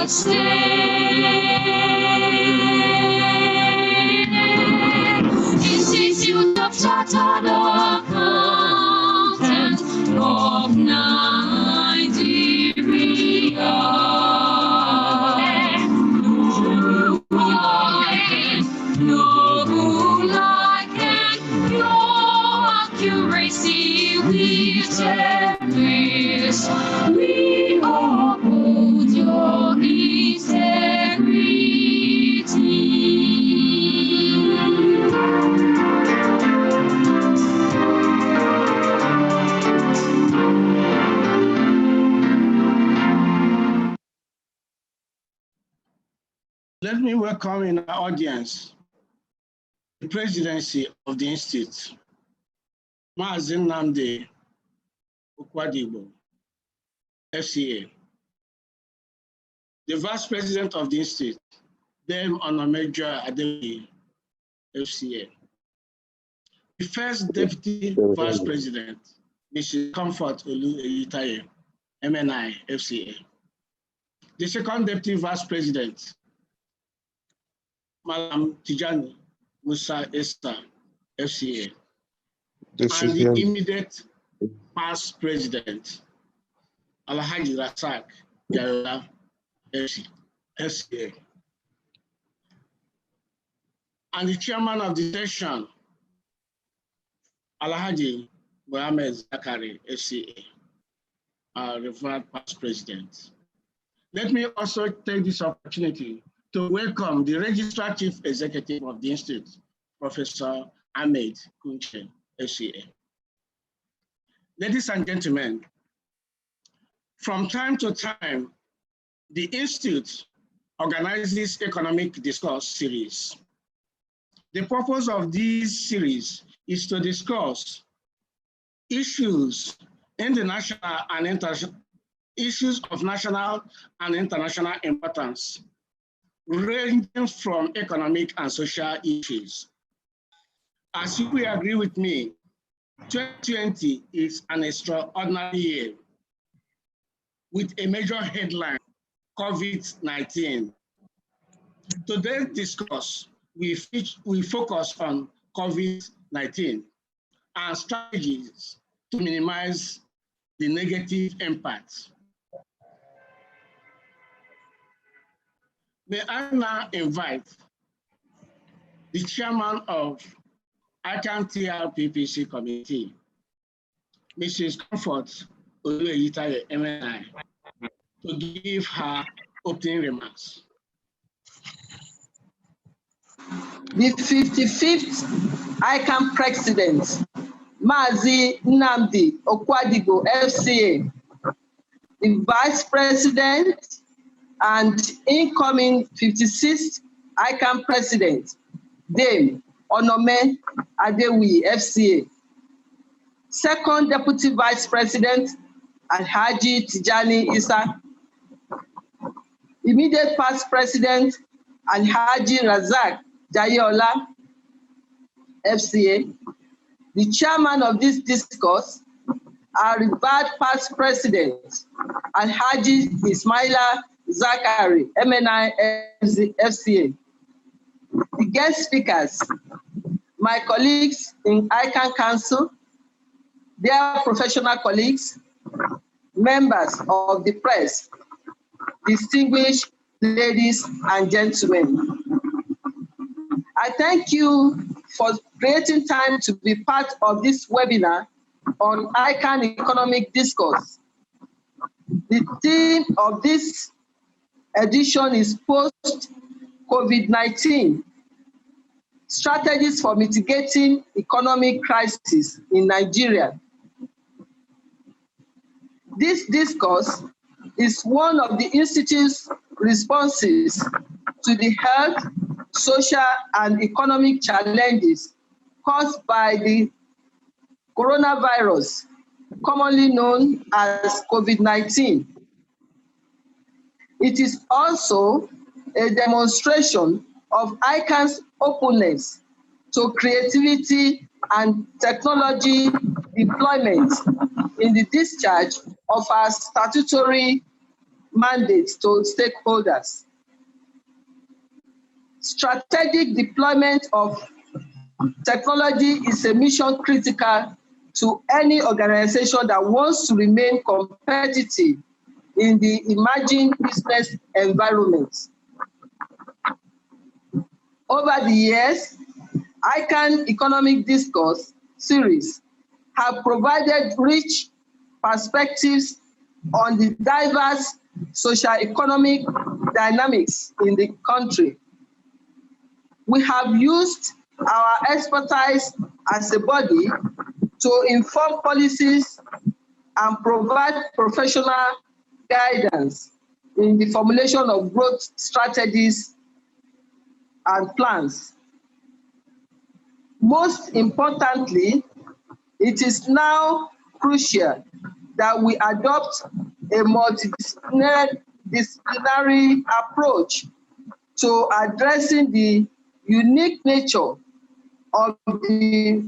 Institute of Chartered Accountants of Nigeria. No accuracy we cherish. We uphold your integrity. Let me welcome in our audience the presidency of the Institute, Mazi Nnamdi Okwadigbo, FCA. The Vice President of the Institute, Dame Onomejo Adewi, FCA. The First Deputy Vice President, Mrs. Comfort Olu-Eyitaye, MNI, FCA. The Second Deputy Vice President, Madam Tijani Musa Esther, FCA. And the immediate past president, Alhaji Rasak Yayola, FCA. And the chairman of the session, Alhaji Mohammed Zakari, FCA, our revered past president. Let me also take this opportunity to welcome the Registrar Chief Executive of the Institute, Professor Ahmed Kunche, FCA. Ladies and gentlemen, from time to time, the Institute organizes economic discourse series. The purpose of this series is to discuss issues in the national and international issues of national and international importance, ranging from economic and social issues. As you will agree with me, 2020 is an extraordinary year with a major headline, COVID-19. Today's discourse, we focus on COVID-19 and strategies to minimize the negative impacts. May I now invite the chairman of ICAN-ngr PPC committee, Mrs. Comfort Olu-Eyitaye, MNI, to give her opening remarks. The 55th ICAN president, Mazi Nnamdi Okwadigbo, FCA, the vice president and incoming 56th ICAN president, Dame Onome Adewi, FCA. Second deputy vice president, Alhaji Tijani Isa. Immediate past president, Alhaji Razak Jayola, FCA. The chairman of this discourse, our revered past president, Alhaji Ismaila Zakari, MNI, FCA. The guest speakers, my colleagues in ICAN Council, their professional colleagues, members of the press, distinguished ladies and gentlemen. I thank you for creating time to be part of this webinar on ICAN Economic Discourse. The theme of this edition is post-COVID-19, strategies for mitigating economic crisis in Nigeria. This discourse is one of the Institute's responses to the health, social, and economic challenges caused by the coronavirus, commonly known as COVID-19. It is also a demonstration of ICAN's openness to creativity and technology deployment in the discharge of our statutory mandates to stakeholders. Strategic deployment of technology is a mission critical to any organization that wants to remain competitive in the emerging business environment. Over the years, ICAN Economic Discourse series have provided rich perspectives on the diverse socio-economic dynamics in the country. We have used our expertise as a body to inform policies and provide professional guidance in the formulation of growth strategies and plans. Most importantly, it is now crucial that we adopt a multidisciplinary approach to addressing the unique nature of the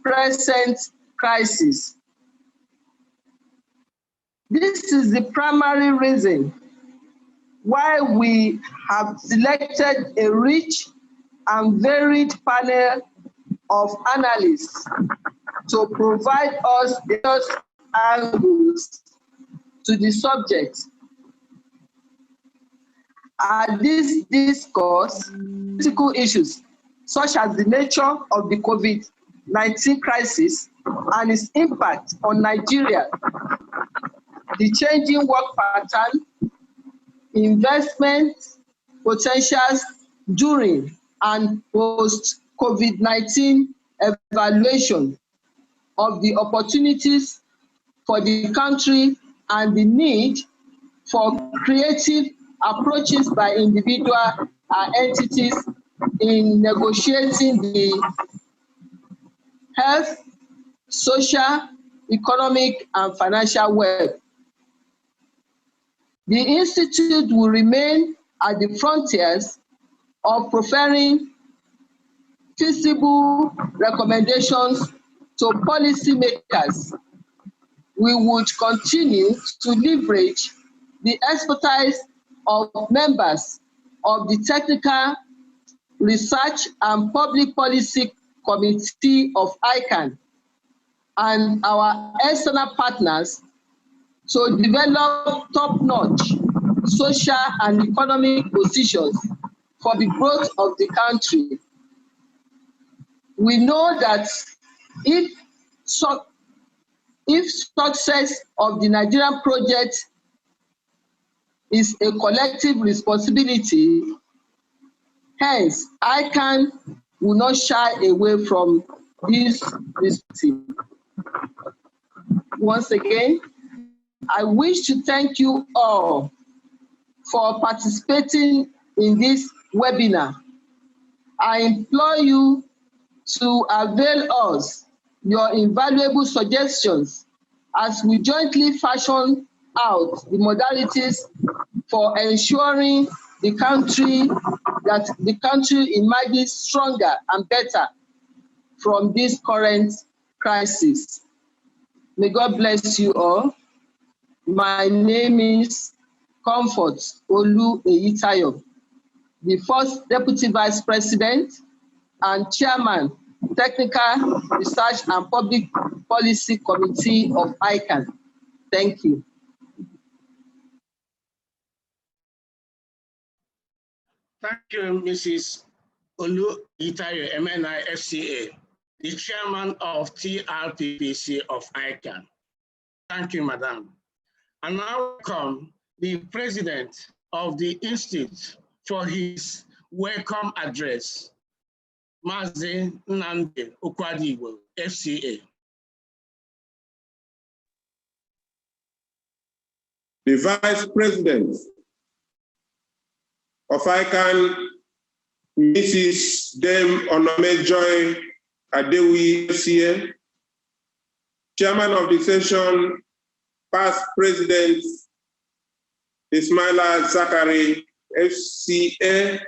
present crisis. This is the primary reason why we have selected a rich and varied panel of analysts to provide us various angles to the subject. At this discourse, critical issues such as the nature of the COVID-19 crisis and its impact on Nigeria, the changing work pattern, investment potentials during and post-COVID-19 evaluation of the opportunities for the country and the need for creative approaches by individual and entities in negotiating the health, social, economic, and financial web. The Institute will remain at the frontiers of preferring feasible recommendations to policymakers. We would continue to leverage the expertise of members of the Technical Research and Public Policy Committee of ICAN and our external partners to develop top-notch social and economic positions for the growth of the country. We know that if success of the Nigerian project is a collective responsibility, hence ICAN will not shy away from this responsibility. Once again, I wish to thank you all for participating in this webinar. I implore you to avail us your invaluable suggestions as we jointly fashion out the modalities for ensuring the country emerges stronger and better from this current crisis. May God bless you all. My name is Comfort Olu Eyitayo, the first Deputy Vice President and Chairman, Technical Research and Public Policy Committee of ICAN. Thank you. Thank you, Mrs. Olu Eyitayo, MNI FCA, the Chairman of TRPPC of ICAN. Thank you, Madam. And now welcome the President of the Institute for his welcome address, Mazi Nnamdi Ukwadigbo, FCA. The Vice President of ICAN, Mrs. Dem Onome Joy Adewi, FCA, Chairman of the session, past President Ismaila Zakari, FCA,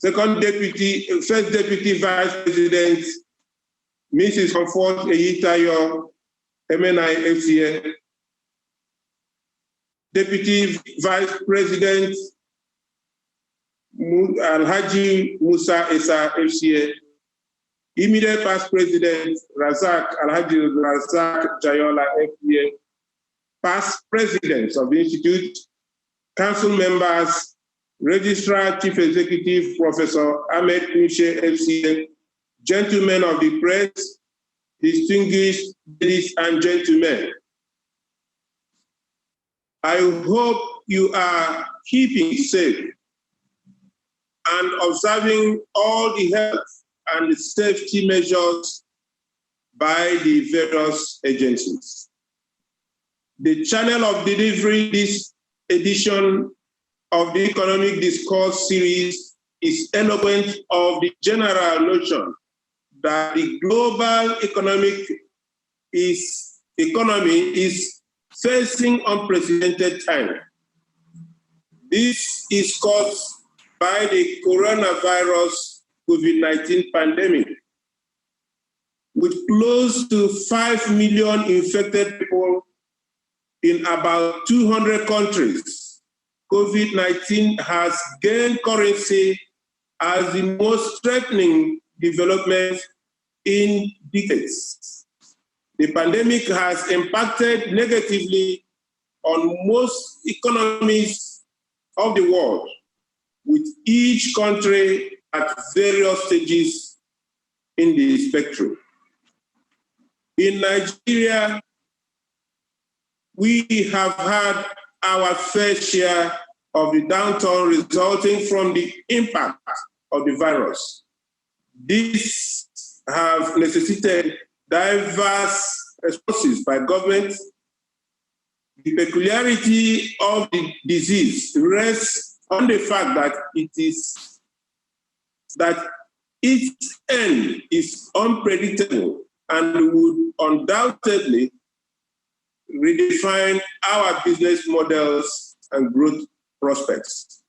First Deputy Vice President, Mrs. Comfort Eyitayo, MNI FCA, Deputy Vice President Alhaji Musa Esa FCA, immediate past President Alhaji Razak Jayola FCA, past presidents of the Institute, council members, Registrar Chief Executive Professor Ahmed Kunshe FCA, gentlemen of the press, distinguished ladies and gentlemen. I hope you are keeping safe and observing all the health and safety measures by the various agencies. The channel of delivery this edition of the Economic Discourse series is eloquent of the general notion that the global economy is facing unprecedented time. This is caused by the coronavirus COVID-19 pandemic, with close to 5 million infected people in about 200 countries. COVID-19 has gained currency as the most threatening development in decades. The pandemic has impacted negatively on most economies of the world, with each country at various stages in the spectrum. In Nigeria, we have had our fair share of the downturn resulting from the impact of the virus. This have necessitated diverse responses by government. The peculiarity of the disease rests on the fact that its end is unpredictable and would undoubtedly redefine our business models and growth prospects.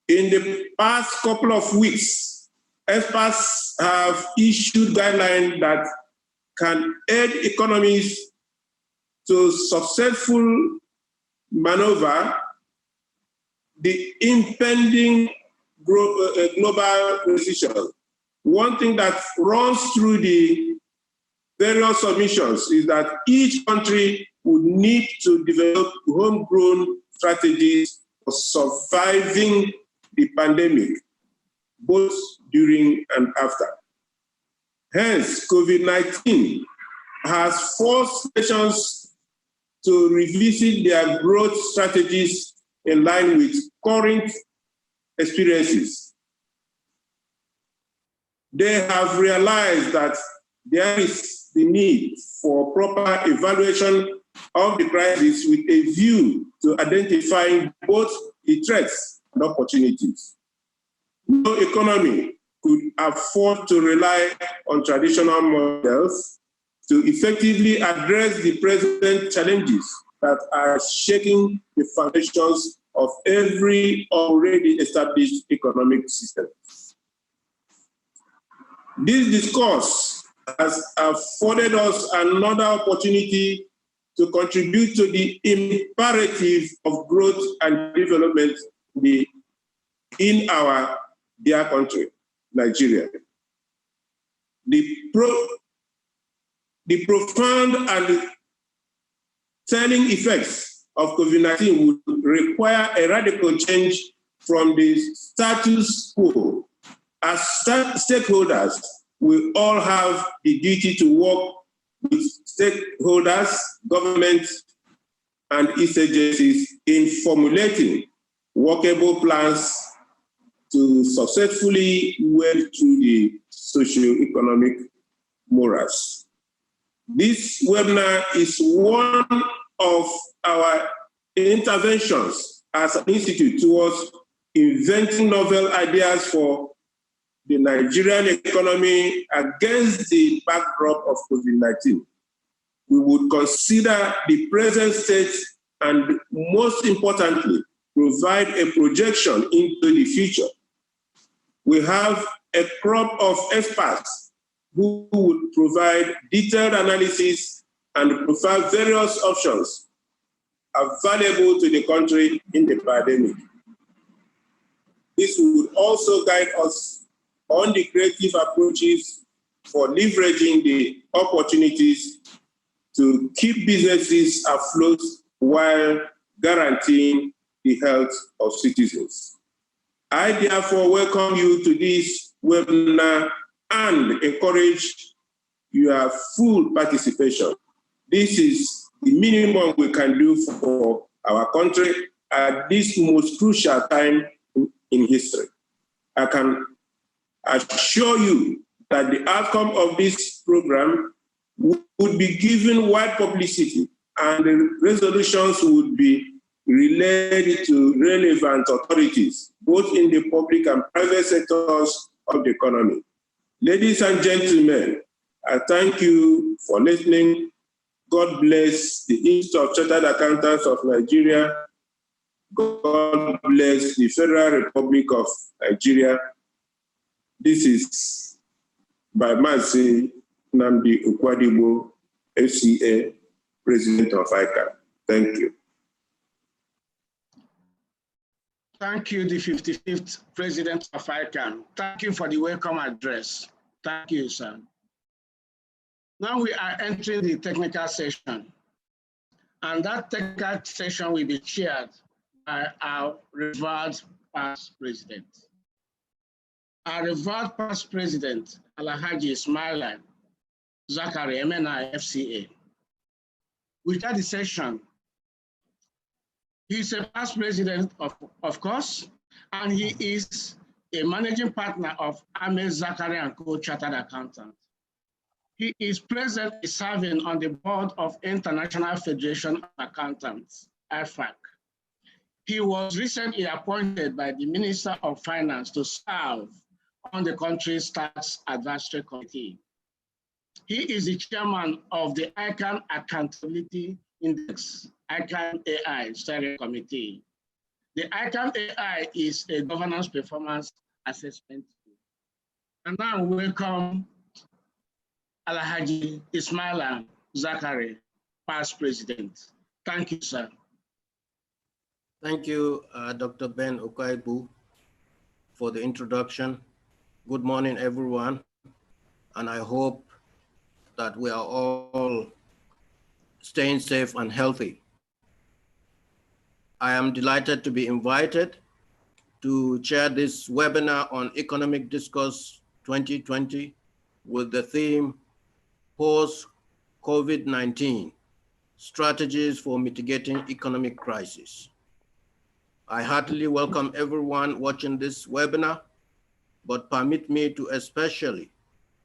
In the past couple of weeks, experts have issued guidelines that can aid economies to successful maneuver the impending global recession. One thing that runs through the various submissions is that each country would need to develop homegrown strategies for surviving the pandemic, both during and after. Hence, COVID-19 has forced nations to revisit their growth strategies in line with current experiences. They have realized that there is the need for proper evaluation of the crisis with a view to identifying both the threats and opportunities. No economy could afford to rely on traditional models to effectively address the present challenges that are shaking the foundations of every already established economic system. This discourse has afforded us another opportunity to contribute to the imperative of growth and development in our dear country, Nigeria. The profound and telling effects of COVID-19 would require a radical change from the status quo. As stakeholders, we all have the duty to work with stakeholders, government, and its agencies in formulating workable plans to successfully wade through the socio-economic morass. This webinar is one of our interventions as an institute towards inventing novel ideas for the Nigerian economy against the backdrop of COVID-19. We would consider the present state and, most importantly, provide a projection into the future. We have a crop of experts who would provide detailed analysis and provide various options available to the country in the pandemic. This would also guide us on the creative approaches for leveraging the opportunities to keep businesses afloat while guaranteeing the health of citizens. I therefore welcome you to this webinar and encourage your full participation. This is the minimum we can do for our country at this most crucial time in history. I can assure you that the outcome of this program would be given wide publicity and the resolutions would be relayed to relevant authorities, both in the public and private sectors of the economy. Ladies and gentlemen, I thank you for listening. God bless the Institute of Chartered Accountants of Nigeria. God bless the Federal Republic of Nigeria. This is by Mazi Nnamdi Ukwadigbo, FCA, President of ICAN. Thank you. Thank you, the 55th President of ICAN. Thank you for the welcome address. Thank you, sir. Now we are entering the technical session, and that technical session will be chaired by our revered past president. Our revered past president, Alhaji Ismaila Zakari, MNI FCA. We start the session. He's a past president, of course, and he is a managing partner of Ahmed Zakari & Co. Chartered Accountant. He is presently serving on the board of International Federation of Accountants, IFAC. He was recently appointed by the Minister of Finance to serve on the country's tax advisory committee. He is the chairman of the ICAN Accountability Index, ICAN AI Steering Committee. The ICAN AI is a governance performance assessment tool. And now welcome Alhaji Ismaila Zakari, past president. Thank you, sir. Thank you, Dr. Ben Ukaibu, for the introduction. Good morning, everyone. And I hope that we are all staying safe and healthy. I am delighted to be invited to chair this webinar on Economic Discourse 2020 with the theme Post-COVID-19, Strategies for Mitigating Economic Crisis. I heartily welcome everyone watching this webinar, but permit me to especially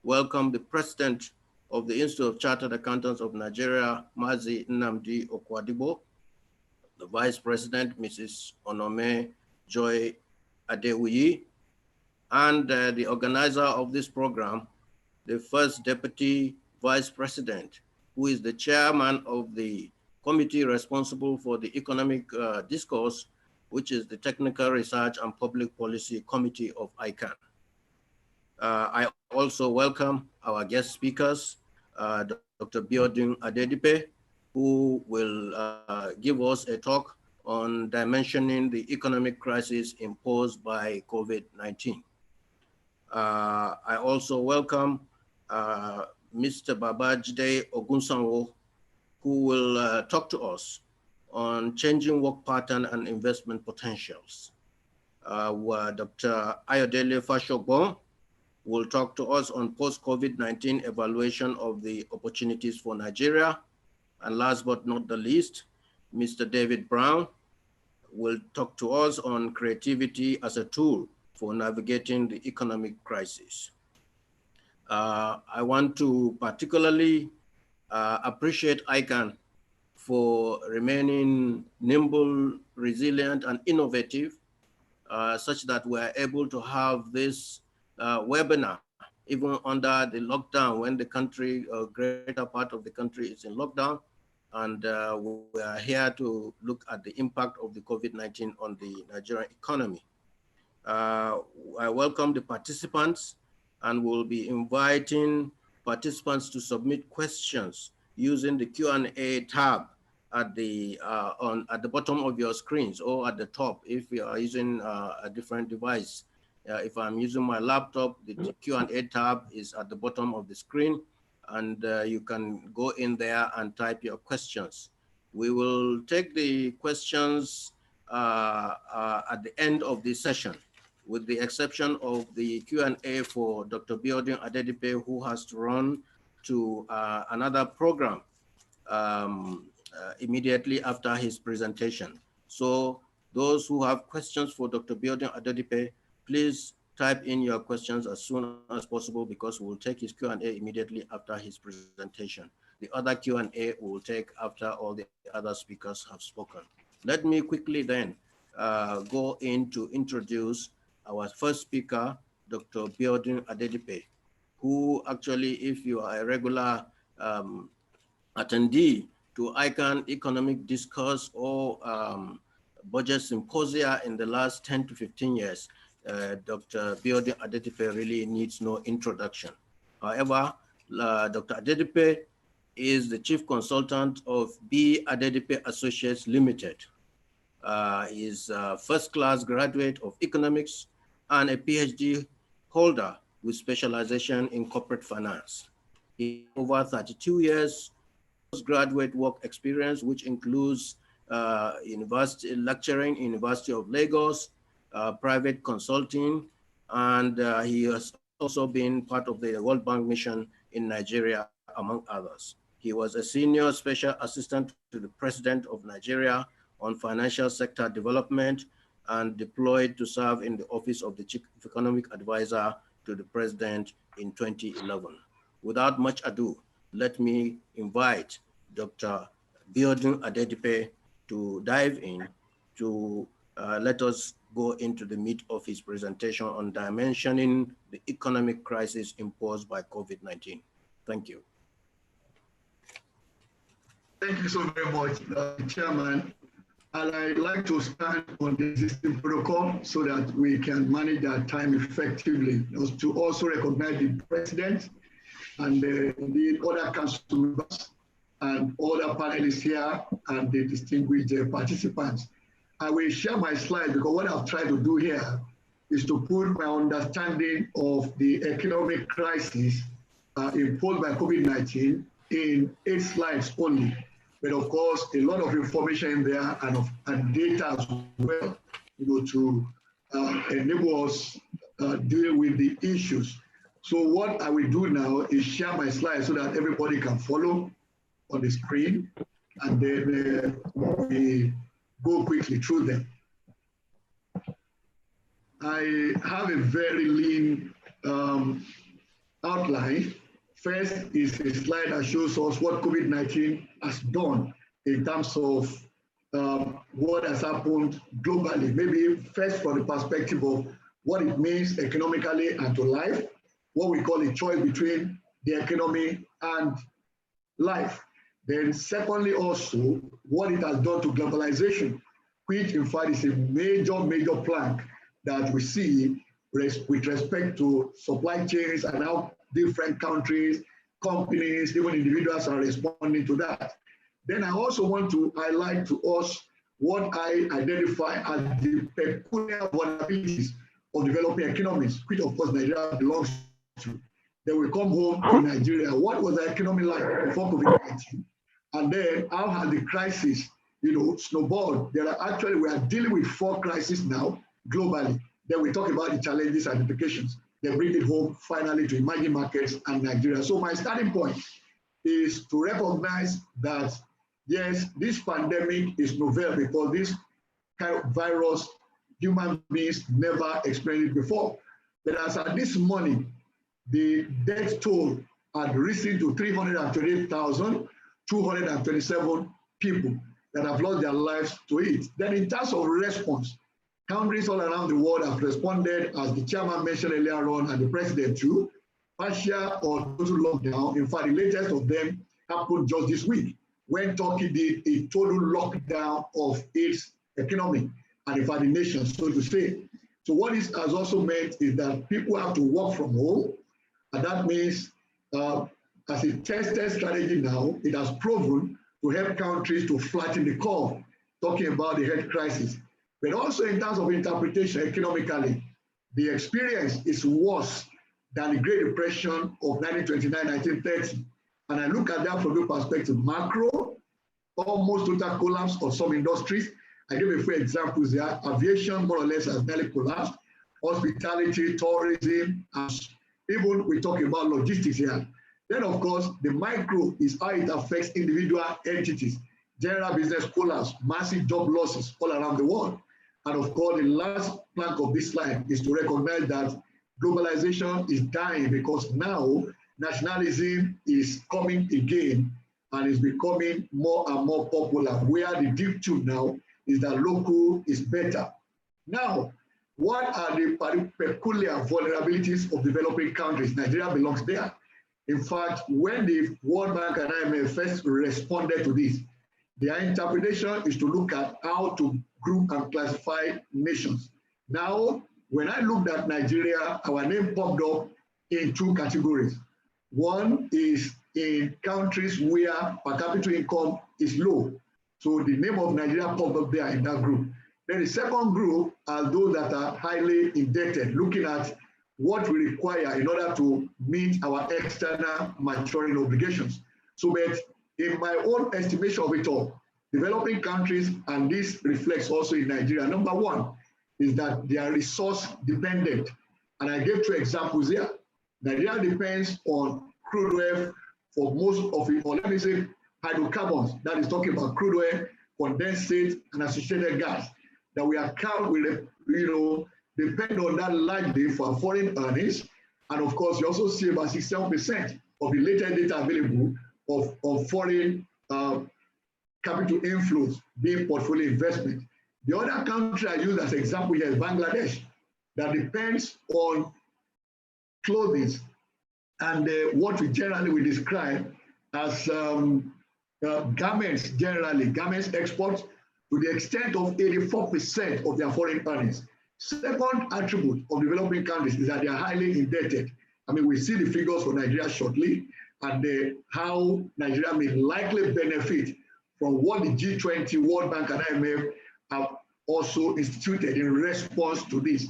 welcome the President of the Institute of Chartered Accountants of Nigeria, Mazi Nnamdi Ukwadigbo, the Vice President, Mrs. Onome Joy Adewuyi, and the organizer of this program, the First Deputy Vice President, who is the chairman of the committee responsible for the economic discourse, which is the Technical Research and Public Policy Committee of ICAN. I also welcome our guest speakers, Dr. Biodun Adedipe, who will give us a talk on dimensioning the economic crisis imposed by COVID-19. I also welcome Mr. Babajide Ogunsanwo, who will talk to us on changing work pattern and investment potentials. Dr. Ayodele Fashola will talk to us on post-COVID-19 evaluation of the opportunities for Nigeria. And last but not the least, Mr. David Brown will talk to us on creativity as a tool for navigating the economic crisis. I want to particularly appreciate ICAN for remaining nimble, resilient, and innovative, such that we're able to have this webinar, even under the lockdown, when the country, a greater part of the country is in lockdown. And we are here to look at the impact of the COVID-19 on the Nigerian economy. I welcome the participants and will be inviting participants to submit questions using the Q&A tab at the bottom of your screens or at the top if you are using a different device. If I'm using my laptop, the Q&A tab is at the bottom of the screen, and you can go in there and type your questions. We will take the questions at the end of the session, with the exception of the Q&A for Dr. Biodun Adedipe, who has to run to another program immediately after his presentation. So those who have questions for Dr. Biodun Adedipe, please type in your questions as soon as possible, because we'll take his Q&A immediately after his presentation. The other Q&A we'll take after all the other speakers have spoken. Let me quickly then go in to introduce our first speaker, Dr. Biodun Adedipe, who actually, if you are a regular attendee to ICAN economic discourse or budget symposia in the last 10 to 15 years, Dr. Biodun Adedipe really needs no introduction. However, Dr. Adedipe is the chief consultant of B. Adedipe Associates Limited. He is a first-class graduate of economics and a PhD holder with specialization in corporate finance. He has over 32 years postgraduate work experience, which includes university lecturing, University of Lagos, private consulting, and he has also been part of the World Bank mission in Nigeria, among others. He was a senior special assistant to the President of Nigeria on financial sector development and deployed to serve in the office of the Chief Economic Advisor to the President in 2011. Without much ado, let me invite Dr. Biodun Adedipe to dive in to let us go into the meat of his presentation on dimensioning the economic crisis imposed by COVID-19. Thank you. Thank you so very much, Chairman. And I'd like to stand on the existing protocol so that we can manage our time effectively. To also recognize the President and the other council members and other panelists here and the distinguished participants. I will share my slides because what I've tried to do here is to put my understanding of the economic crisis imposed by COVID-19 in 8 slides only. But of course, a lot of information in there and data as well, to enable us deal with the issues. So what I will do now is share my slides so that everybody can follow on the screen, and then we go quickly through them. I have a very lean outline. First is a slide that shows us what COVID-19 has done in terms of what has happened globally. Maybe first from the perspective of what it means economically and to life, what we call a choice between the economy and life. Then secondly also, what it has done to globalization, which in fact is a major plank that we see with respect to supply chains and how different countries, companies, even individuals are responding to that. Then I also want to highlight to us what I identify as the peculiar vulnerabilities of developing economies, which of course Nigeria belongs to. Then we come home to Nigeria. What was the economy like before COVID-19? And then how has the crisis, snowballed? We are dealing with 4 crises now globally. Then we talk about the challenges and implications. They bring it home finally to emerging markets and Nigeria. So my starting point is to recognize that, yes, this pandemic is novel because this kind of virus, human beings never experienced it before. But as at this morning, the death toll had risen to 328,227 people that have lost their lives to it. Then in terms of response, countries all around the world have responded, as the chairman mentioned earlier on, and the president too, partial or total lockdown. In fact, the latest of them happened just this week, when Turkey did a total lockdown of its economy, and in fact, the nation, so to say. So what this has also meant is that people have to work from home, and that means as a tested strategy now, it has proven to help countries to flatten the curve, talking about the health crisis. But also in terms of interpretation economically, the experience is worse than the Great Depression of 1929-1930. And I look at that from the perspective macro, almost total collapse of some industries. I give a few examples there. Aviation more or less has nearly collapsed. Hospitality, tourism, and even we're talking about logistics here. Then of course, the micro is how it affects individual entities. General business collapse, massive job losses all around the world. And of course, the last plank of this slide is to recognize that globalization is dying because now nationalism is coming again and is becoming more and more popular, where the deep truth now is that local is better. Now, what are the peculiar vulnerabilities of developing countries? Nigeria belongs there. In fact, when the World Bank and IMF first responded to this, their interpretation is to look at how to group and classify nations. Now, when I looked at Nigeria, our name popped up in two categories. One is in countries where per capita income is low. So the name of Nigeria popped up there in that group. Then the second group are those that are highly indebted, looking at what we require in order to meet our external maturing obligations. So, but in my own estimation of it all, developing countries, and this reflects also in Nigeria, number one is that they are resource dependent. And I gave two examples here. Nigeria depends on crude oil for most of it, or let me say hydrocarbons, that is talking about crude oil, condensate, and associated gas, that we account with, depend on that largely for our foreign earnings. And of course, you also see about 67% of the latest data available of foreign capital inflows being portfolio investment. The other country I use as an example here is Bangladesh, that depends on clothing and what we generally will describe as garments, garments exports to the extent of 84% of their foreign earnings. Second attribute of developing countries is that they are highly indebted. I mean, we see the figures for Nigeria shortly and how Nigeria may likely benefit from what the G20, World Bank, and IMF have also instituted in response to this.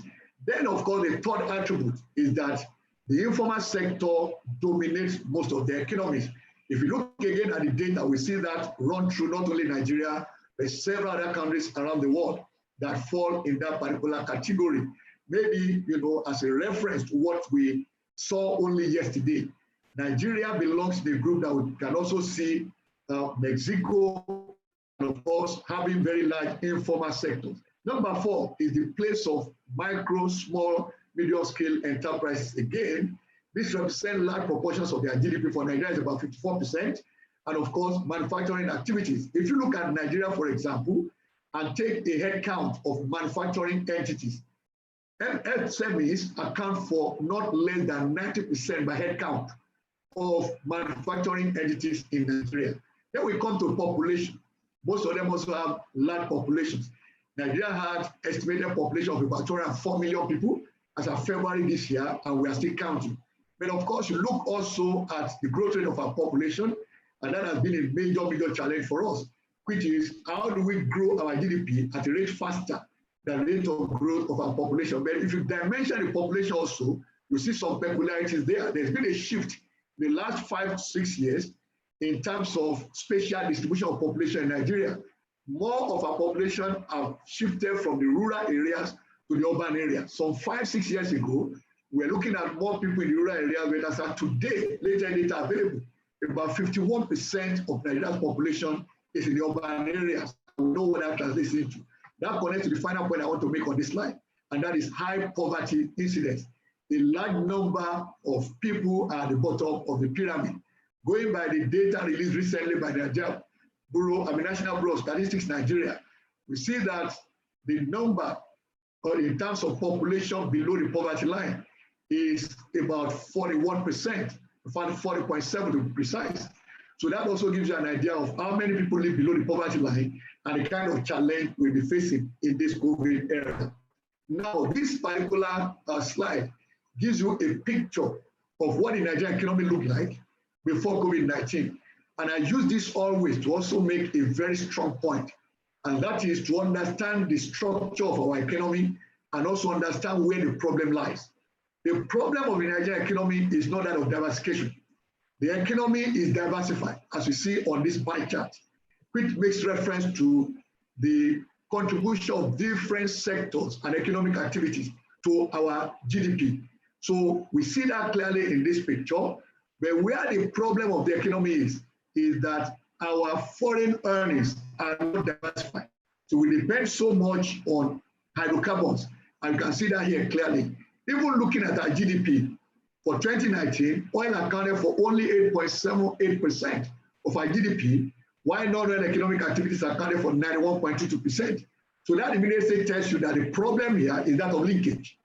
Then, of course, the third attribute is that the informal sector dominates most of the economies. If you look again at the data, we see that run through not only Nigeria, but several other countries around the world that fall in that particular category. Maybe, as a reference to what we saw only yesterday, Nigeria belongs to the group that we can also see Mexico, and of course, having very large informal sectors. Number four is the place of micro, small, medium-scale enterprises. Again, this represents large proportions of their GDP. For Nigeria, is about 54%. And of course, manufacturing activities. If you look at Nigeria, for example, and take a head count of manufacturing entities, MSMEs account for not less than 90% by head count of manufacturing entities in Nigeria. Then we come to population. Most of them also have large populations. Nigeria had estimated population of about 204 million people as of February this year, and we are still counting. But of course, you look also at the growth rate of our population, and that has been a major challenge for us, which is how do we grow our GDP at a rate faster than the rate of growth of our population. But if you dimension the population also, you see some peculiarities there. There's been a shift in the last 5 to 6 years in terms of spatial distribution of population in Nigeria. More of our population have shifted from the rural areas to the urban areas. Some 5 to 6 years ago, we're looking at more people in the rural areas, but as of today, later data available, about 51% of Nigeria's population is in the urban areas. We know what that translates into. That connects to the final point I want to make on this slide, and that is high poverty incidence. A large number of people are at the bottom of the pyramid. Going by the data released recently by the National Bureau of Statistics Nigeria, we see that the number in terms of population below the poverty line is about 41%, 40.7 to be precise. So that also gives you an idea of how many people live below the poverty line and the kind of challenge we'll be facing in this COVID era. Now, this particular slide gives you a picture of what the Nigerian economy looked like before COVID-19. And I use this always to also make a very strong point, and that is to understand the structure of our economy and also understand where the problem lies. The problem of the Nigerian economy is not that of diversification. The economy is diversified, as we see on this pie chart, which makes reference to the contribution of different sectors and economic activities to our GDP. So we see that clearly in this picture, but where the problem of the economy is that our foreign earnings are not diversified. So we depend so much on hydrocarbons, and you can see that here clearly. Even looking at our GDP for 2019, oil accounted for only 8.78% of our GDP, while non-oil economic activities accounted for 91.22%. So that immediately tells you that the problem here is that of linkage,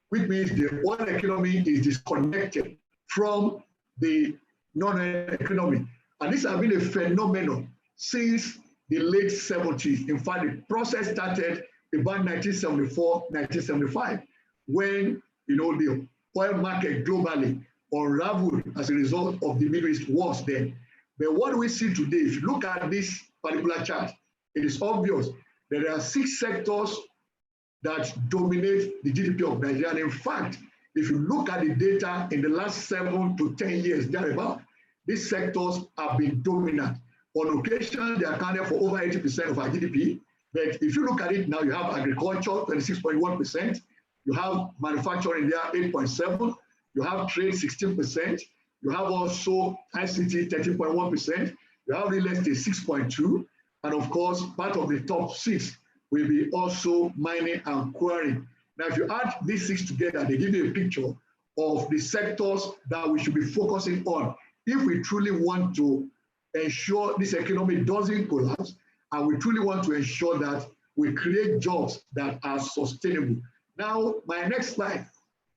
which means the oil economy is disconnected from the non-oil economy. And this has been a phenomenon since the late 70s. In fact, the process started about 1974, 1975, when the oil market globally unraveled as a result of the Middle East wars then. But what we see today, if you look at this particular chart, it is obvious that there are 6 sectors that dominate the GDP of Nigeria. And in fact, if you look at the data in the last 7 to 10 years, thereabout, these sectors have been dominant. On occasion, they accounted for over 80% of our GDP. But if you look at it now, you have agriculture, 26.1%. You have manufacturing there, 8.7%. You have trade, 16%. You have also ICT, 13.1%. You have real estate, 6.2%. And of course, part of the top 6 will be also mining and quarrying. Now, if you add these 6 together, they give you a picture of the sectors that we should be focusing on if we truly want to ensure this economy doesn't collapse, and we truly want to ensure that we create jobs that are sustainable. Now, my next slide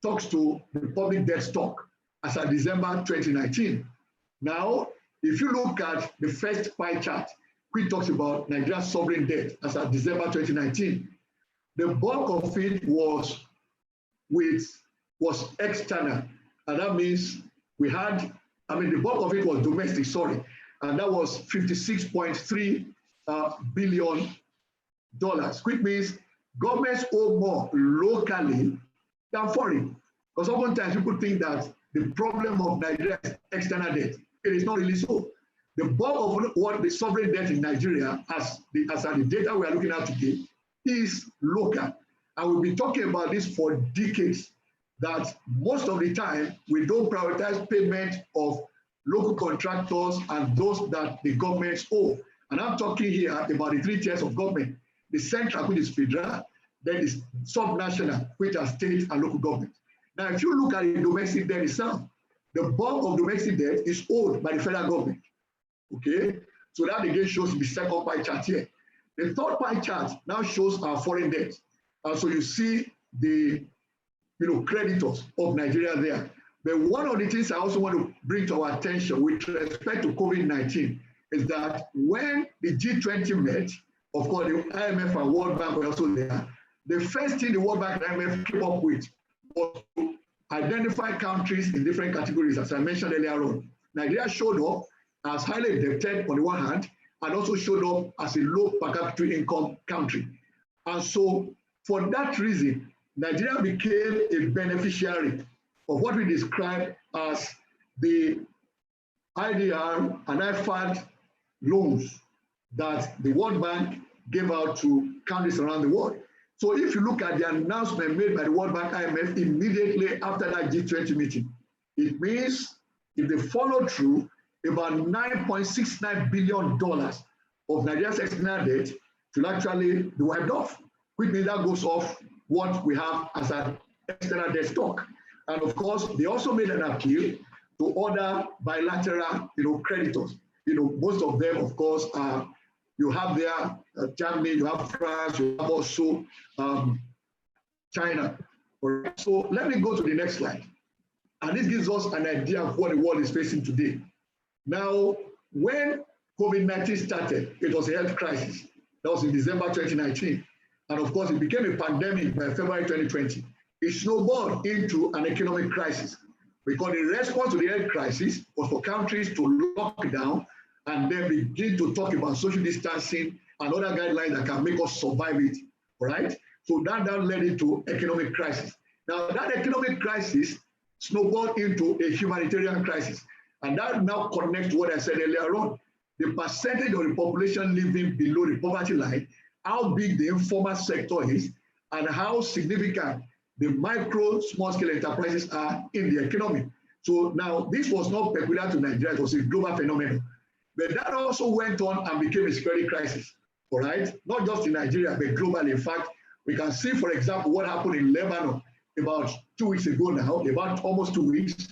talks to the public debt stock as of December 2019. Now, if you look at the first pie chart, which talks about Nigeria's sovereign debt as of December 2019, the bulk of it was external, and that means the bulk of it was domestic, sorry, and that was $56.3 billion, which means governments owe more locally than foreign. Because oftentimes people think that the problem of Nigeria is external debt. It is not really so. The bulk of what the sovereign debt in Nigeria, as the data we are looking at today, is local. And we've been talking about this for decades, that most of the time we don't prioritize payment of local contractors and those that the governments owe. And I'm talking here about the 3 tiers of government: the central, which is federal, then the subnational, which are state and local government. Now, if you look at the domestic debt itself, the bulk of domestic debt is owed by the federal government. Okay, so that again shows the second pie chart here. The third pie chart now shows our foreign debt. And so you see the creditors of Nigeria there. But one of the things I also want to bring to our attention with respect to COVID-19 is that when the G20 met, of course, the IMF and World Bank were also there. The first thing the World Bank and IMF came up with was to identify countries in different categories, as I mentioned earlier on. Nigeria showed up as highly indebted on the one hand, and also showed up as a low per capita income country. And so for that reason, Nigeria became a beneficiary of what we describe as the IDR and IFAD loans that the World Bank gave out to countries around the world. So if you look at the announcement made by the World Bank IMF immediately after that G20 meeting, it means if they follow through, about $9.69 billion of Nigeria's external debt will actually be wiped off, which means that goes off what we have as an external debt stock. And of course, they also made an appeal to other bilateral, creditors. Most of them, of course, are, you have there Germany, you have France, you have also China. All right. So let me go to the next slide. And this gives us an idea of what the world is facing today. Now, when COVID-19 started, it was a health crisis. That was in December 2019. And of course, it became a pandemic by February 2020. It snowballed into an economic crisis because the response to the health crisis was for countries to lock down and then begin to talk about social distancing and other guidelines that can make us survive it, all right? So that led into economic crisis. Now that economic crisis snowballed into a humanitarian crisis, and that now connects to what I said earlier on. The percentage of the population living below the poverty line, how big the informal sector is, and how significant the micro, small-scale enterprises are in the economy. So now this was not peculiar to Nigeria, it was a global phenomenon. But that also went on and became a security crisis, all right? Not just in Nigeria, but globally. In fact, we can see, for example, what happened in Lebanon about 2 weeks ago now, about almost 2 weeks,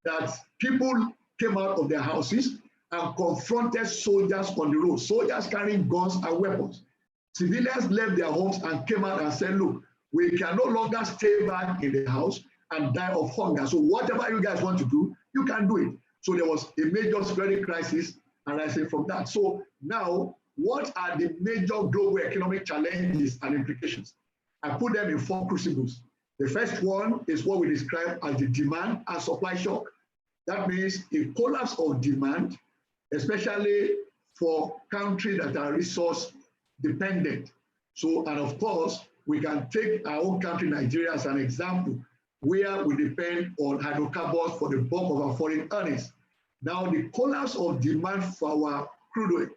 that people came out of their houses and confronted soldiers on the road, soldiers carrying guns and weapons. Civilians left their homes and came out and said, look, we can no longer stay back in the house and die of hunger. So whatever you guys want to do, you can do it. So there was a major security crisis arising from that. So now, what are the major global economic challenges and implications? I put them in 4 crucibles. The first one is what we describe as the demand and supply shock. That means a collapse of demand, especially for countries that are resource dependent. So, and of course, we can take our own country, Nigeria, as an example, where we depend on hydrocarbons for the bulk of our foreign earnings. Now, the collapse of demand for our crude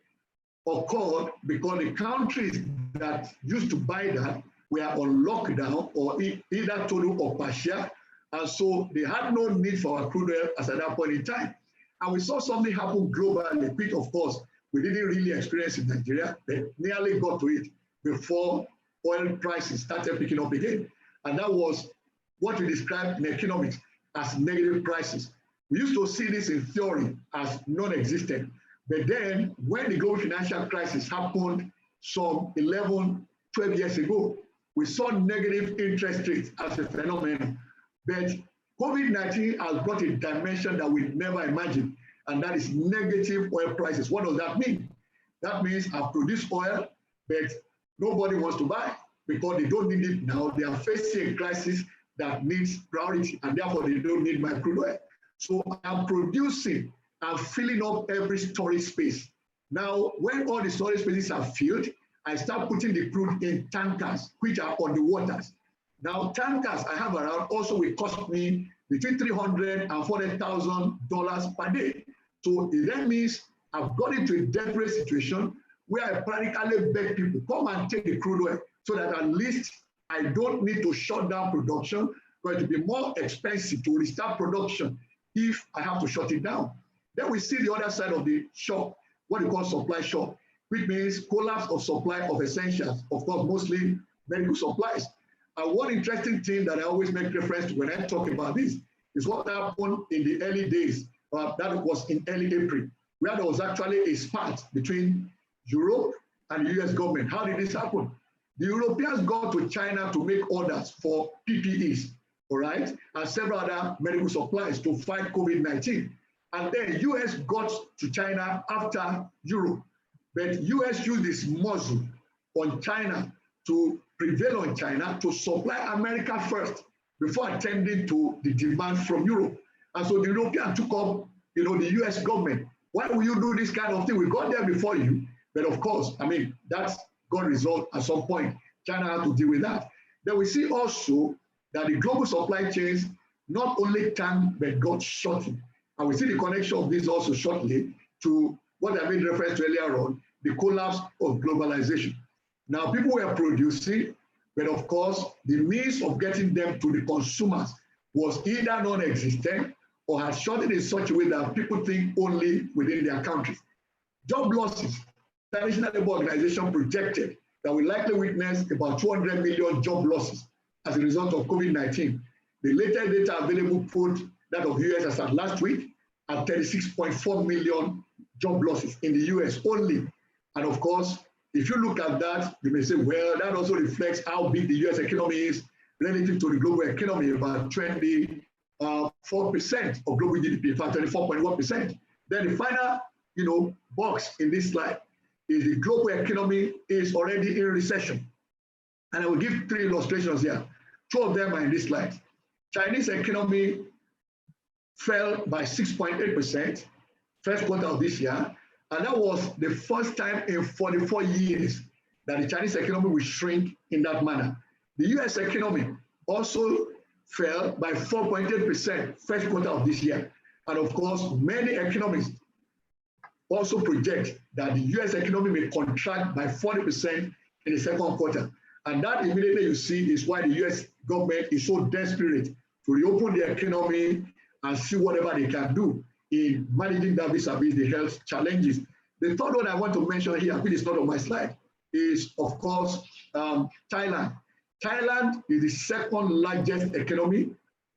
oil occurred because the countries that used to buy that were on lockdown or either total or partial, and so they had no need for our crude oil as at that point in time. And we saw something happen globally, which of course we didn't really experience in Nigeria, but nearly got to it before oil prices started picking up again. And that was what we described in economics as negative prices. We used to see this in theory as non-existent, but then when the global financial crisis happened some 11, 12 years ago, we saw negative interest rates as a phenomenon. But COVID-19 has brought a dimension that we never imagined, and that is negative oil prices. What does that mean? That means I've produced oil, but nobody wants to buy because they don't need it now. They are facing a crisis that needs priority, and therefore they don't need my crude oil. So I'm producing, I'm filling up every storage space. Now, when all the storage spaces are filled, I start putting the crude in tankers, which are on the waters. Now, tankers I have around also will cost me between $300,000 and $400,000 per day. So that means I've got into a desperate situation where I practically beg people, come and take the crude oil so that at least I don't need to shut down production, but it will be more expensive to restart production if I have to shut it down. Then we see the other side of the shock, what we call supply shock, which means collapse of supply of essentials, of course, mostly medical supplies. And one interesting thing that I always make reference to when I talk about this is what happened in the early days, that was in early April, where there was actually a spat between Europe and the US government. How did this happen? The Europeans got to China to make orders for PPEs, all right, and several other medical supplies to fight COVID-19. And then US got to China after Europe. But US used this muscle on China to prevail on China to supply America first before attending to the demand from Europe. And so the Europeans took up, the US government. Why will you do this kind of thing? We got there before you. But of course, I mean, that's got resolved at some point. China had to deal with that. Then we see also that the global supply chains not only tanked, but got shortened. And we see the connection of this also shortly to what I made reference to earlier on, the collapse of globalization. Now, people were producing, but of course, the means of getting them to the consumers was either non-existent or had shortened in such a way that people think only within their countries. Job losses. The International Labour Organization projected that we likely witness about 200 million job losses as a result of COVID-19. The latest data available put that of US as at last week at 36.4 million job losses in the US only. And of course, if you look at that, you may say, well, that also reflects how big the US economy is relative to the global economy, about 24% of global GDP, in fact, 24.1%. Then the final, box in this slide is the global economy is already in recession. And I will give 3 illustrations here. 2 of them are in this slide. Chinese economy fell by 6.8% first quarter of this year, And that was the first time in 44 years that the Chinese economy will shrink in that manner. The US economy also fell by 4.8% first quarter of this year. And of course, many economists also project that the US economy may contract by 40% in the second quarter. And that immediately you see is why the US government is so desperate to reopen the economy and see whatever they can do in managing that vis-a-vis the health challenges. The third one I want to mention here, which is not on my slide, is of course Thailand. Thailand is the second largest economy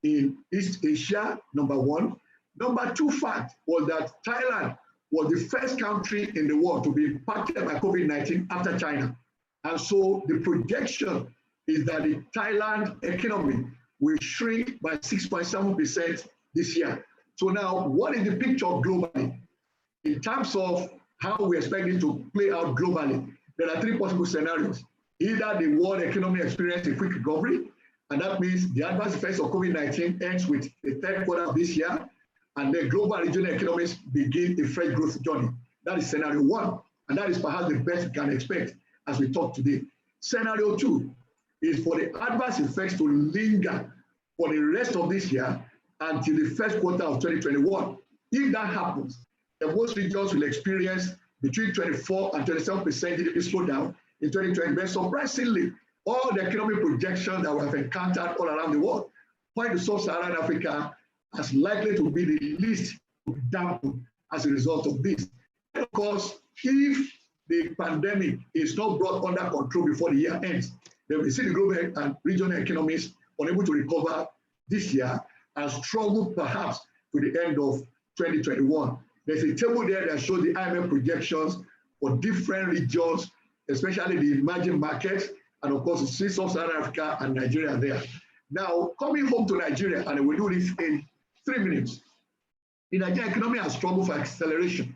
in East Asia, number one. Number two fact was that Thailand was the first country in the world to be impacted by COVID-19 after China. And so the projection is that the Thailand economy will shrink by 6.7% this year. So now, what is the picture globally? In terms of how we expect it to play out globally, there are three possible scenarios. Either the world economy experiences a quick recovery, and that means the adverse effects of COVID-19 ends with the third quarter of this year, and the global regional economies begin a fresh growth journey. That is scenario one, and that is perhaps the best we can expect as we talk today. Scenario two is for the adverse effects to linger for the rest of this year until the first quarter of 2021. If that happens, then most regions will experience between 24 and 27% GDP slowdown in 2020. But surprisingly, all the economic projections that we have encountered all around the world point to sub-Saharan Africa as likely to be the least dampened as a result of this. And of course, if the pandemic is not brought under control before the year ends, then we see the global and regional economies unable to recover this year and struggle perhaps to the end of 2021. There's a table there that shows the IMF projections for different regions, especially the emerging markets, and of course, the sub-Saharan Africa and Nigeria there. Now, coming home to Nigeria, and we'll do this in 3 minutes. The Nigerian economy has struggled for acceleration,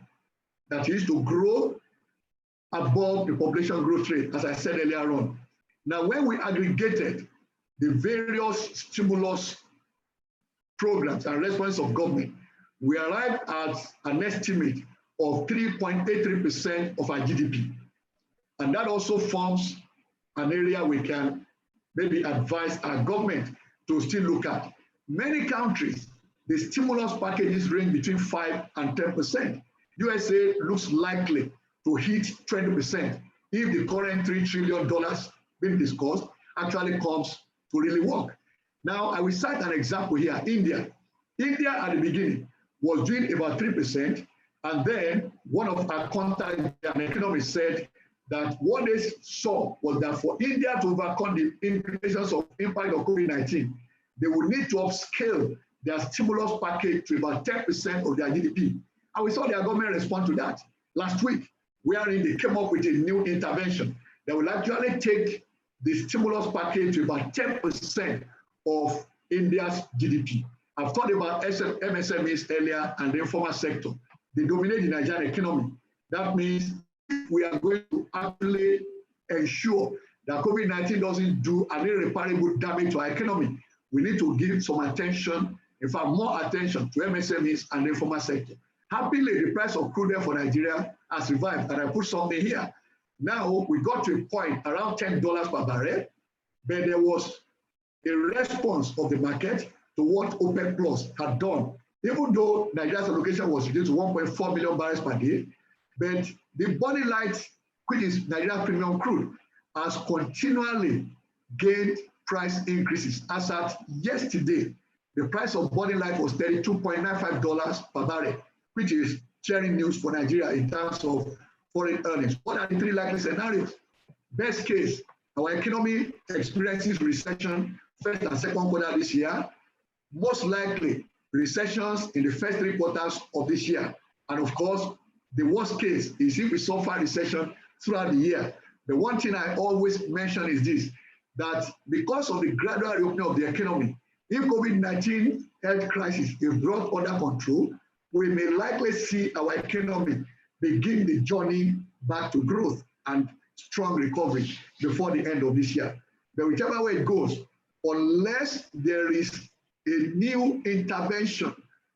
that is to grow above the population growth rate, as I said earlier on. Now, when we aggregated the various stimulus programs and responses of government, we arrived at an estimate of 3.83% of our GDP. And that also forms an area we can maybe advise our government to still look at. Many countries, the stimulus packages range between 5 and 10%. USA looks likely to hit 20% if the current $3 trillion being discussed actually comes to really work. Now, I will cite an example here, India. India at the beginning was doing about 3%, and then one of our contacts, an economist, said that what they saw was that for India to overcome the implications of impact of COVID-19, they would need to upscale their stimulus package to about 10% of their GDP. And we saw their government respond to that last week, wherein they came up with a new intervention that will actually take the stimulus package to about 10% of India's GDP. I've talked about MSMEs earlier and the informal sector. They dominate the Nigerian economy. That means we are going to actually ensure that COVID-19 doesn't do an irreparable damage to our economy. We need to give some attention, in fact, more attention to MSMEs and the informal sector. Happily, the price of crude oil for Nigeria has revived, and I put something here. Now, we got to a point around $10 per barrel, but there was a response of the market to what OPEC Plus had done. Even though Nigeria's allocation was reduced to 1.4 million barrels per day, but the body light, which is Nigeria's premium crude, has continually gained price increases. As at yesterday, the price of body light was $32.95 per barrel, which is sharing news for Nigeria in terms of foreign earnings. What are the three likely scenarios? Best case, our economy experiences recession first and second quarter this year. Most likely, recessions in the first 3 quarters of this year. And of course, the worst case is if we suffer recession throughout the year. The one thing I always mention is this, that because of the gradual reopening of the economy, if COVID-19 health crisis is brought under control, we may likely see our economy begin the journey back to growth and strong recovery before the end of this year. But whichever way it goes, unless there is a new intervention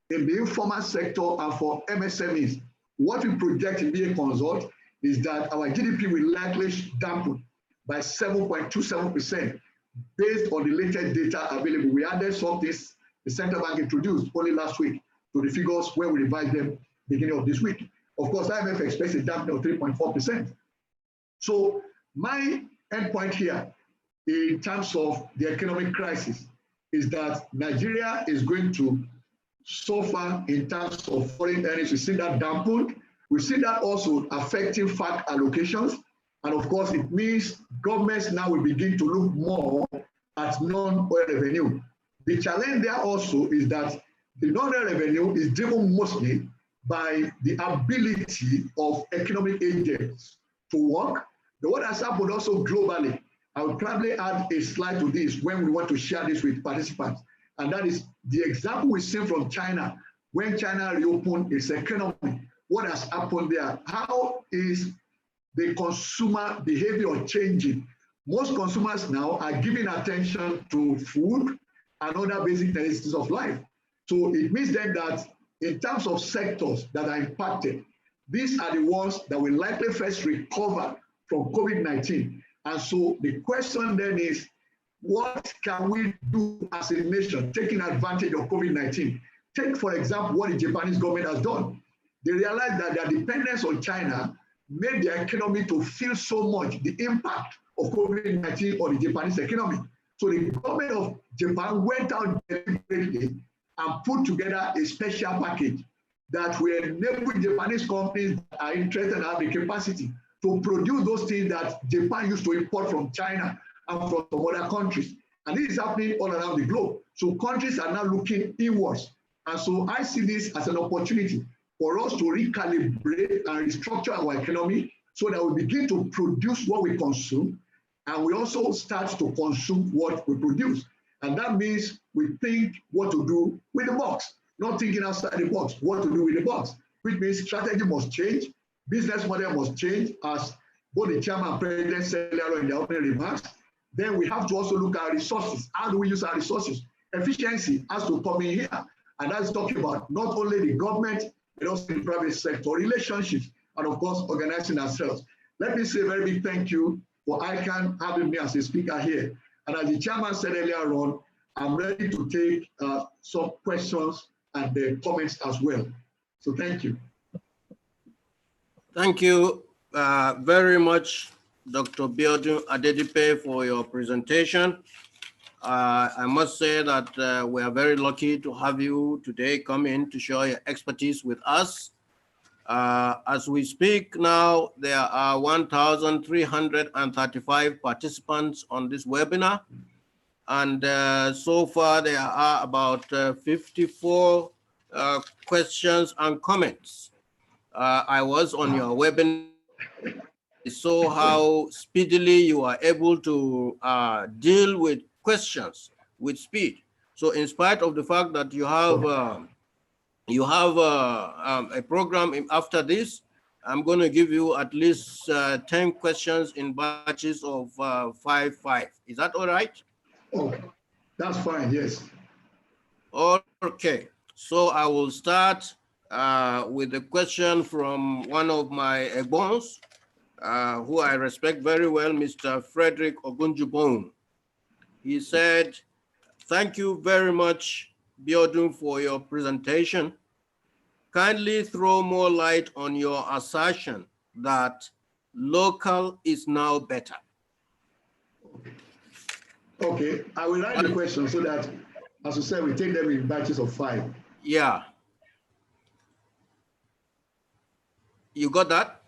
in the informal sector and for MSMEs, what we project in BA Consult is that our GDP will likely dampen by 7.27% based on the latest data available. We added some of this the central bank introduced only last week to the figures when we revised them beginning of this week. Of course, IMF expects a dampening of 3.4%. So my endpoint here in terms of the economic crisis is that Nigeria is going to suffer in terms of foreign earnings. We've seen that dampened. We've seen that also affecting FAC allocations. And of course, it means governments now will begin to look more at non-oil revenue. The challenge there also is that the non-oil revenue is driven mostly by the ability of economic agents to work. The what has happened also globally, I will probably add a slide to this when we want to share this with participants. And that is the example we've seen from China. When China reopened its economy, what has happened there? How is the consumer behavior changing? Most consumers now are giving attention to food and other basic necessities of life. So it means then that in terms of sectors that are impacted, these are the ones that will likely first recover from COVID-19. And so the question then is, what can we do as a nation taking advantage of COVID-19? Take, for example, what the Japanese government has done. They realized that their dependence on China made their economy to feel so much the impact of COVID-19 on the Japanese economy. So the government of Japan went out deliberately and put together a special package that will enable Japanese companies that are interested and have the capacity to produce those things that Japan used to import from China and from some other countries. And this is happening all around the globe. So countries are now looking inwards. And so I see this as an opportunity for us to recalibrate and restructure our economy so that we begin to produce what we consume, and we also start to consume what we produce. And that means we think what to do with the box, not thinking outside the box, what to do with the box, which means strategy must change, business model must change, as both the chairman and president said earlier in their opening remarks. Then we have to also look at resources. How do we use our resources? Efficiency has to come in here. And that's talking about not only the government, but also the private sector, relationships, and of course, organizing ourselves. Let me say a very big thank you for ICAN having me as a speaker here. And as the chairman said earlier on, I'm ready to take some questions and comments as well. So thank you. Thank you very much, Dr. Biodun Adedipe, for your presentation. I must say that we are very lucky to have you today come in to share your expertise with us. As we speak now, there are 1,335 participants on this webinar. And so far, there are about 54 questions and comments. I was on your webinar. I saw how speedily you are able to deal with questions with speed. So in spite of the fact that you have a program after this, I'm going to give you at least 10 questions in batches of 5. Is that all right? Okay, that's fine, yes. Okay, so I will start with a question from one of my Egbons, who I respect very well, Mr. Frederick Ogunjubon. He said, "Thank you very much, Biodun, for your presentation. Kindly throw more light on your assertion that local is now better." Okay, I will write the question so that, as you said, we take them in batches of 5. Yeah. You got that?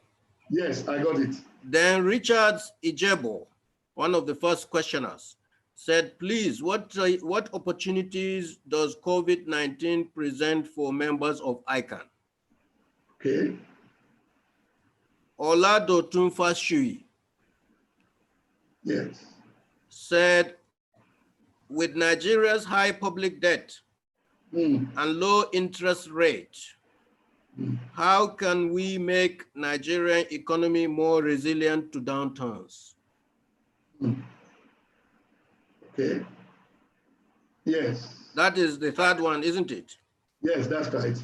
Yes, I got it. Then Richard Ijebo, one of the first questioners, said, please, what opportunities does COVID-19 present for members of ICAN? Okay. Oladotun Fashola, Yes. said, with Nigeria's high public debt and low interest rate, how can we make Nigerian economy more resilient to downturns? Okay. Yes. That is the third one, isn't it? Yes, that's right.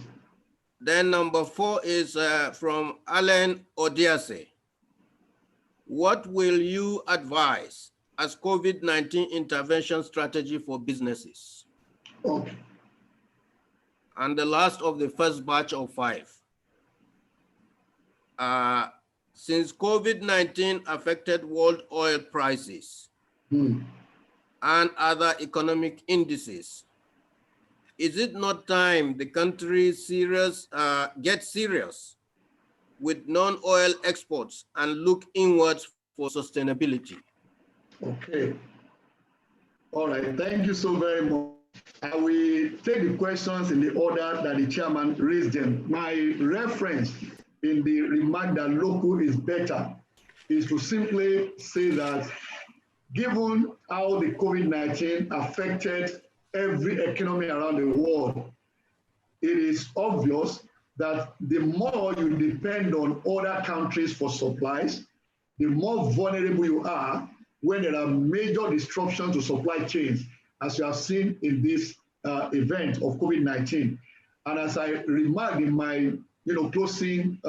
Then number 4 is from Alan Odiase. What will you advise as COVID-19 intervention strategy for businesses? Okay. And the last of the first batch of 5. Since COVID-19 affected world oil prices and other economic indices, is it not time the country get serious with non-oil exports and look inwards for sustainability? Okay. All right. Thank you so very much. I will take the questions in the order that the chairman raised them. My reference in the remark that local is better is to simply say that given how the COVID-19 affected every economy around the world, it is obvious that the more you depend on other countries for supplies, the more vulnerable you are when there are major disruptions to supply chains, as you have seen in this event of COVID-19. And as I remarked in my closing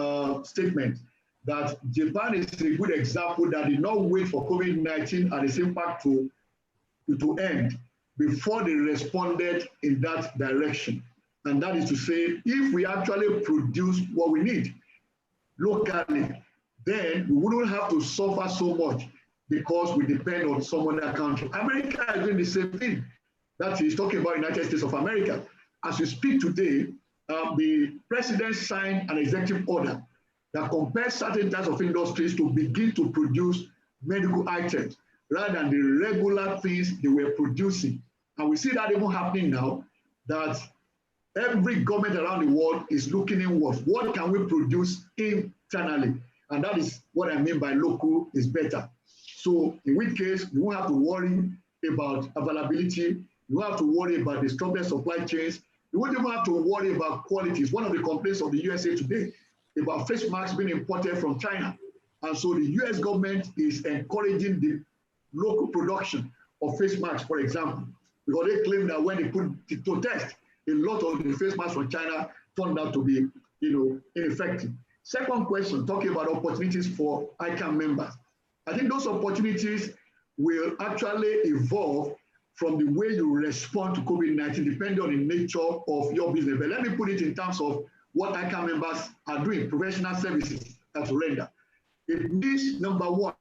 statement, that Japan is a good example that did not wait for COVID-19 and its impact to end before they responded in that direction. And that is to say, if we actually produce what we need locally, then we wouldn't have to suffer so much because we depend on some other country. America is doing the same thing. That is talking about United States of America. As we speak today, the president signed an executive order that compels certain types of industries to begin to produce medical items rather than the regular things they were producing. And we see that even happening now, that every government around the world is looking inwards. What can we produce internally? And that is what I mean by local is better. So in which case, you won't have to worry about availability. You won't have to worry about disrupted supply chains. You won't even have to worry about qualities. One of the complaints of the USA today about face masks being imported from China. And so the US government is encouraging the local production of face masks, for example, because they claim that when they put it to test, a lot of the face masks from China turned out to be, ineffective. Second question, talking about opportunities for ICAN members. I think those opportunities will actually evolve from the way you respond to COVID-19, depending on the nature of your business. But let me put it in terms of what ICAN members are doing, professional services that render. It means, number one,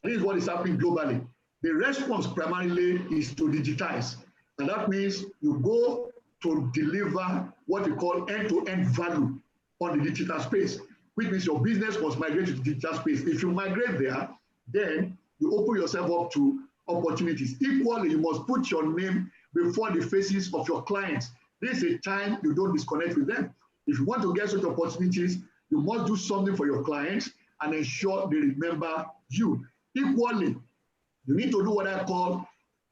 this is what is happening globally. The response primarily is to digitize. And that means you go to deliver what we call end-to-end value on the digital space, which means your business must migrate to the digital space. If you migrate there, then you open yourself up to opportunities. Equally, you must put your name before the faces of your clients. This is a time you don't disconnect with them. If you want to get such opportunities, you must do something for your clients and ensure they remember you. Equally, you need to do what I call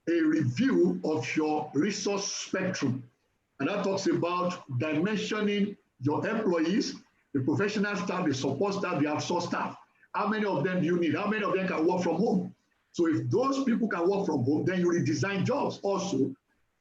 a review of your resource spectrum. And that talks about dimensioning your employees, the professional staff, the support staff, the outsourced staff. How many of them do you need? How many of them can work from home? So if those people can work from home, then you redesign jobs also.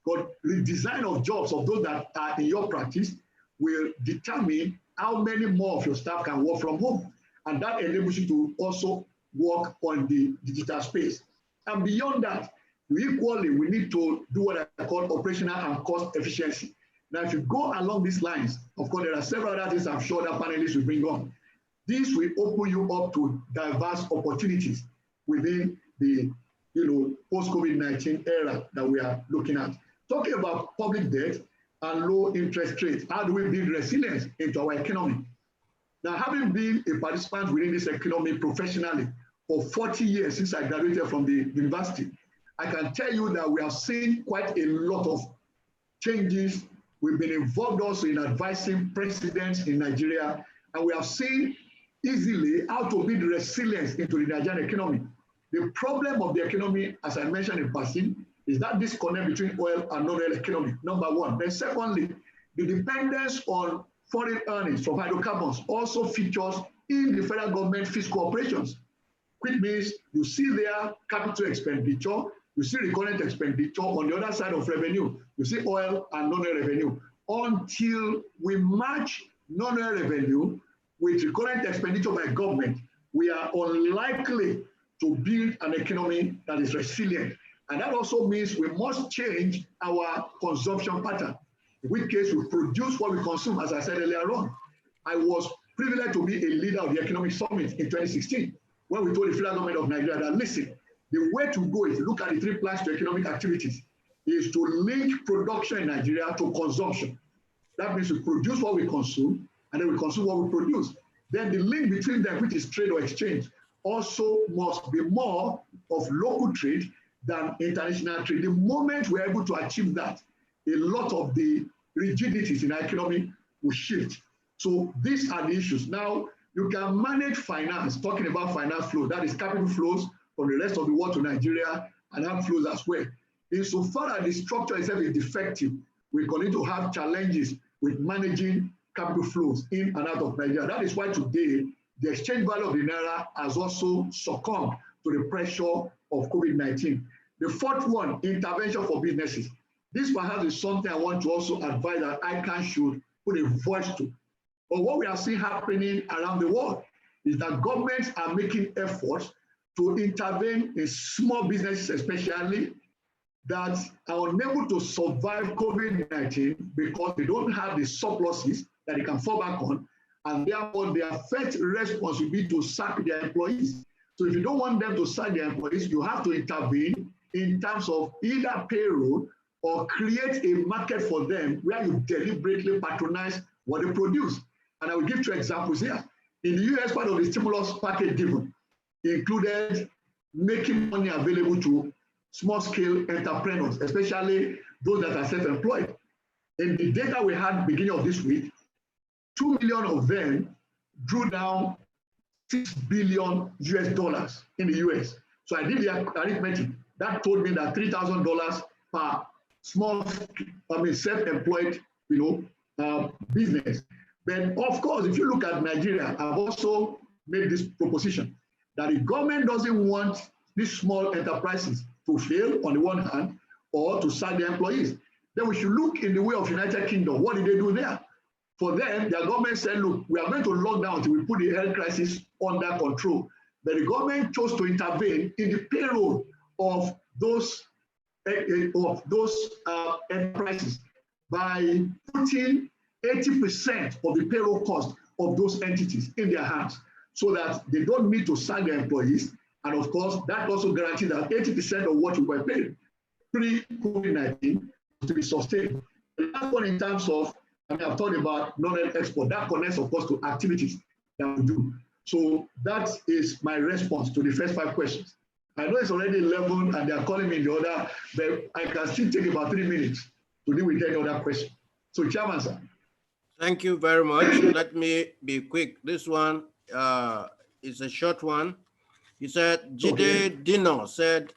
But redesign of jobs of those that are in your practice will determine how many more of your staff can work from home. And that enables you to also work on the digital space. And beyond that, equally, we need to do what I call operational and cost efficiency. Now, if you go along these lines, of course, there are several other things I'm sure that panelists will bring on. This will open you up to diverse opportunities within the post-COVID-19 era that we are looking at. Talking about public debt and low interest rates, how do we build resilience into our economy? Now, having been a participant within this economy professionally for 40 years since I graduated from the university, I can tell you that we have seen quite a lot of changes. We've been involved also in advising presidents in Nigeria, and we have seen easily how to build resilience into the Nigerian economy. The problem of the economy, as I mentioned in passing, is that disconnect between oil and non-oil economy, number one. Then secondly, the dependence on foreign earnings from hydrocarbons also features in the federal government fiscal operations, which means you see their capital expenditure, you see recurrent expenditure on the other side of revenue, you see oil and non-oil revenue, until we match non-oil revenue, with recurrent expenditure by government, we are unlikely to build an economy that is resilient. And that also means we must change our consumption pattern, in which case we produce what we consume, as I said earlier on. I was privileged to be a leader of the Economic Summit in 2016, when we told the federal government of Nigeria that, listen, the way to go is to look at the 3 plans to economic activities, is to link production in Nigeria to consumption. That means we produce what we consume, and then we consume what we produce. Then the link between them, which is trade or exchange, also must be more of local trade than international trade. The moment we're able to achieve that, a lot of the rigidities in our economy will shift. So these are the issues. Now, you can manage finance, talking about finance flow, that is capital flows from the rest of the world to Nigeria, and have flows as well. Insofar as the structure itself is defective, we're going to have challenges with managing capital flows in and out of Nigeria. That is why today, the exchange value of the Naira has also succumbed to the pressure of COVID-19. The fourth one, intervention for businesses. This perhaps is something I want to also advise that ICAN should put a voice to. But what we are seeing happening around the world is that governments are making efforts to intervene in small businesses, especially, that are unable to survive COVID-19 because they don't have the surpluses that they can fall back on, and therefore their first response will be to sack their employees. So if you don't want them to sack their employees, you have to intervene in terms of either payroll or create a market for them where you deliberately patronize what they produce. And I will give 2 examples here. In the US, part of the stimulus package given included making money available to small-scale entrepreneurs, especially those that are self-employed. In the data we had beginning of this week, 2 million of them drew down $6 billion in the US. So I did the arithmetic. That told me that $3,000 per small, self-employed, business. But of course, if you look at Nigeria, I've also made this proposition that the government doesn't want these small enterprises to fail on the one hand, or to sack their employees. Then we should look in the way of United Kingdom. What did they do there? For them, their government said, look, we are going to lock down until we put the health crisis under control. But the government chose to intervene in the payroll of those enterprises by putting 80% of the payroll cost of those entities in their hands, so that they don't need to sack their employees. And of course, that also guarantees that 80% of what you were paid pre-COVID-19 to be sustained. The last one in terms of, I've talked about non-oil export, that connects, of course, to activities that we do. So that is my response to the first 5 questions. I know it's already 11 and they are calling me in the order, but I can still take about 3 minutes to deal with any other question. So, Chairman, sir. Thank you very much. Let me be quick. This one is a short one. He said, Jide Dino said,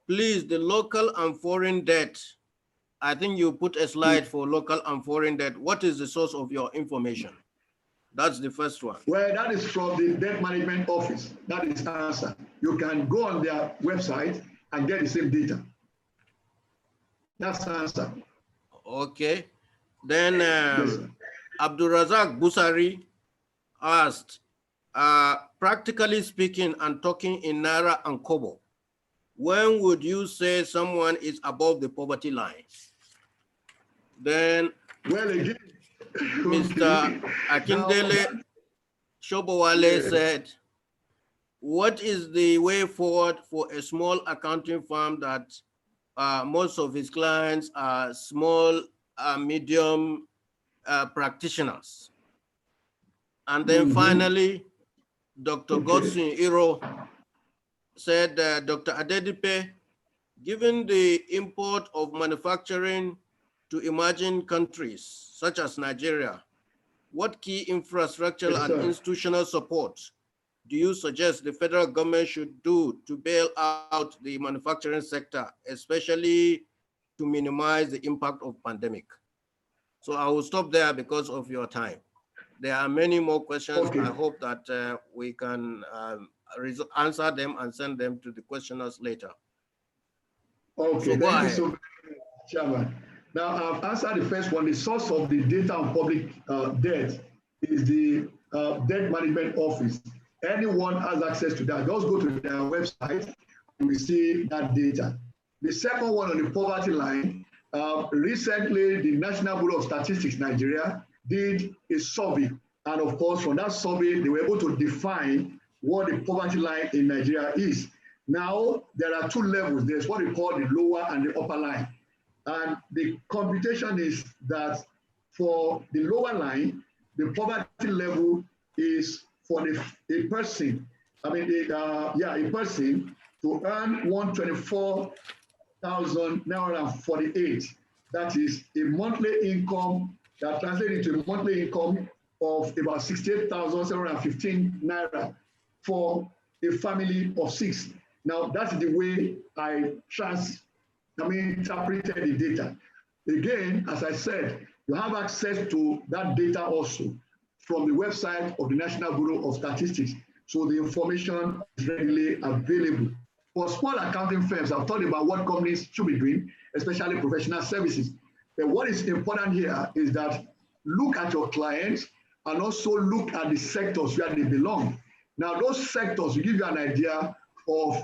please, the local and foreign debt. I think you put a slide for local and foreign debt. What is the source of your information? That's the first one. Well, that is from the Debt Management Office. That is the answer. You can go on their website and get the same data. That's the answer. Okay. Then Abdulrazak Busari asked, practically speaking and talking in Naira and Kobo, when would you say someone is above the poverty line? Then, well, again, Mr. Akindele Shobowale said, what is the way forward for a small accounting firm that most of his clients are small, medium practitioners? And then finally, Dr. Godson Iro said, Dr. Adedipe, given the import of manufacturing to emerging countries such as Nigeria, what key infrastructural and institutional support do you suggest the federal government should do to bail out the manufacturing sector, especially to minimize the impact of pandemic? So I will stop there because of your time. There are many more questions. Okay. I hope that we can answer them and send them to the questioners later. Okay, so thank you so much, Chairman. Now, I've answered the first one. The source of the data on public debt is the Debt Management Office. Anyone has access to that. Just go to their website, you will see that data. The second one on the poverty line, recently the National Bureau of Statistics Nigeria did a survey. And of course, from that survey, they were able to define what the poverty line in Nigeria is. Now, there are two levels. There's what we call the lower and the upper line. And the computation is that for the lower line, the poverty level is for a person, a person to earn 124,948. That is a monthly income that translates into a monthly income of about 68,715 naira for a family of 6. Now, that's the way I interpreted the data. Again, as I said, you have access to that data also from the website of the National Bureau of Statistics. So the information is readily available. For small accounting firms, I've talked about what companies should be doing, especially professional services. But what is important here is that look at your clients and also look at the sectors where they belong. Now, those sectors will give you an idea of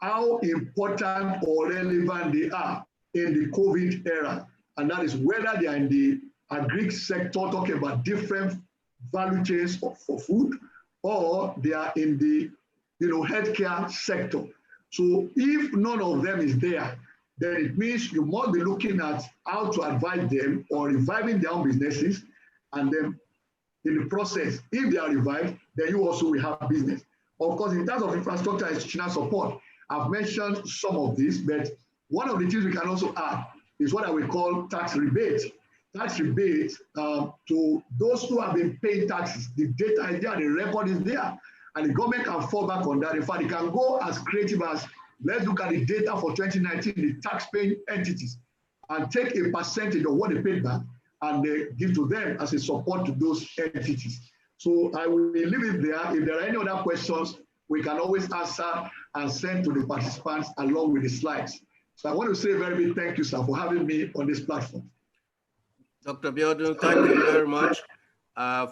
how important or relevant they are in the COVID era. And that is whether they are in the agri sector, talking about different value chains for food, or they are in the healthcare sector. So if none of them is there, then it means you must be looking at how to advise them or reviving their own businesses. And then in the process, if they are revived, then you also will have business. Of course, in terms of infrastructure and institutional support, I've mentioned some of this, but one of the things we can also add is what I will call tax rebate. Tax rebate to those who have been paying taxes. The data is there, the record is there, and the government can fall back on that. In fact, it can go as creative as, let's look at the data for 2019, the tax-paying entities, and take a percentage of what they paid back and they give to them as a support to those entities. So I will leave it there. If there are any other questions, we can always answer and send to the participants along with the slides. So I want to say a very big thank you, sir, for having me on this platform. Dr. Biodun, thank you very much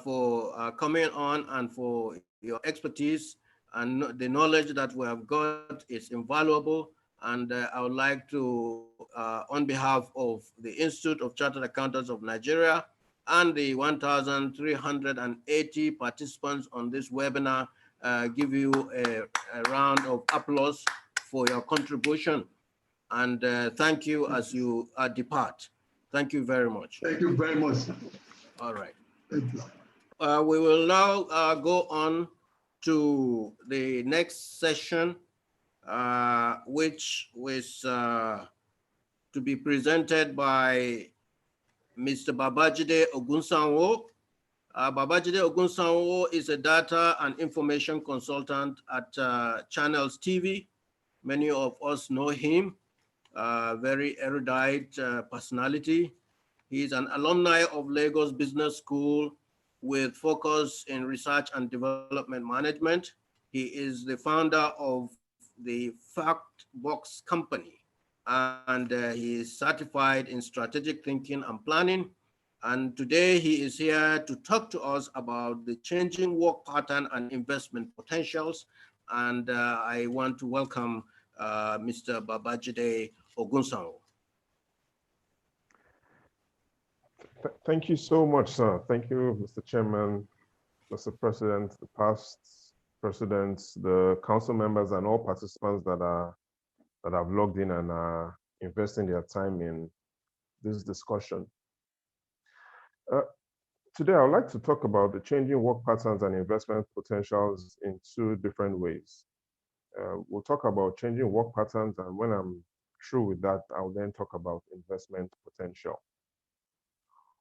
for coming on and for your expertise, and the knowledge that we have got is invaluable. And I would like to, on behalf of the Institute of Chartered Accountants of Nigeria and the 1,380 participants on this webinar, give you a round of applause for your contribution. And thank you as you depart. Thank you very much. Thank you very much. All right. Thank you. We will now go on to the next session, which was to be presented by Mr. Babajide Ogunsanwo. Babajide Ogunsanwo is a data and information consultant at Channels TV. Many of us know him. Very erudite personality. He is an alumni of Lagos Business School with focus in research and development management. He is the founder of the Fact Box Company, and he is certified in strategic thinking and planning. And today he is here to talk to us about the changing work pattern and investment potentials. And I want to welcome Mr. Babajide Ogunsanwo. Thank you so much, sir. Thank you, Mr. Chairman, Mr. President, the past presidents, the council members, and all participants that have logged in and are investing their time in this discussion. Today, I would like to talk about the changing work patterns and investment potentials in two different ways. We'll talk about changing work patterns, and when I'm through with that, I'll then talk about investment potential.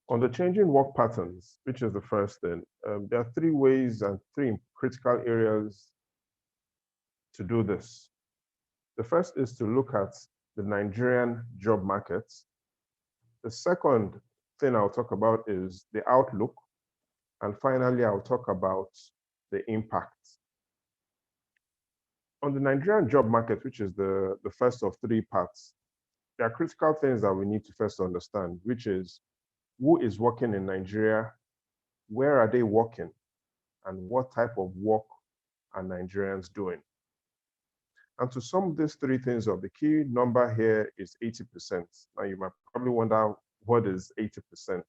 On the changing work patterns, which is the first thing, there are three ways and three critical areas to do this. The first is to look at the Nigerian job market. The second thing I'll talk about is the outlook. And finally, I'll talk about the impact. On the Nigerian job market, which is the first of three parts, there are critical things that we need to first understand, which is who is working in Nigeria, where are they working, and what type of work are Nigerians doing? And to sum these three things up, the key number here is 80%. Now you might probably wonder, what is 80%?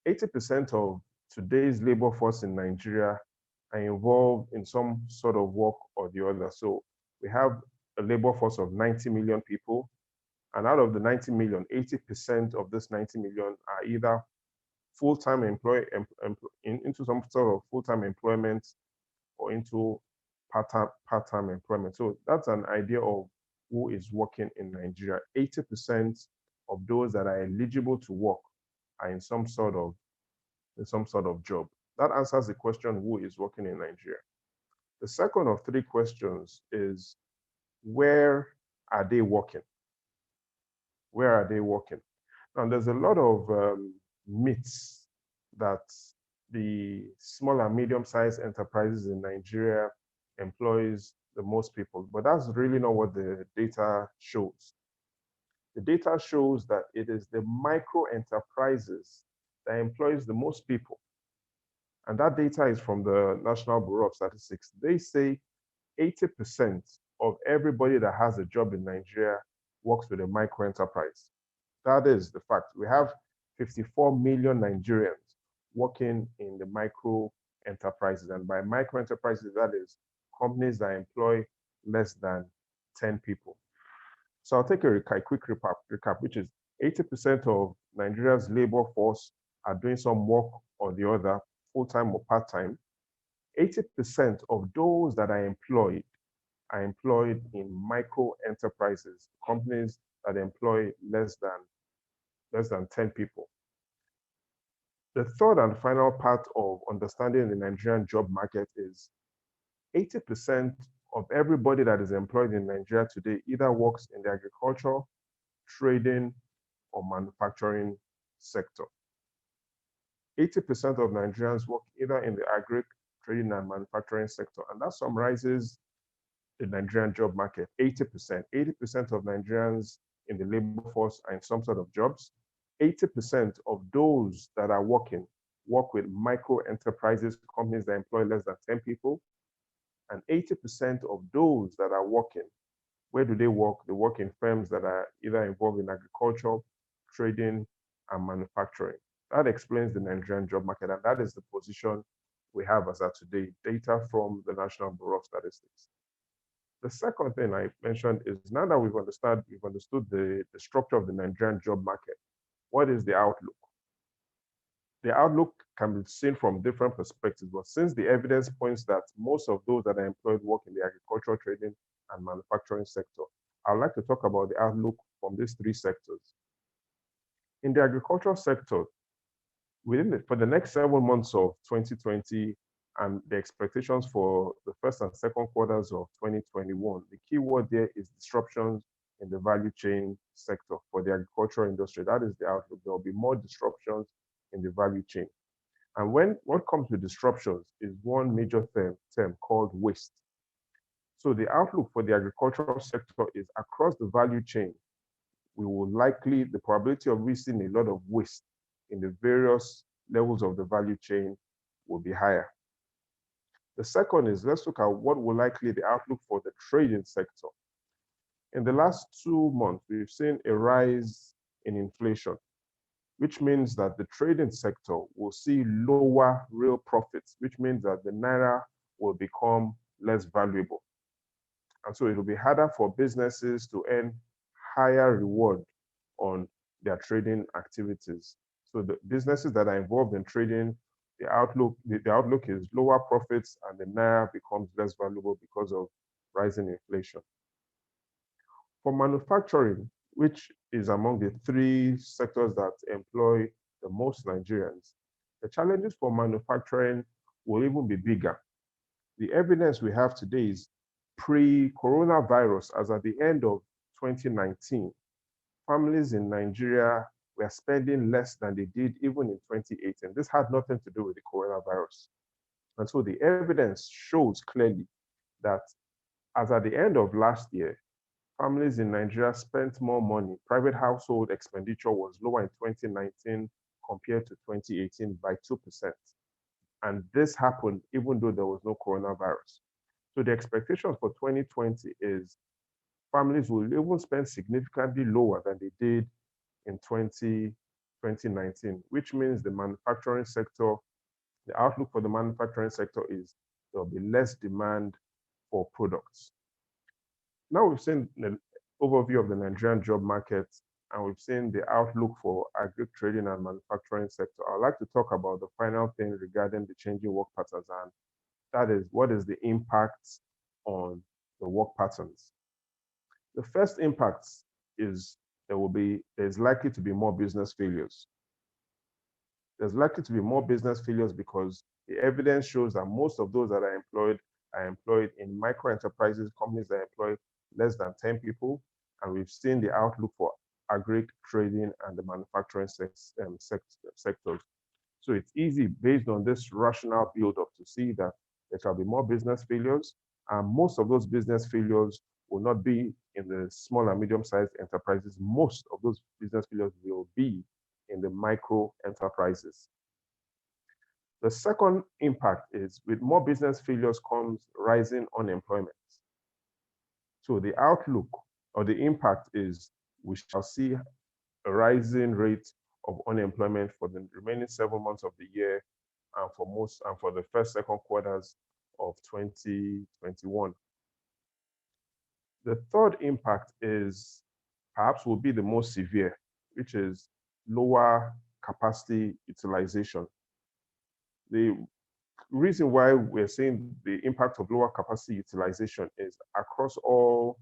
80% of today's labor force in Nigeria are involved in some sort of work or the other. So we have a labor force of 90 million people, and out of the 90 million, 80% of this 90 million are either full-time into some sort of full-time employment or into part-time employment. So that's an idea of who is working in Nigeria. 80% of those that are eligible to work are in some sort of job. That answers the question, who is working in Nigeria. The second of three questions is, where are they working? Where are they working? Now, there's a lot of myths that the small and medium-sized enterprises in Nigeria employs the most people, but that's really not what the data shows. The data shows that it is the micro enterprises that employs the most people. And that data is from the National Bureau of Statistics. They say 80% of everybody that has a job in Nigeria works with a micro enterprise. That is the fact. We have 54 million Nigerians working in the micro enterprises. And by micro enterprises, that is companies that employ less than 10 people. So I'll take a quick recap, which is 80% of Nigeria's labor force are doing some work or the other, full-time or part-time. 80% of those that are employed in micro enterprises, companies that employ less than 10 people. The third and final part of understanding the Nigerian job market is 80% of everybody that is employed in Nigeria today either works in the agriculture, trading, or manufacturing sector. 80% of Nigerians work either in the agri, trading, and manufacturing sector, and that summarizes the Nigerian job market. 80% of Nigerians in the labor force are in some sort of jobs. 80% of those that are working work with micro enterprises, companies that employ less than 10 people. And 80% of those that are working, where do they work? They work in firms that are either involved in agriculture, trading, and manufacturing. That explains the Nigerian job market, and that is the position we have as of today, data from the National Bureau of Statistics. The second thing I mentioned is, now that we've understood the structure of the Nigerian job market, what is the outlook? The outlook can be seen from different perspectives, but since the evidence points that most of those that are employed work in the agricultural, trading, and manufacturing sector, I'd like to talk about the outlook from these three sectors. In the agricultural sector, for the next 7 months of 2020 and the expectations for the first and second quarters of 2021, the key word there is disruptions in the value chain sector for the agricultural industry. That is the outlook. There will be more disruptions in the value chain. And what comes with disruptions is one major term called waste. So the outlook for the agricultural sector is, across the value chain, the probability of risking a lot of waste in the various levels of the value chain will be higher. The second is, let's look at what will likely the outlook for the trading sector. In the last 2 months, we've seen a rise in inflation, which means that the trading sector will see lower real profits, which means that the naira will become less valuable. And so it will be harder for businesses to earn higher reward on their trading activities. So the businesses that are involved in trading, the outlook is lower profits, and the naira becomes less valuable because of rising inflation. For manufacturing, which is among the three sectors that employ the most Nigerians, the challenges for manufacturing will even be bigger. The evidence we have today is pre-coronavirus, as at the end of 2019, families in Nigeria were spending less than they did even in 2018. This had nothing to do with the coronavirus. And so the evidence shows clearly that as at the end of last year, families in Nigeria spent more money. Private household expenditure was lower in 2019 compared to 2018 by 2%. And this happened even though there was no coronavirus. So the expectation for 2020 is families will even spend significantly lower than they did in 2019, which means the manufacturing sector, the outlook for the manufacturing sector is there will be less demand for products. Now we've seen the overview of the Nigerian job market, and we've seen the outlook for agri trading and manufacturing sector. I'd like to talk about the final thing regarding the changing work patterns, and that is, what is the impact on the work patterns? The first impact is there's likely to be more business failures. There's likely to be more business failures because the evidence shows that most of those that are employed in micro enterprises, companies that employ less than 10 people, and we've seen the outlook for agri trading and the manufacturing sectors. So it's easy based on this rational build-up to see that there shall be more business failures, and most of those business failures will not be in the small and medium-sized enterprises. Most of those business failures will be in the micro enterprises. The second impact is with more business failures comes rising unemployment. So the outlook or the impact is we shall see a rising rate of unemployment for the remaining 7 months of the year and for the first, second quarters of 2021. The third impact is perhaps will be the most severe, which is lower capacity utilization. The reason why we're seeing the impact of lower capacity utilization is across all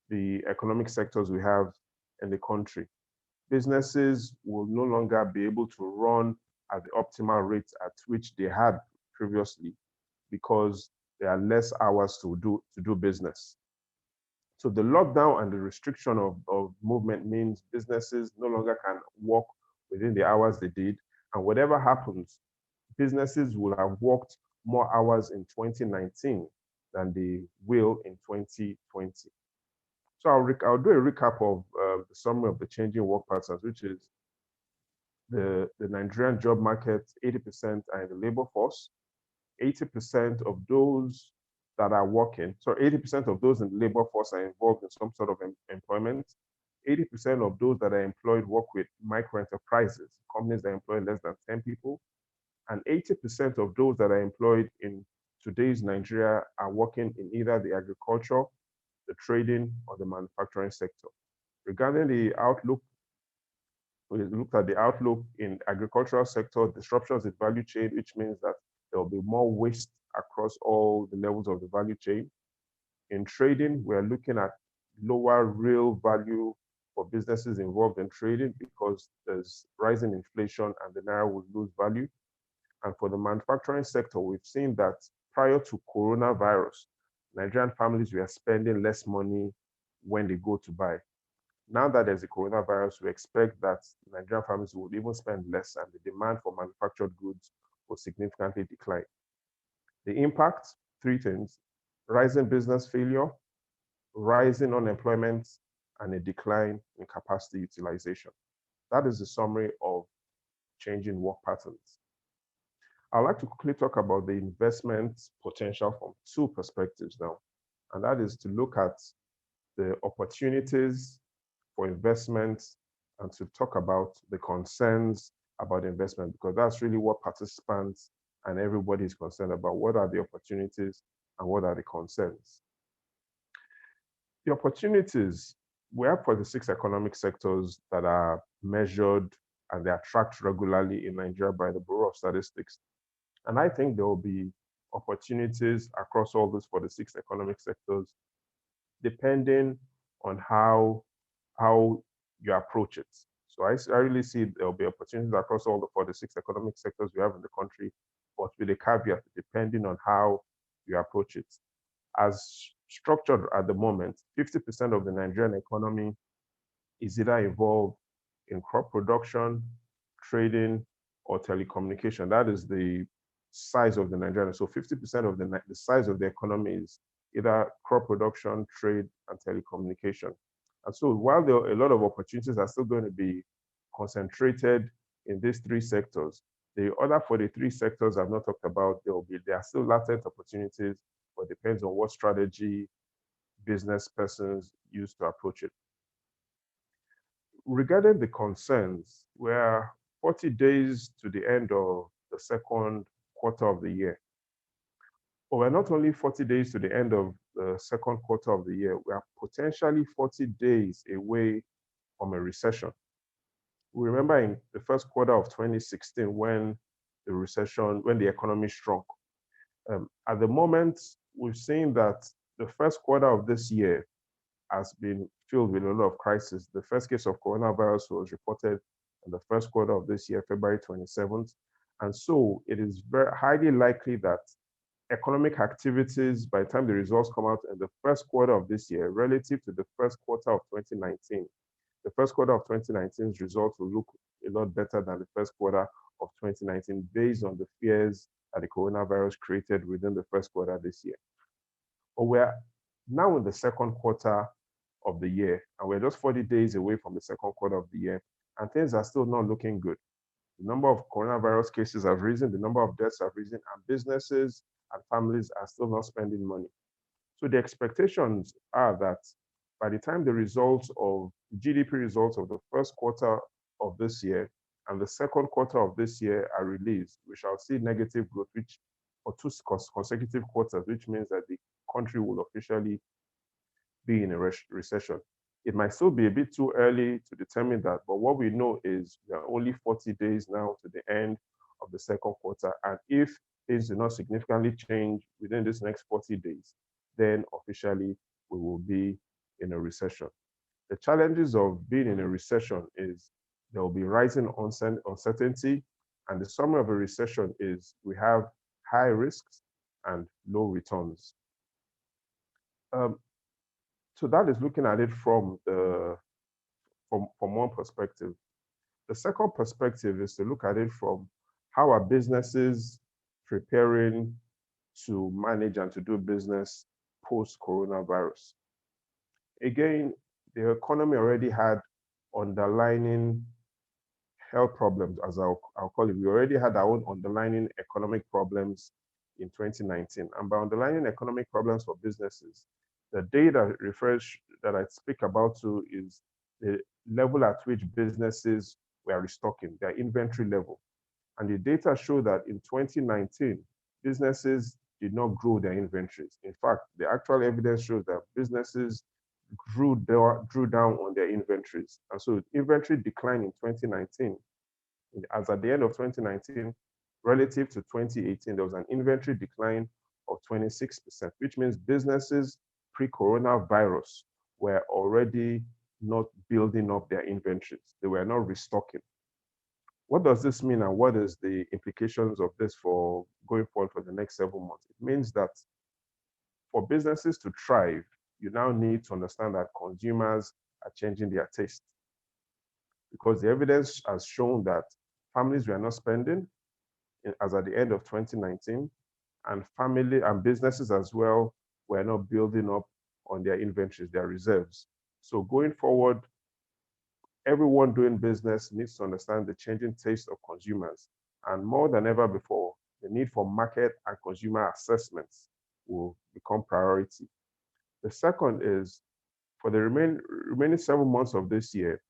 the economic sectors we have in the country. Businesses will no longer be able to run at the optimal rate at which they had previously because there are less hours to do business. So the lockdown and the restriction of movement means businesses no longer can work within the hours they did. And whatever happens, businesses will have worked more hours in 2019 than they will in 2020. So I'll do a recap of the summary of the changing work patterns, which is the Nigerian job market, 80% are in the labor force. 80% of those that are working, so 80% of those in the labor force are involved in some sort of employment. 80% of those that are employed work with micro enterprises, companies that employ less than 10 people. And 80% of those that are employed in today's Nigeria are working in either the agriculture, the trading, or the manufacturing sector. Regarding the outlook, we looked at the outlook in agricultural sector, disruptions in value chain, which means that there will be more waste across all the levels of the value chain. In trading, we're looking at lower real value for businesses involved in trading because there's rising inflation and the naira will lose value. And for the manufacturing sector, we've seen that prior to coronavirus, Nigerian families were spending less money when they go to buy. Now that there's a coronavirus, we expect that Nigerian families will even spend less and the demand for manufactured goods will significantly decline. The impact, three things: rising business failure, rising unemployment, and a decline in capacity utilization. That is the summary of changing work patterns. I'd like to quickly talk about the investment potential from two perspectives now, and that is to look at the opportunities for investment and to talk about the concerns about investment, because that's really what participants and everybody is concerned about. What are the opportunities and what are the concerns? The opportunities, we have 46 economic sectors that are measured and they are tracked regularly in Nigeria by the Bureau of Statistics. And I think there will be opportunities across all those 46 economic sectors, depending on how you approach it. So I really see there will be opportunities across all the 46 economic sectors we have in the country, but with a caveat, depending on how you approach it. As structured at the moment, 50% of the Nigerian economy is either involved in crop production, trading, or telecommunication. That is the size of the Nigerian. So 50% of the size of the economy is either crop production, trade, and telecommunication. And so while there are a lot of opportunities are still going to be concentrated in these three sectors. The other 43 sectors I've not talked about, there are still latent opportunities, but depends on what strategy business persons use to approach it. Regarding the concerns, we're 40 days to the end of the second quarter of the year. But we're not only 40 days to the end of the second quarter of the year, we are potentially 40 days away from a recession. We remember in the first quarter of 2016 when the economy shrunk. At the moment, we've seen that the first quarter of this year has been filled with a lot of crises. The first case of coronavirus was reported in the first quarter of this year, February 27th. And so it is very highly likely that economic activities, by the time the results come out in the first quarter of this year, relative to the first quarter of 2019, the first quarter of 2019's results will look a lot better than the first quarter of 2019 based on the fears that the coronavirus created within the first quarter this year. But we're now in the second quarter of the year, and we're just 40 days away from the second quarter of the year, and things are still not looking good. The number of coronavirus cases have risen, the number of deaths have risen, and businesses and families are still not spending money. So the expectations are that by the time the results of GDP results of the first quarter of this year and the second quarter of this year are released, we shall see negative growth, for 2 consecutive quarters, which means that the country will officially be in a recession. It might still be a bit too early to determine that, but what we know is we are only 40 days now to the end of the second quarter, and if things do not significantly change within this next 40 days, then officially we will be in a recession. The challenges of being in a recession is there will be rising uncertainty, and the summary of a recession is we have high risks and low returns. So that is looking at it from one perspective. The second perspective is to look at it from how are businesses preparing to manage and to do business post-coronavirus. Again, the economy already had underlying health problems, as I'll call it. We already had our own underlying economic problems in 2019. And by underlying economic problems for businesses, the data that I speak about too is the level at which businesses were restocking, their inventory level. And the data show that in 2019, businesses did not grow their inventories. In fact, the actual evidence shows that businesses drew down on their inventories. And so inventory declined in 2019. As at the end of 2019, relative to 2018, there was an inventory decline of 26%, which means businesses pre-coronavirus were already not building up their inventories. They were not restocking. What does this mean, and what is the implications of this for going forward for the next several months? It means that for businesses to thrive, you now need to understand that consumers are changing their taste, because the evidence has shown that families were not spending as at the end of 2019, and family and businesses as well were not building up on their inventories, their reserves. So going forward, everyone doing business needs to understand the changing taste of consumers. And more than ever before, the need for market and consumer assessments will become priority. The second is, for the remaining 7 months of this year,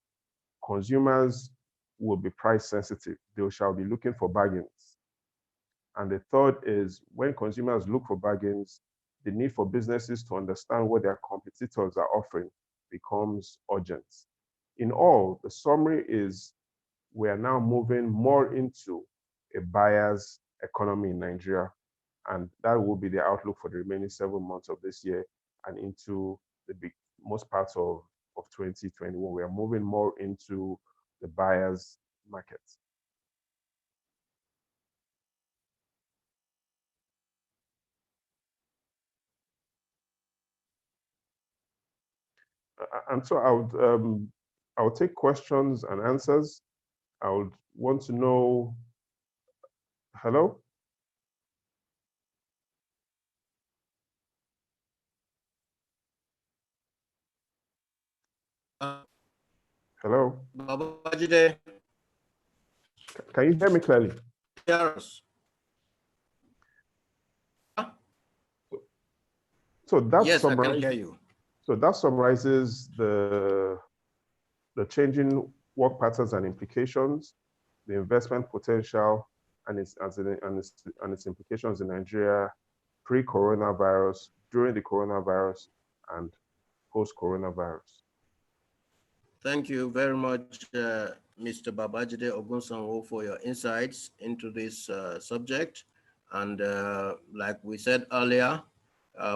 consumers will be price sensitive. They shall be looking for bargains. And the third is, when consumers look for bargains, the need for businesses to understand what their competitors are offering becomes urgent. In all, the summary is we are now moving more into a buyer's economy in Nigeria, and that will be the outlook for the remaining 7 months of this year and into the most parts of 2021. We are moving more into the buyer's market. And so I would take questions and answers. I would want to know, hello? Hello? Babajide. Can you hear me clearly? Yes. So that Yes, I can summarizes. hear you. So that summarizes the changing work patterns and implications, the investment potential, and its implications in Nigeria pre-coronavirus, during the coronavirus, and post-coronavirus. Thank you very much, Mr. Babajide Ogunsanwo, for your insights into this subject. And like we said earlier,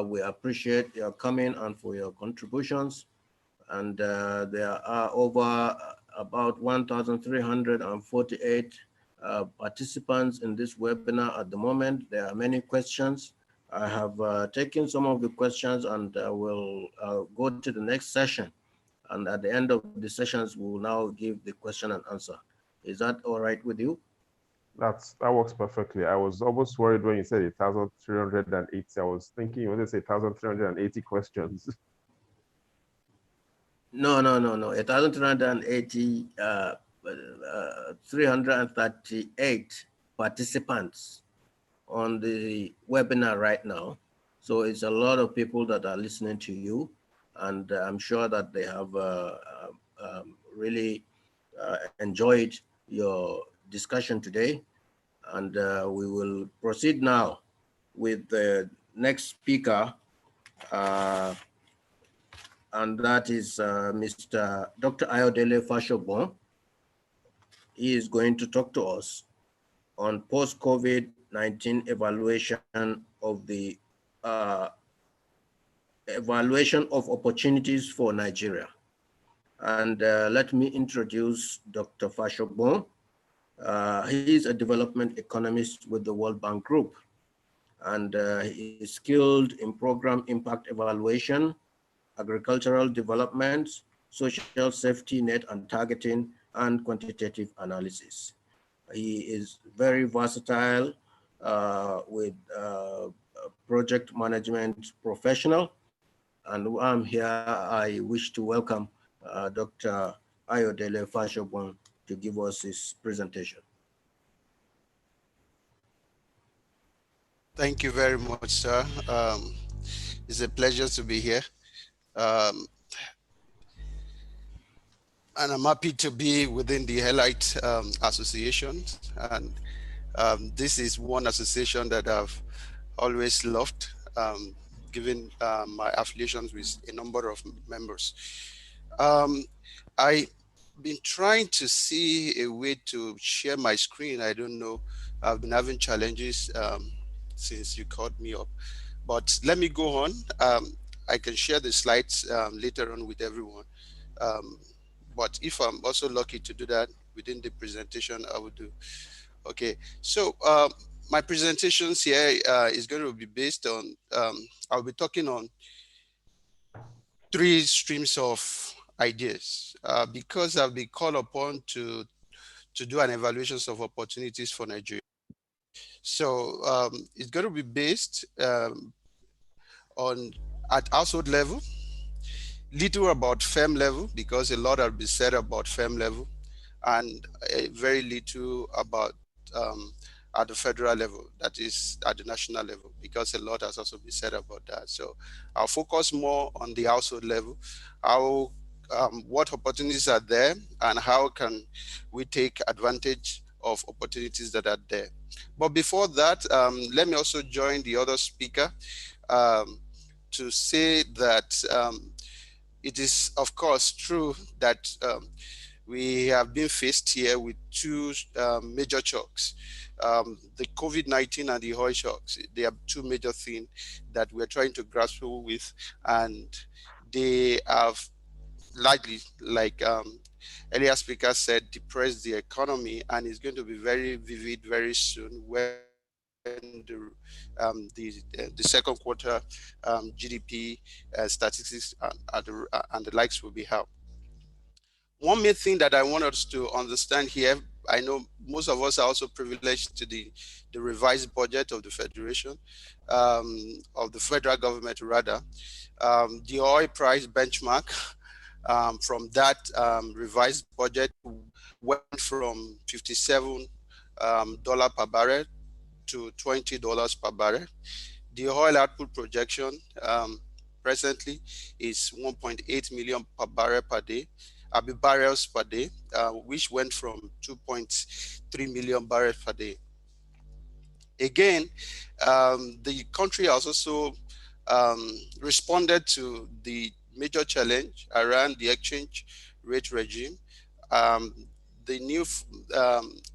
we appreciate your coming and for your contributions. And there are over about 1,348 participants in this webinar at the moment. There are many questions. I have taken some of the questions and will go to the next session. And at the end of the sessions, we will now give the question and answer. Is that all right with you? That works perfectly. I was almost worried when you said 1,380. I was thinking you wanted to say 1,380 questions. No. 1,380, 338 participants on the webinar right now. So it's a lot of people that are listening to you. And I'm sure that they have really enjoyed your discussion today. And we will proceed now with the next speaker, and that is Mr. Dr. Ayodele Fashola. He is going to talk to us on post-COVID-19 evaluation of the evaluation of opportunities for Nigeria. And let me introduce Dr. Fashola. He is a development economist with the World Bank Group, and he is skilled in program impact evaluation, agricultural development, social safety net and targeting, and quantitative analysis. He is very versatile with project management professional. And while I'm here, I wish to welcome Dr. Ayodele Fashola to give us his presentation. Thank you very much, sir. It's a pleasure to be here. And I'm happy to be within the Halite Association. And this is one association that I've always loved, given my affiliations with a number of members. I've been trying to see a way to share my screen. I don't know, I've been having challenges since you called me up, but let me go on. I can share the slides later on with everyone. But if I'm also lucky to do that within the presentation, I will do. Okay, so my presentations here is going to be based on, I'll be talking on 3 streams of ideas because I'll be called upon to do an evaluation of opportunities for Nigeria. So it's going to be based on at household level, little about firm level, because a lot will be said about firm level, and very little about at the federal level, that is at the national level, because a lot has also been said about that. So I'll focus more on the household level, how what opportunities are there, and how can we take advantage of opportunities that are there. But before that, let me also join the other speaker to say that it is, of course, true that we have been faced here with 2 major shocks. The COVID-19 and the oil shocks. They are 2 major things that we're trying to grasp with, and they have likely, like earlier speaker said, depressed the economy, and it's going to be very vivid very soon when the second quarter GDP statistics and the likes will be out. One main thing that I want us to understand here, I know most of us are also privileged to the revised budget of the Federation, of the federal government rather. The oil price benchmark From that revised budget went from $57 per barrel to $20 per barrel. The oil output projection presently is 1.8 million per barrel per day, barrels per day, which went from 2.3 million barrels per day. Again, the country has also responded to the major challenge around the exchange rate regime. The new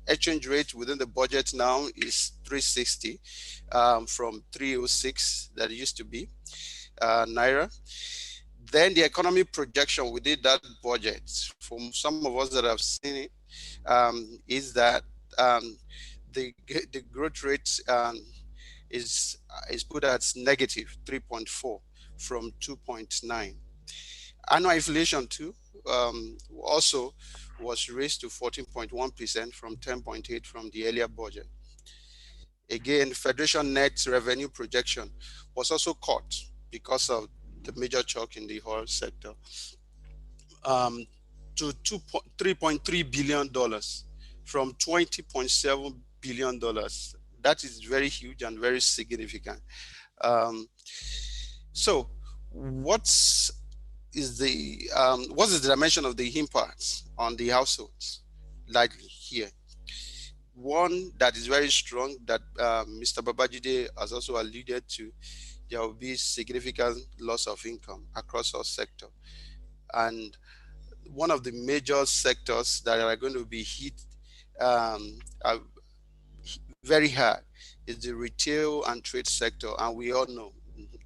exchange rate within the budget now is 360 from 306 that it used to be naira. Then the economy projection within that budget, for some of us that have seen it, is that the growth rate is put at negative 3.4 from 2.9. Annual inflation too also was raised to 14.1% from 10.8 from the earlier budget. Again, Federation net revenue projection was also cut because of the major shock in the oil sector to $3.3 billion from $20.7 billion. That is very huge and very significant. So what's the dimension of the impact on the households? Like here, one that is very strong that Mr. Babajide has also alluded to, there will be significant loss of income across our sector. And one of the major sectors that are going to be hit very hard is the retail and trade sector. And we all know,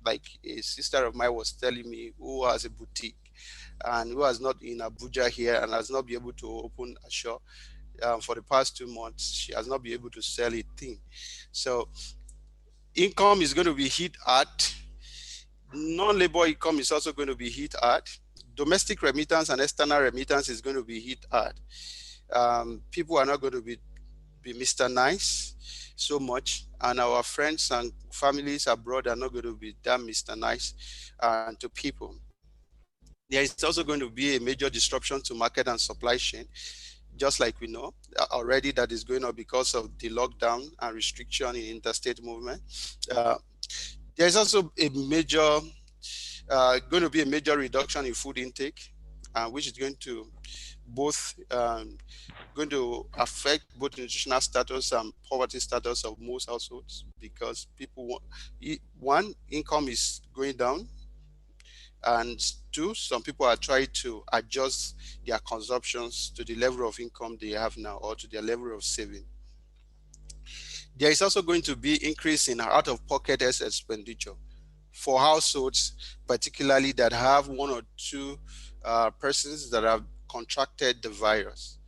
like a sister of mine was telling me, who has a boutique and who has not in Abuja here and has not been able to open a shop for the past 2 months, she has not been able to sell a thing. So income is going to be hit hard. Non-labor income is also going to be hit hard. Domestic remittance and external remittance is going to be hit hard. People are not going to be Mr. Nice so much, and our friends and families abroad are not going to be that Mr. Nice to people. There is also going to be a major disruption to market and supply chain, just like we know already that is going on because of the lockdown and restriction in interstate movement. There's also a major, going to be a major reduction in food intake, which is going to both going to affect both nutritional status and poverty status of most households, because people want, one, income is going down, and two, some people are trying to adjust their consumptions to the level of income they have now or to their level of saving. There is also going to be increase in out-of-pocket expenditure for households, particularly that have one or two persons that have contracted the virus,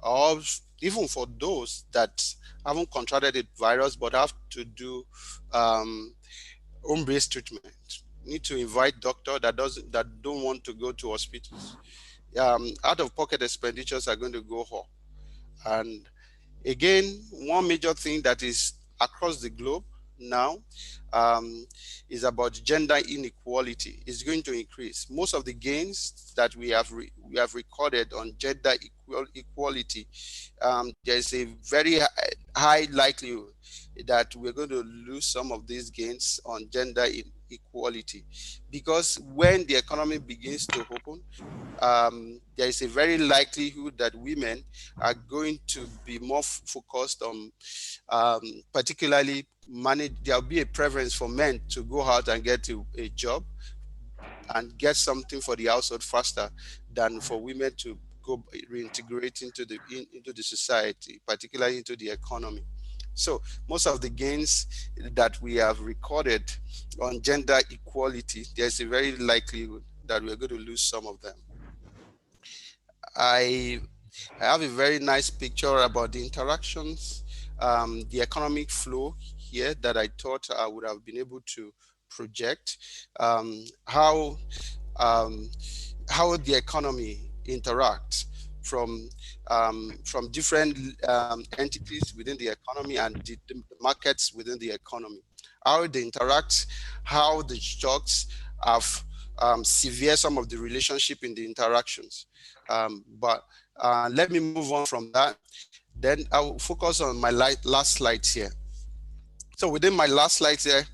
or even for those that haven't contracted the virus but have to do home-based treatment. Need to invite doctor that don't want to go to hospitals. Out-of-pocket expenditures are going to go up. And again, one major thing that is across the globe now is about gender inequality. It's going to increase. Most of the gains that we have recorded on gender equality, there's a very high likelihood that we're going to lose some of these gains on gender equality, because when the economy begins to open, there is a very likelihood that women are going to be more focused on particularly there'll be a preference for men to go out and get a job and get something for the household faster than for women to go reintegrate into the society, particularly into the economy. So most of the gains that we have recorded on gender equality, there's a very likelihood that we're going to lose some of them. I have a very nice picture about the interactions, the economic flow here that I thought I would have been able to project, how the economy interacts from different entities within the economy and the markets within the economy, how they interact, how the shocks have severe some of the relationship in the interactions. But let me move on from that. Then I will focus on my last slides here. So within my last slides here,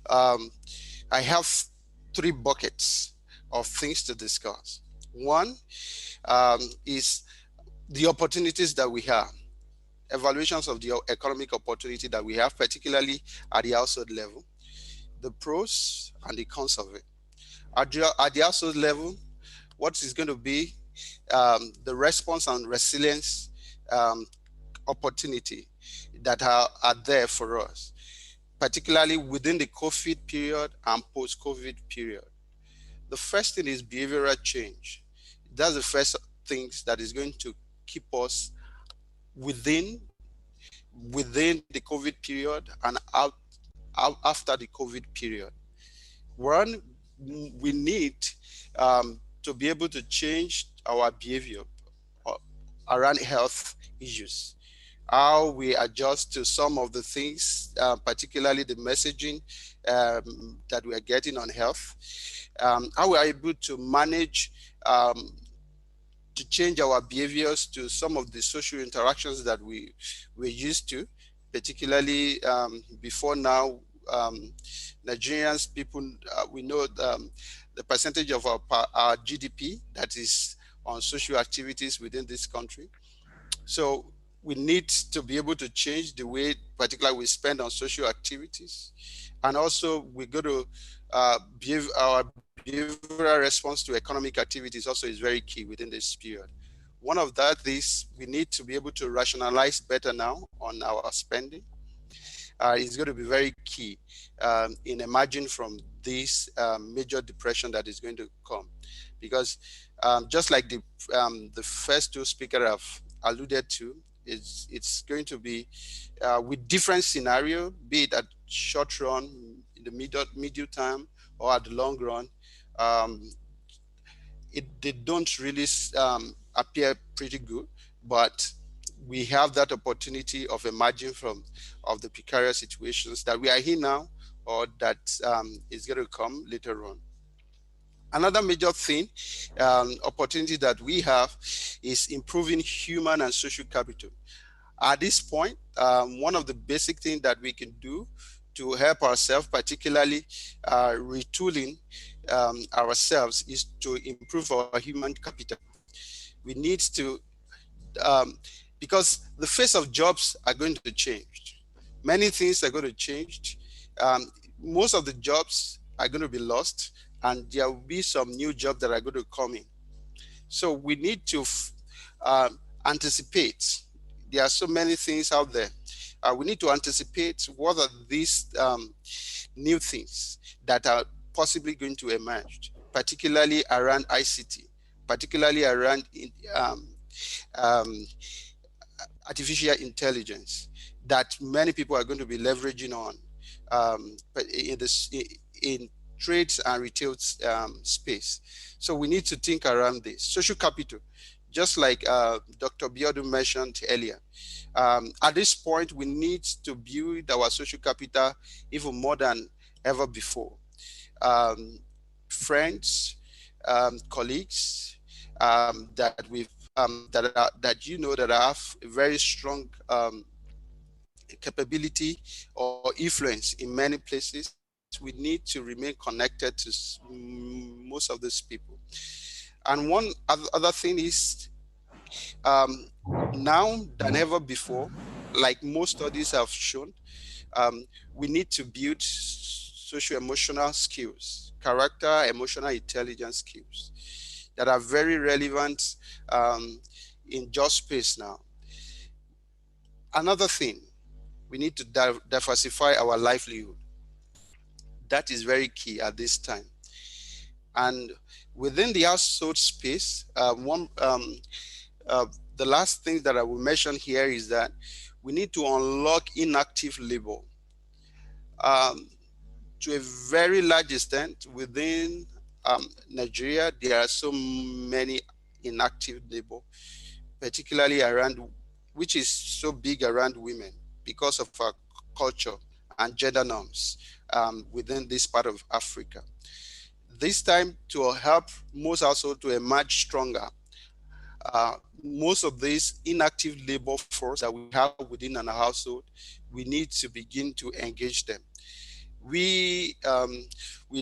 I have 3 buckets of things to discuss. One is the opportunities that we have, evaluations of the economic opportunity that we have, particularly at the household level, the pros and the cons of it. At the household level, what is going to be the response and resilience opportunity that are there for us, particularly within the COVID period and post-COVID period. The first thing is behavioral change. That's the first thing that is going to keep us within the COVID period and out after the COVID period. One, we need to be able to change our behavior around health issues, how we adjust to some of the things, particularly the messaging that we are getting on health, how we are able to manage to change our behaviors to some of the social interactions that we're used to, particularly before now, Nigerians, people, we know the percentage of our GDP that is on social activities within this country. So we need to be able to change the way, particularly we spend on social activities. And also we're going to our behavioral response to economic activities also is very key within this period. One of that is we need to be able to rationalize better now on our spending. Is going to be very key in emerging from this major depression that is going to come. Because just like the first 2 speakers have alluded to, it's going to be with different scenario, be it at short run, in the medium term, or at the long run. They don't really appear pretty good, but we have that opportunity of emerging from the precarious situations that we are in now, or that is going to come later on. Another major thing, opportunity that we have, is improving human and social capital. At this point, one of the basic things that we can do to help ourselves, particularly retooling ourselves, is to improve our human capital. We need to, because the face of jobs are going to change. Many things are going to change. Most of the jobs are going to be lost, and there will be some new jobs that are going to come in. So we need to anticipate. There are so many things out there. We need to anticipate what are these new things that are possibly going to emerge, particularly around ICT, particularly around artificial intelligence, that many people are going to be leveraging on in trades and retail space. So we need to think around this. Social capital, just like Dr. Biodu mentioned earlier. At this point, we need to build our social capital even more than ever before. Friends, colleagues that we've that have a very strong capability or influence in many places. We need to remain connected to most of these people. And one other thing is, now than ever before, like most studies have shown, we need to build socio-emotional skills, character, emotional intelligence skills that are very relevant in job space now. Another thing, we need to diversify our livelihood. That is very key at this time. And within the household space, the last thing that I will mention here is that we need to unlock inactive labor. To a very large extent within Nigeria, there are so many inactive labor, particularly around, which is so big around women because of our culture and gender norms within this part of Africa. this time, to help most households to emerge stronger, most of these inactive labor force that we have within an household, we need to begin to engage them. We're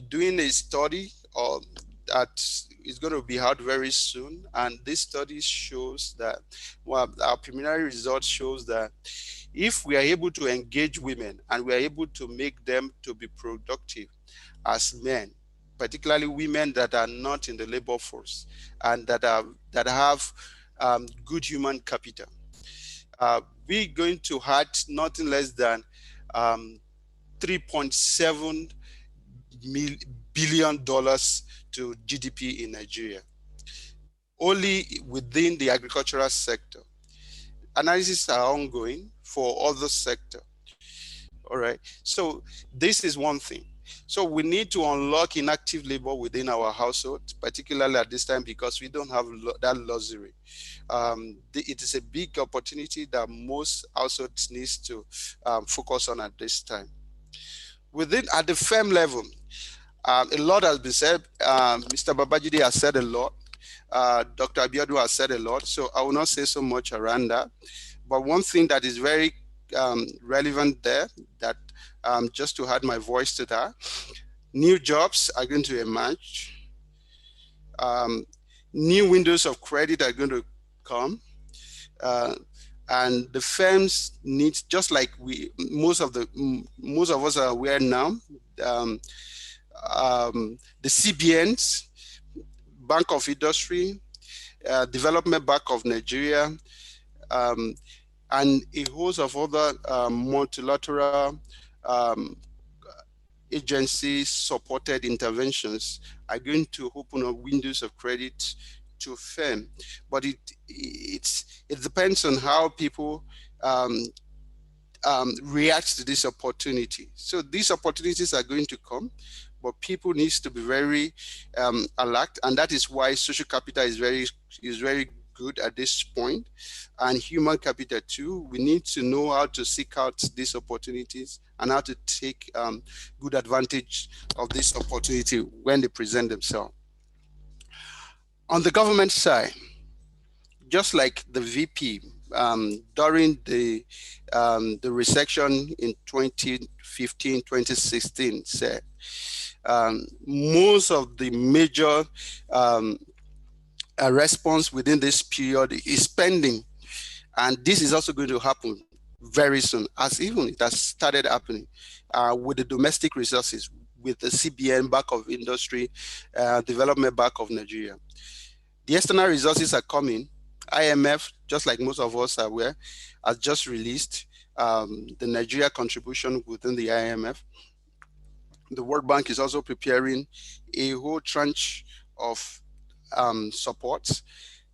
doing a study that is going to be out very soon, and this study shows that, well, our preliminary results shows that if we are able to engage women and we are able to make them to be productive as men, particularly women that are not in the labor force and that have good human capital, we're going to add nothing less than 3.7 billion dollars to GDP in Nigeria, only within the agricultural sector. Analyses are ongoing for other sector. All right. So this is one thing. So we need to unlock inactive labor within our household, particularly at this time, because we don't have that luxury. It is a big opportunity that most households needs to focus on at this time. At the firm level, a lot has been said. Mr. Babajide has said a lot. Dr. Abiodun has said a lot. So I will not say so much around that. But one thing that is very relevant there, that just to add my voice to that, new jobs are going to emerge. New windows of credit are going to come. And the firms need, just like most of us are aware now, the CBNs, Bank of Industry, Development Bank of Nigeria, and a host of other multilateral agencies supported interventions are going to open up windows of credit to firm. But it depends on how people react to this opportunity. So these opportunities are going to come, but people needs to be very alert, and that is why social capital is very good at this point, and human capital too. We need to know how to seek out these opportunities and how to take good advantage of this opportunity when they present themselves. On the government side, just like the VP during the recession in 2015, 2016 said, most of the major response within this period is spending. And this is also going to happen very soon, as even it has started happening with the domestic resources, with the CBN, Bank of Industry, Development Bank of Nigeria. The external resources are coming. IMF, just like most of us are aware, has just released the Nigeria contribution within the IMF. The World Bank is also preparing a whole tranche of support,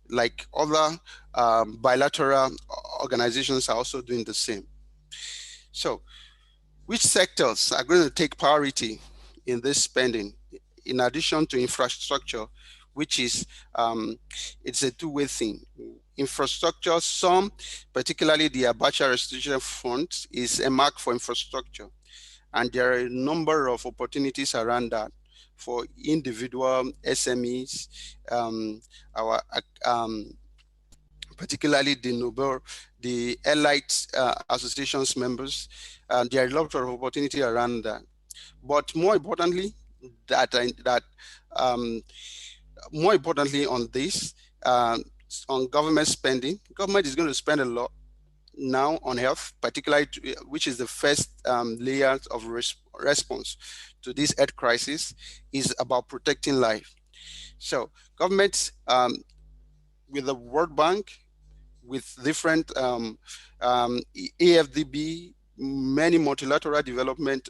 like other bilateral organizations are also doing the same. So, which sectors are going to take priority in this spending, in addition to infrastructure, which is, it's a two-way thing. Infrastructure, some, particularly the Abacha Restitution Fund, is a mark for infrastructure. And there are a number of opportunities around that for individual SMEs, particularly the Elite Associations members. There are a lot of opportunity around that. But more importantly, more importantly on this, on government spending, government is going to spend a lot now on health, particularly which is the first layer of response to this health crisis, is about protecting life. So governments with the World Bank, with different AFDB, many multilateral development,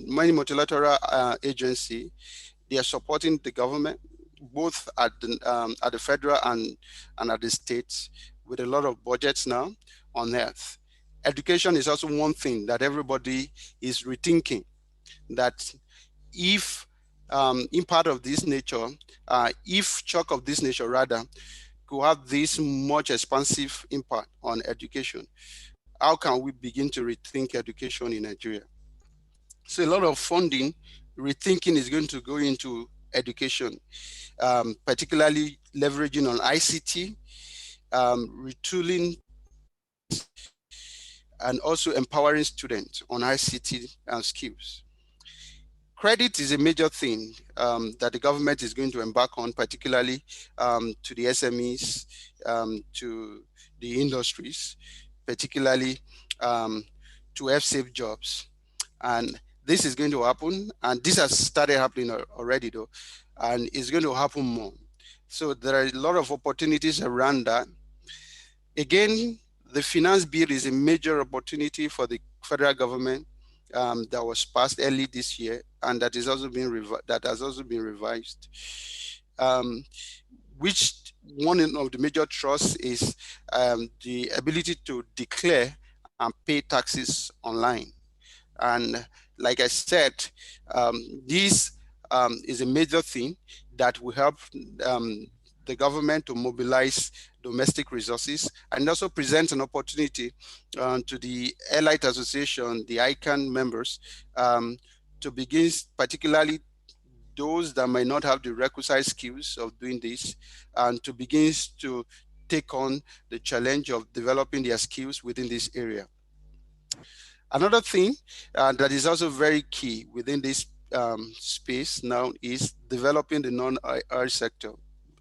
many multilateral agency, they are supporting the government, both at the federal and at the states, with a lot of budgets now on health. Education is also one thing that everybody is rethinking, that if impact of this nature, if shock of this nature rather, could have this much expansive impact on education, how can we begin to rethink education in Nigeria? So a lot of funding rethinking is going to go into education, particularly leveraging on ICT, retooling teachers, and also empowering students on ICT skills. Credit is a major thing that the government is going to embark on, particularly to the SMEs, to the industries, particularly to have safe jobs. And this is going to happen, and this has started happening already though, and it's going to happen more. So there are a lot of opportunities around that. Again, the finance bill is a major opportunity for the federal government that was passed early this year, and that is also being that has also been revised. Which one of the major trusts is the ability to declare and pay taxes online. And like I said, this is a major thing that will help the government to mobilize domestic resources, and also present an opportunity to the Allied Association, the ICAN members, to begin, particularly those that might not have the requisite skills of doing this, and to begin to take on the challenge of developing their skills within this area. Another thing that is also very key within this space now is developing the non-oil sector.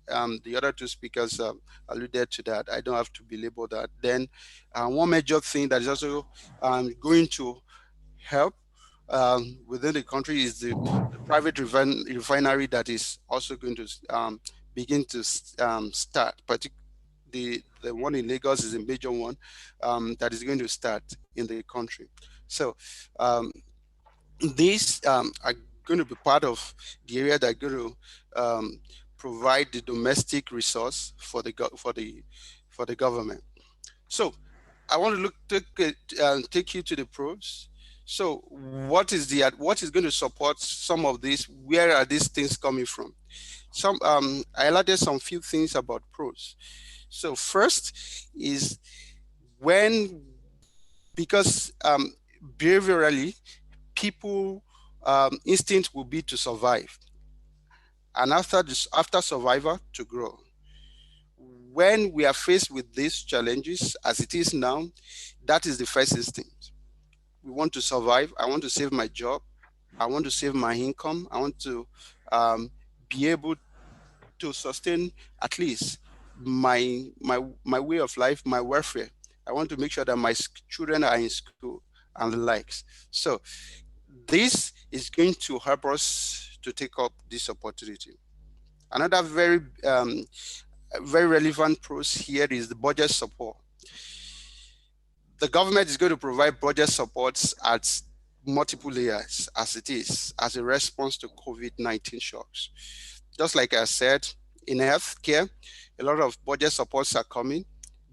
The other two speakers alluded to that. I don't have to belabor that. Then one major thing that is also going to help within the country is the private refinery that is also going to begin to start. The one in Lagos is a major one that is going to start in the country. So these are going to be part of the area that are going to provide the domestic resource for the government. So I want to take you to the pros. So what is going to support some of these? Where are these things coming from? I highlighted some few things about pros. So first is because behaviorally, people instinct will be to survive, and after survival, to grow. When we are faced with these challenges as it is now, that is the first instinct. We want to survive. I want to save my job. I want to save my income. I want to be able to sustain at least my way of life, my welfare. I want to make sure that my children are in school and the likes. So this is going to help us to take up this opportunity. Another very relevant pros here is the budget support. The government is going to provide budget supports at multiple layers as it is, as a response to COVID-19 shocks. Just like I said, in healthcare, a lot of budget supports are coming,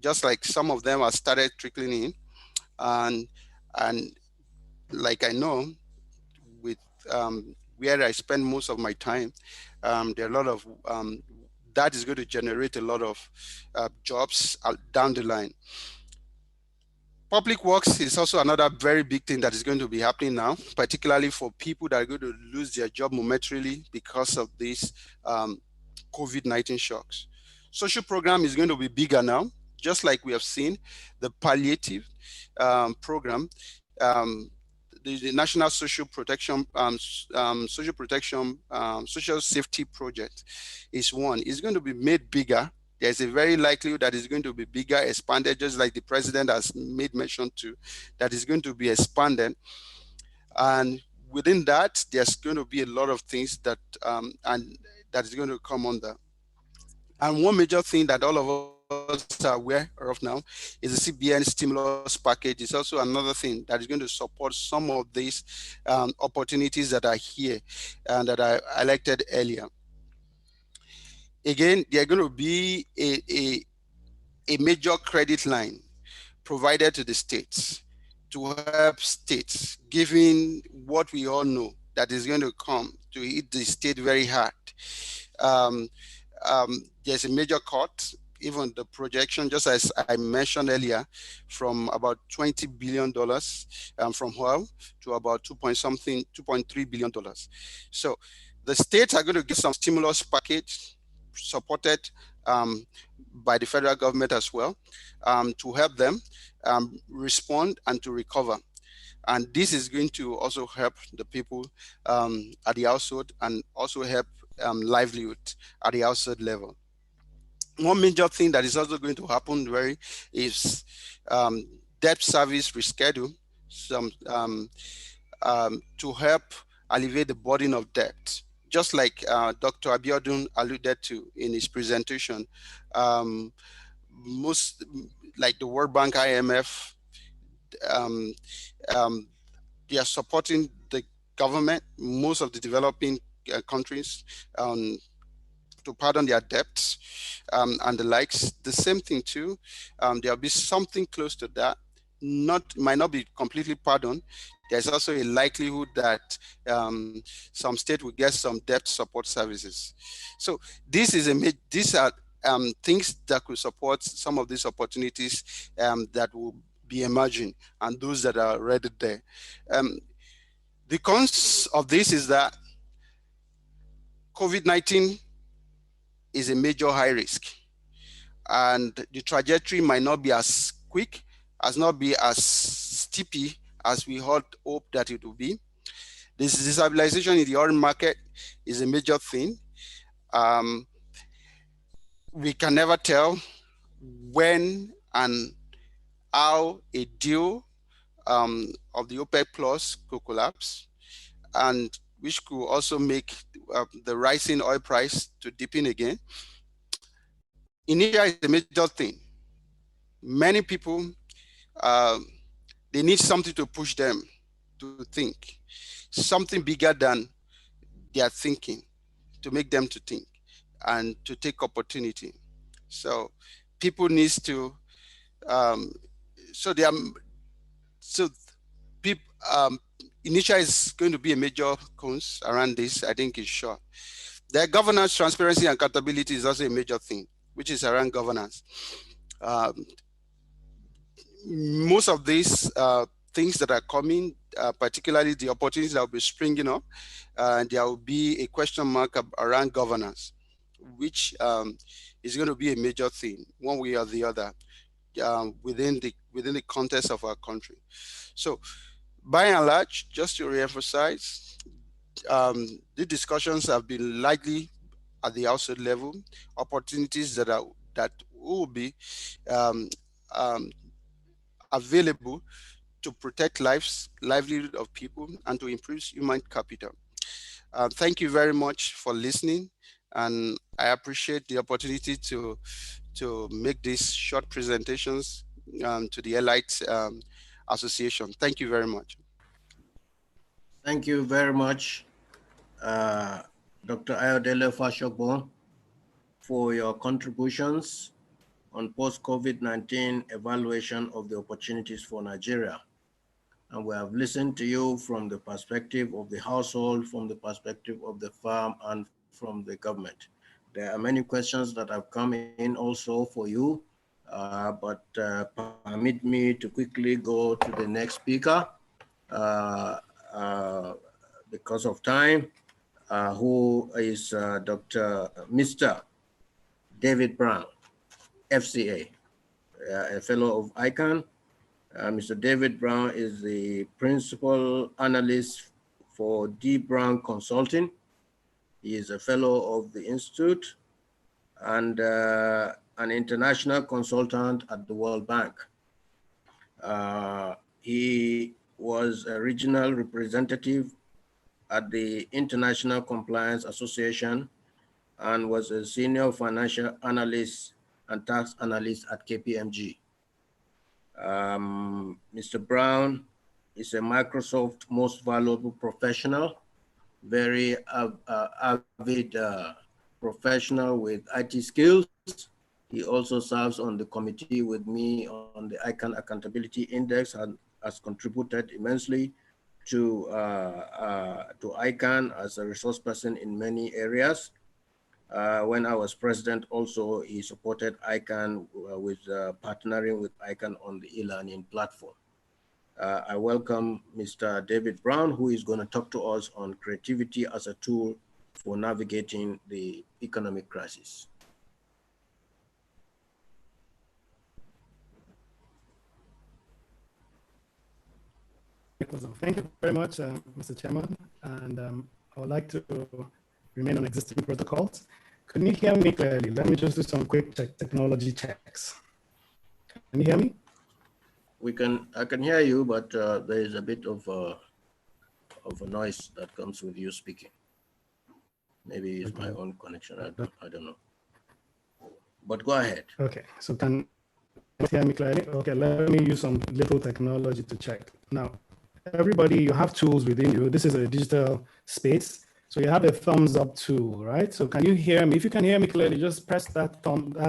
just like some of them have started trickling in. And like I know, with where I spend most of my time, there are a lot of, that is going to generate a lot of jobs down the line. Public works is also another very big thing that is going to be happening now, particularly for people that are going to lose their job momentarily because of these COVID-19 shocks. Social program is going to be bigger now, just like we have seen the palliative program. The National Social Protection, Social Safety Project is one. It's going to be made bigger. There's a very likelihood that it's going to be bigger, expanded, just like the president has made mention to, that is going to be expanded. And within that, there's going to be a lot of things that and that is going to come under. And one major thing that all of us are aware of now is the CBN stimulus package. It's also another thing that is going to support some of these opportunities that are here and that I highlighted earlier. Again, there are going to be a major credit line provided to the states to help states, given what we all know that is going to come to hit the state very hard. There's a major cut even the projection, just as I mentioned earlier, from about $20 billion from oil to about 2.3 billion dollars. So the states are going to get some stimulus package supported by the federal government as well, to help them respond and to recover. And this is going to also help the people at the household and also help livelihood at the household level. One major thing that is also going to happen is debt service reschedule to help alleviate the burden of debt. Just like Dr. Abiodun alluded to in his presentation, most like the World Bank, IMF, they are supporting the government, most of the developing countries, to pardon their debts and the likes. The same thing too, there'll be something close to that. Might not be completely pardoned. There's also a likelihood that some state will get some debt support services. So these are things that could support some of these opportunities that will be emerging and those that are already there. The cons of this is that COVID-19 is a major high risk, and the trajectory might not be as quick, not be as steepy as we had hoped that it would be. This destabilization in the oil market is a major thing. We can never tell when and how a deal of the OPEC Plus could collapse, and which could also make the rising oil price to dip in again. India is a major thing. Many people, they need something to push them to think, something bigger than their thinking, to make them to think and to take opportunity. So people needs to, Initial is going to be a major cons around this, I think it's sure. Their governance, transparency, and accountability is also a major thing, which is around governance. Most of these things that are coming, particularly the opportunities that will be springing up, there will be a question mark around governance, which is going to be a major thing, one way or the other, within the context of our country. So, by and large, just to reemphasize, the discussions have been likely at the household level, opportunities that will be available to protect livelihood of people and to improve human capital. Thank you very much for listening, and I appreciate the opportunity to make these short presentations to the Elite Association. Thank you very much. Thank you very much, Dr. Ayodele Fashola, for your contributions on post-COVID-19 evaluation of the opportunities for Nigeria. And we have listened to you from the perspective of the household, from the perspective of the farm, and from the government. There are many questions that have come in also for you, but permit me to quickly go to the next speaker because of time, who is Mr. David Brown, FCA, a fellow of ICAN. Mr. David Brown is the principal analyst for D. Brown Consulting. He is a fellow of the Institute and an international consultant at the World Bank. He was a regional representative at the International Compliance Association and was a senior financial analyst and tax analyst at KPMG. Mr. Brown is a Microsoft most valuable professional, very avid professional with IT skills. He also serves on the committee with me on the ICAN Accountability Index and has contributed immensely to ICAN as a resource person in many areas. When I was president, also he supported ICAN with partnering with ICAN on the e-learning platform. I welcome Mr. David Brown, who is going to talk to us on creativity as a tool for navigating the economic crisis. Thank you very much, Mr. Chairman. And I would like to remain on existing protocols. Can you hear me clearly? Let me just do some quick technology checks. Can you hear me? I can hear you, but there is a bit of a noise that comes with you speaking. Maybe it's my own connection. I don't know. But go ahead. Okay, so can you hear me clearly? Okay, let me use some little technology to check. Now, everybody, you have tools within you. This is a digital space. So you have a thumbs up tool, right? So can you hear me? If you can hear me clearly, just press that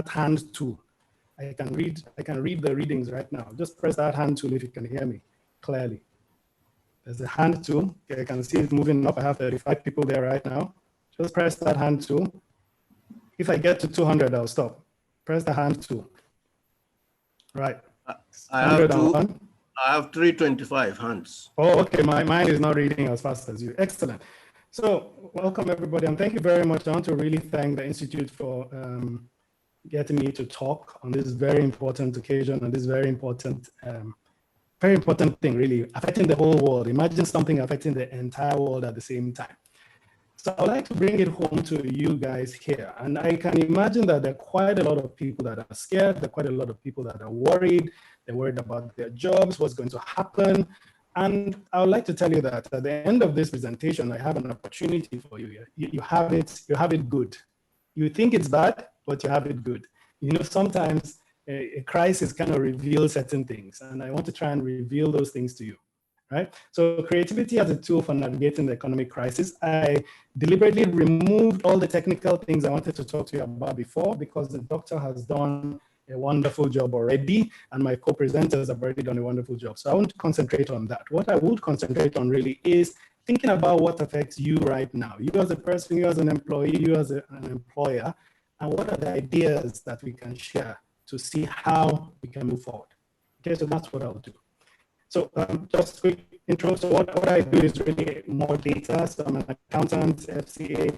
hand tool. I can read the readings right now. Just press that hand tool if you can hear me clearly. There's a hand tool. Okay, I can see it moving up. I have 35 people there right now. Just press that hand tool. If I get to 200, I'll stop. Press the hand tool. Right. I have 325 hands. Oh, okay. Mine is not reading as fast as you. Excellent. So welcome everybody, and thank you very much. I want to really thank the Institute for getting me to talk on this very important occasion and this very important thing, really affecting the whole world. Imagine something affecting the entire world at the same time. So I'd like to bring it home to you guys here. And I can imagine that there are quite a lot of people that are scared. There are quite a lot of people that are worried. They're worried about their jobs, what's going to happen. And I would like to tell you that at the end of this presentation, I have an opportunity for you here. You have it good. You think it's bad, but you have it good. You know, sometimes a crisis kind of reveals certain things, and I want to try and reveal those things to you, right? So creativity as a tool for navigating the economic crisis. I deliberately removed all the technical things I wanted to talk to you about before because the doctor has done a wonderful job already, and my co-presenters have already done a wonderful job. So I want to concentrate on that. What I would concentrate on really is thinking about what affects you right now. You as a person, you as an employee, you as an employer, and what are the ideas that we can share to see how we can move forward. Okay, so that's what I'll do. So just quick intro. So what I do is really more data. So I'm an accountant, FCA,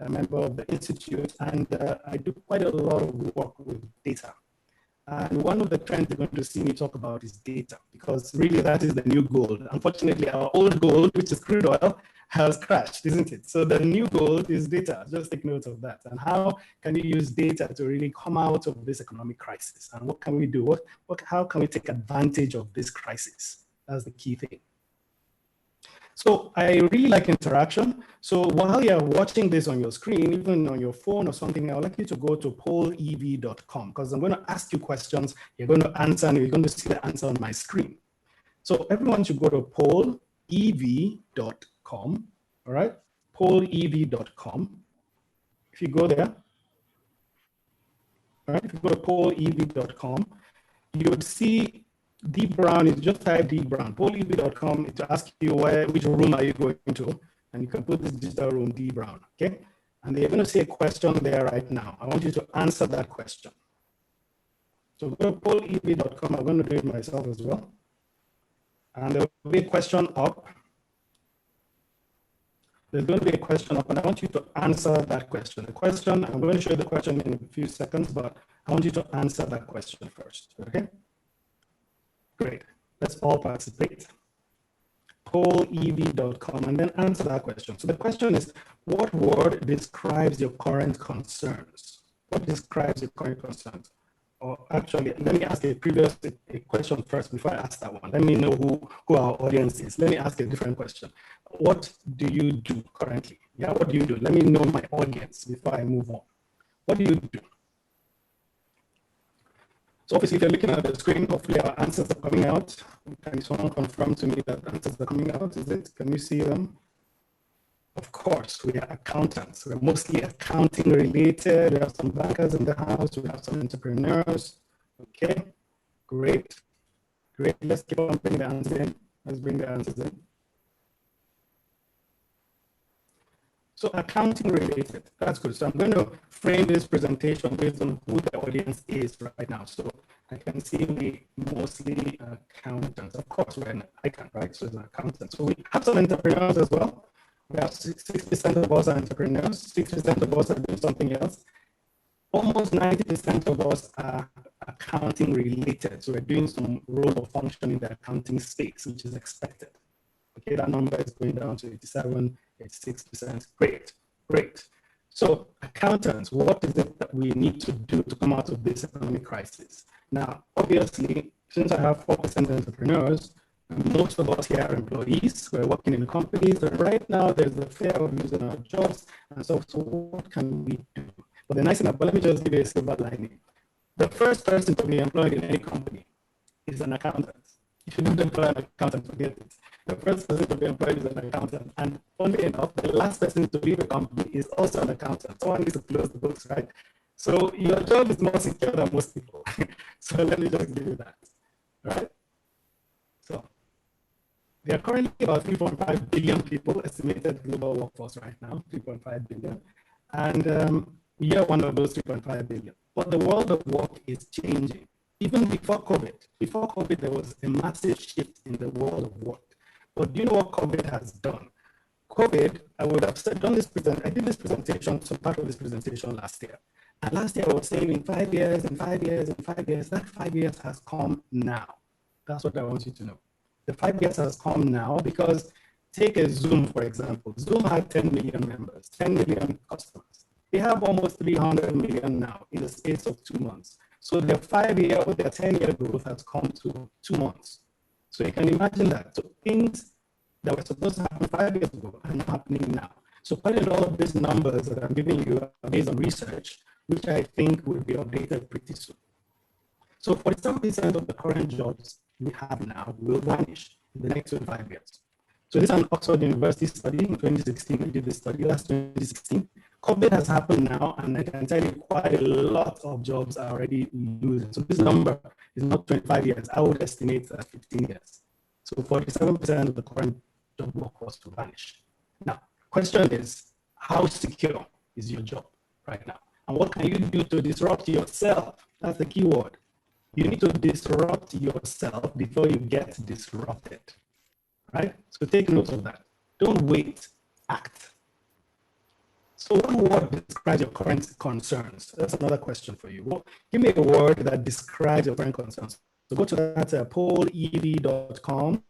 a member of the Institute, and I do quite a lot of work with data. And one of the trends you're going to see me talk about is data, because really that is the new gold. Unfortunately, our old gold, which is crude oil, has crashed, isn't it? So the new gold is data. Just take note of that. And how can you use data to really come out of this economic crisis? And what can we do? How can we take advantage of this crisis? That's the key thing. So I really like interaction. So while you're watching this on your screen, even on your phone or something, I would like you to go to pollev.com because I'm going to ask you questions. You're going to answer, and you're going to see the answer on my screen. So everyone should go to pollev.com. All right, pollev.com. If you go there, all right, if you go to pollev.com, you would see D Brown. Is just type D Brown, pollev.com, to ask you which room are you going to, and you can put this digital room D Brown, okay? And they're going to see a question there right now. I want you to answer that question. So go to pollev.com. I'm going to do it myself as well. And there will be a question up. There's going to be a question up, and I want you to answer that question. The question, I'm going to show you the question in a few seconds, but I want you to answer that question first, okay? Great. Let's all participate. pollev.com, and then answer that question. So the question is, what word describes your current concerns? What describes your current concerns? Or actually, let me ask a question first before I ask that one. Let me know who our audience is. Let me ask a different question. What do you do currently? Yeah, what do you do? Let me know my audience before I move on. What do you do? So obviously, if you're looking at the screen, hopefully our answers are coming out. Can someone confirm to me that answers are coming out? Is it? Can you see them? Of course, we are accountants. We're mostly accounting related. We have some bankers in the house. We have some entrepreneurs. Okay, great. Great. Let's keep on bringing the answers in. Let's bring the answers in. So accounting related, that's good. So I'm going to frame this presentation based on who the audience is right now. So I can see we mostly accountants. Of course, we're an ICAN, right? So it's an accountant. So we have some entrepreneurs as well. We have 60% of us are entrepreneurs, 60% of us are doing something else. Almost 90% of us are accounting related. So we're doing some role or function in the accounting space, which is expected. Okay, that number is going down to 87, 86%. Great, great. So accountants, what is it that we need to do to come out of this economic crisis? Now, obviously, since I have 4% entrepreneurs, most of us here are employees, we're working in companies, and right now there's a fear of losing our jobs. And so what can we do? But the nice thing, but let me just give you a silver lining. The first person to be employed in any company is an accountant. If you don't employ an accountant, forget it. The first person to be employed is an accountant. And funny enough, the last person to leave a company is also an accountant. Someone needs to close the books, right? So your job is more secure than most people. So let me just give you that, right? So there are currently about 3.5 billion people estimated global workforce right now, 3.5 billion. And we are one of those 3.5 billion. But the world of work is changing. Even before COVID, there was a massive shift in the world of work. But do you know what COVID has done? COVID, I would have done this I did this presentation, some part of this presentation last year. And last year I was saying in 5 years, in 5 years, in 5 years, that 5 years has come now. That's what I want you to know. The 5 years has come now because take a Zoom, for example. Zoom had 10 million members, 10 million customers. They have almost 300 million now in the space of 2 months. So their 5-year or their 10-year growth has come to 2 months. So you can imagine that. So things that were supposed to happen 5 years ago are not happening now. So probably all of these numbers that I'm giving you are based on research, which I think will be updated pretty soon. So 47% of the current jobs we have now will vanish in the next 25 years. So this is an Oxford University study in 2016. I did this study last 2016. COVID has happened now, and I can tell you quite a lot of jobs are already losing. So this number is not 25 years. I would estimate that 15 years. So 47% of the current job workforce will vanish. Now, question is, how secure is your job right now? And what can you do to disrupt yourself? That's the key word. You need to disrupt yourself before you get disrupted, right? So take note of that. Don't wait, act. So what word describes your current concerns? That's another question for you. Well, give me a word that describes your current concerns. So go to that pollev.com,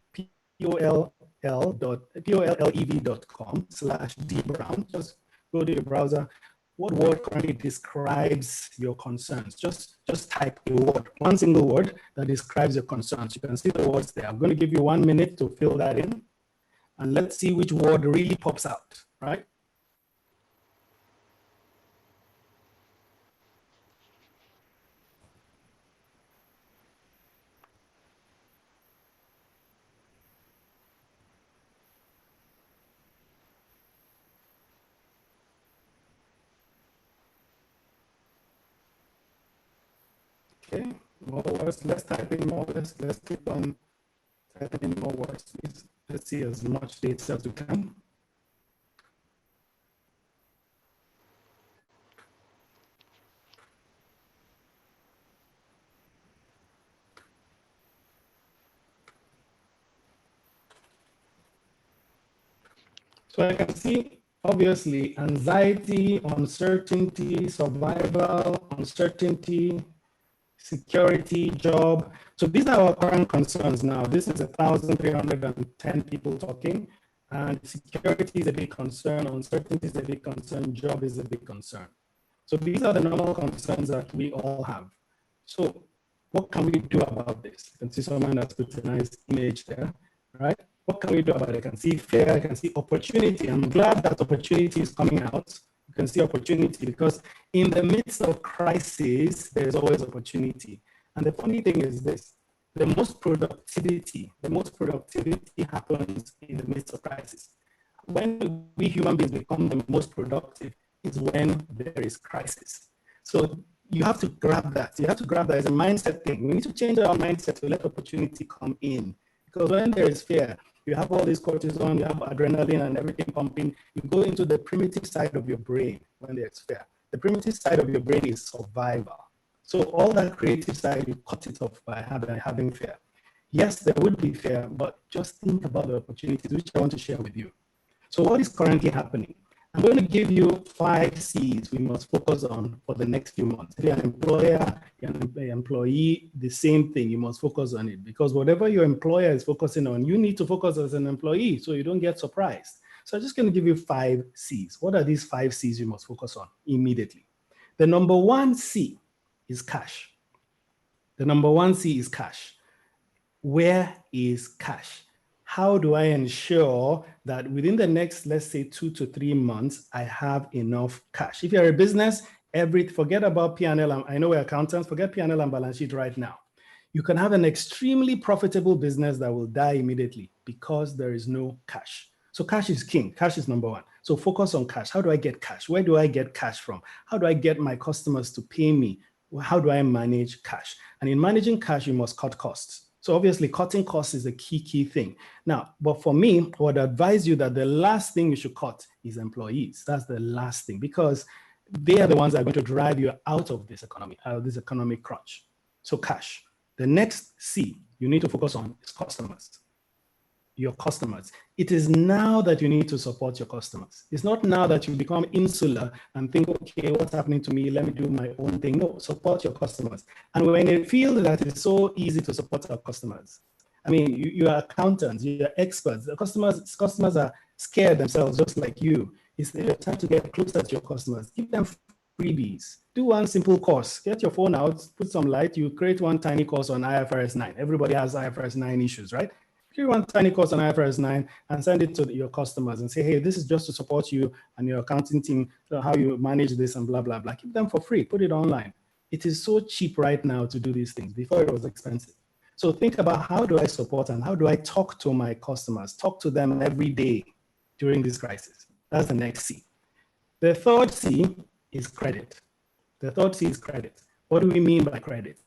pollev.com/dbrown. Just go to your browser. What word currently describes your concerns? Just type a word, one single word that describes your concerns. You can see the words there. I'm going to give you 1 minute to fill that in. And let's see which word really pops out, right? Okay, more words. Let's type in more. Let's keep on typing in more words. Let's see as much data as we can. So I can see, obviously, anxiety, uncertainty, survival, uncertainty, security, job. So these are our current concerns now. This is 1,310 people talking, and security is a big concern, uncertainty is a big concern, job is a big concern. So these are the normal concerns that we all have. So what can we do about this? You can see someone that's put a nice image there, right? What can we do about it? I can see fear, I can see opportunity. I'm glad that opportunity is coming out. You can see opportunity because in the midst of crisis, there's always opportunity. And the funny thing is this, the most productivity happens in the midst of crisis. When we human beings become the most productive is when there is crisis. So you have to grab that. You have to grab that as a mindset thing. We need to change our mindset to let opportunity come in. Because when there is fear, you have all this cortisol, you have adrenaline and everything pumping, you go into the primitive side of your brain when there's fear. The primitive side of your brain is survival. So all that creative side, you cut it off by having fear. Yes, there would be fear, but just think about the opportunities, which I want to share with you. So what is currently happening? I'm going to give you 5 C's we must focus on for the next few months. If you're an employer, you're an employee, the same thing, you must focus on it, because whatever your employer is focusing on, you need to focus as an employee so you don't get surprised. So I'm just going to give you 5 C's. What are these 5 C's you must focus on immediately? The number 1 C is cash. The number 1 C is cash. Where is cash? How do I ensure that within the next, let's say 2 to 3 months, I have enough cash? If you're a business, forget about P&L. I know we're accountants, forget P&L and balance sheet right now. You can have an extremely profitable business that will die immediately because there is no cash. So cash is king. Cash is number 1. So focus on cash. How do I get cash? Where do I get cash from? How do I get my customers to pay me? How do I manage cash? And in managing cash, you must cut costs. So obviously cutting costs is a key thing. Now, but for me, I would advise you that the last thing you should cut is employees. That's the last thing, because they are the ones that are going to drive you out of this economy, out of this economic crunch. So cash. The next C you need to focus on is customers. Your customers. It is now that you need to support your customers. It's not now that you become insular and think, okay, what's happening to me? Let me do my own thing. No, support your customers. And when you feel that it's so easy to support our customers, I mean, you are accountants, you're experts. The customers are scared themselves, just like you. It's time to get closer to your customers. Give them freebies. Do one simple course. Get your phone out, put some light. You create one tiny course on IFRS 9. Everybody has IFRS 9 issues, right? Create one tiny course on IFRS 9 and send it to your customers and say, hey, this is just to support you and your accounting team, so how you manage this and blah, blah, blah. Keep them for free. Put it online. It is so cheap right now to do these things. Before it was expensive. So think about, how do I support and how do I talk to my customers, talk to them every day during this crisis? That's the next C. The third C is credit. The third C is credit. What do we mean by credit?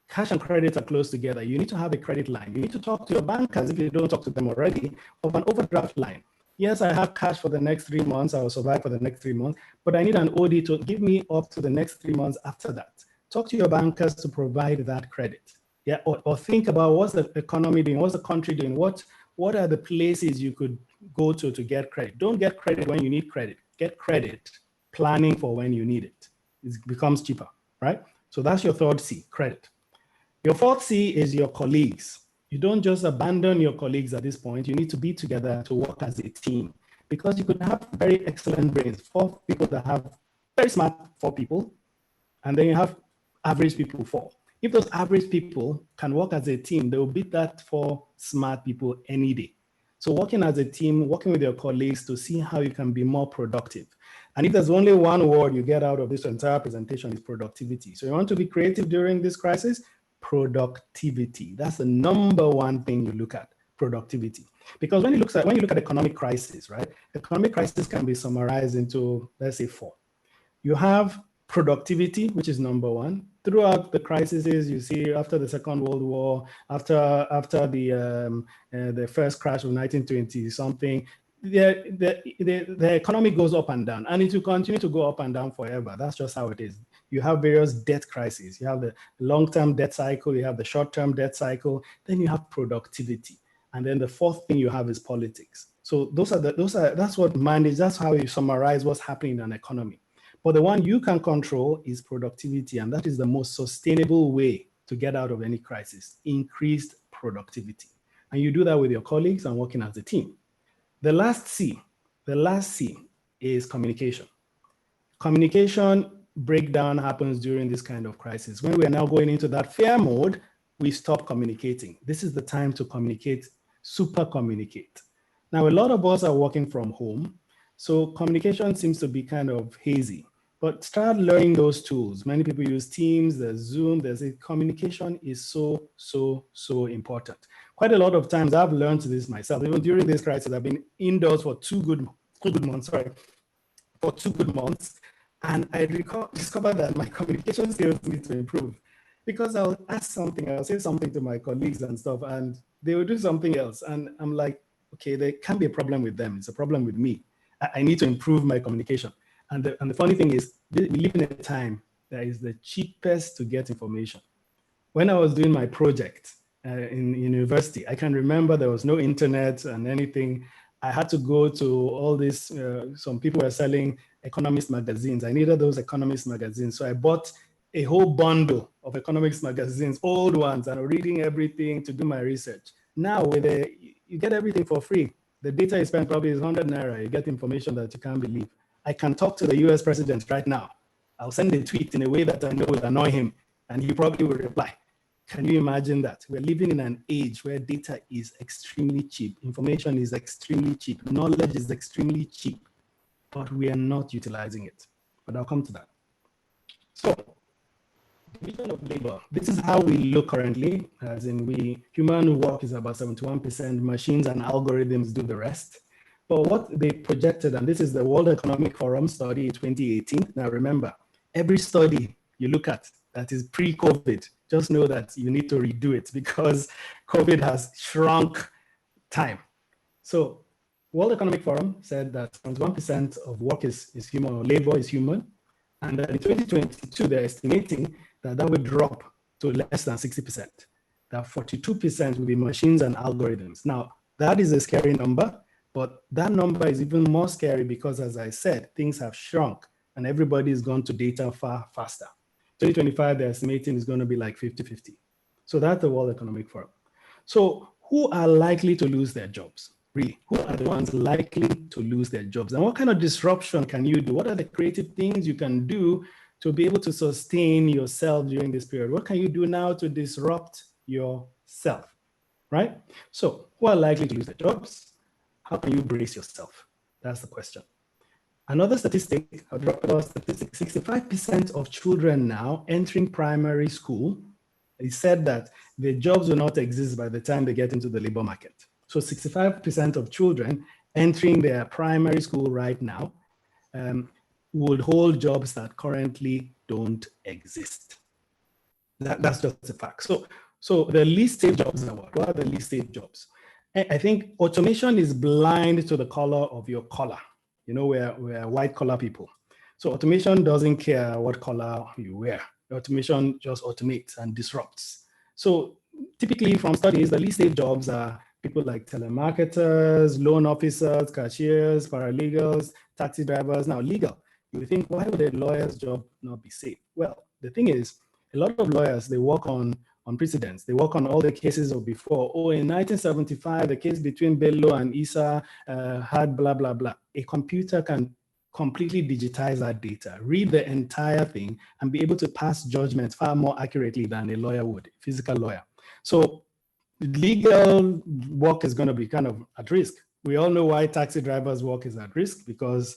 Cash and credit are close together. You need to have a credit line. You need to talk to your bankers, if you don't talk to them already, of an overdraft line. Yes, I have cash for the next 3 months. I will survive for the next 3 months, but I need an OD to give me up to the next 3 months after that. Talk to your bankers to provide that credit. Yeah, or think about, what's the economy doing? What's the country doing? What are the places you could go to get credit? Don't get credit when you need credit. Get credit planning for when you need it. It becomes cheaper, right? So that's your third C, credit. Your fourth C is your colleagues. You don't just abandon your colleagues at this point. You need to be together to work as a team, because you could have very excellent brains, 4 people that have very smart 4 people, and then you have average people 4. If those average people can work as a team, they will beat that 4 smart people any day. So working as a team, working with your colleagues to see how you can be more productive. And if there's only one word you get out of this entire presentation, is productivity. So you want to be creative during this crisis? Productivity. That's the number 1 thing you look at, productivity. Because when you look at economic crisis, right? Economic crisis can be summarized into, let's say, 4. You have productivity, which is number 1. Throughout the crises, you see, after the Second World War, after the first crash of 1920 something, the economy goes up and down, and it will continue to go up and down forever. That's just how it is. You have various debt crises. You have the long-term debt cycle, you have the short-term debt cycle, then you have productivity. And then the 4th thing you have is politics. So that's what manage, that's how you summarize what's happening in an economy. But the one you can control is productivity, and that is the most sustainable way to get out of any crisis, increased productivity. And you do that with your colleagues and working as a team. The last C is communication. Communication breakdown happens during this kind of crisis. When we are now going into that fear mode, we stop communicating. This is the time to communicate, super communicate. Now, a lot of us are working from home, so communication seems to be kind of hazy, but start learning those tools. Many people use Teams, there's Zoom, communication is so important. Quite a lot of times I've learned this myself. Even during this crisis, I've been indoors for 2 good months. And I discovered that my communication skills need to improve, because I'll ask something, I'll say something to my colleagues and stuff, and they will do something else. And I'm like, okay, there can be a problem with them. It's a problem with me. I need to improve my communication. And the funny thing is, we live in a time that is the cheapest to get information. When I was doing my project in university, I can remember there was no internet and anything. I had to go to all this, some people were selling economist magazines. I needed those economist magazines. So I bought a whole bundle of economics magazines, old ones, and reading everything to do my research. Now, you get everything for free. The data you spend probably is 100 Naira. You get information that you can't believe. I can talk to the US president right now. I'll send a tweet in a way that I know will annoy him, and he probably will reply. Can you imagine that? We're living in an age where data is extremely cheap. Information is extremely cheap. Knowledge is extremely cheap, but we are not utilizing it. But I'll come to that. So, division of labor. This is how we look currently, as in human work is about 71%, machines and algorithms do the rest. But what they projected, and this is the World Economic Forum study in 2018. Now remember, every study you look at that is pre-COVID, just know that you need to redo it because COVID has shrunk time. So World Economic Forum said that 71% of work is human, or labor is human. And in 2022, they're estimating that that will drop to less than 60%. That 42% will be machines and algorithms. Now, that is a scary number, but that number is even more scary because, as I said, things have shrunk and everybody is gone to data far faster. 2025, they're estimating is going to be like 50-50. So that's the World Economic Forum. So who are likely to lose their jobs? Really, who are the ones likely to lose their jobs? And what kind of disruption can you do? What are the creative things you can do to be able to sustain yourself during this period? What can you do now to disrupt yourself, right? So who are likely to lose their jobs? How can you brace yourself? That's the question. Another statistic, I'll drop another statistic, 65% of children now entering primary school, it said that the jobs will not exist by the time they get into the labor market. So 65% of children entering their primary school right now would hold jobs that currently don't exist. That's just a fact. So the least safe jobs are what? What are the least safe jobs? I think automation is blind to the color of your collar. You know, we're white collar people. So automation doesn't care what color you wear. Automation just automates and disrupts. So typically from studies, the least safe jobs are people like telemarketers, loan officers, cashiers, paralegals, taxi drivers. Now legal, you think, why would a lawyer's job not be safe? Well, the thing is, a lot of lawyers, they work on precedents. They work on all the cases of before. Oh, in 1975, the case between Bello and Issa had blah, blah, blah. A computer can completely digitize that data, read the entire thing, and be able to pass judgment far more accurately than a lawyer would, a physical lawyer. So legal work is going to be kind of at risk. We all know why taxi drivers' work is at risk, because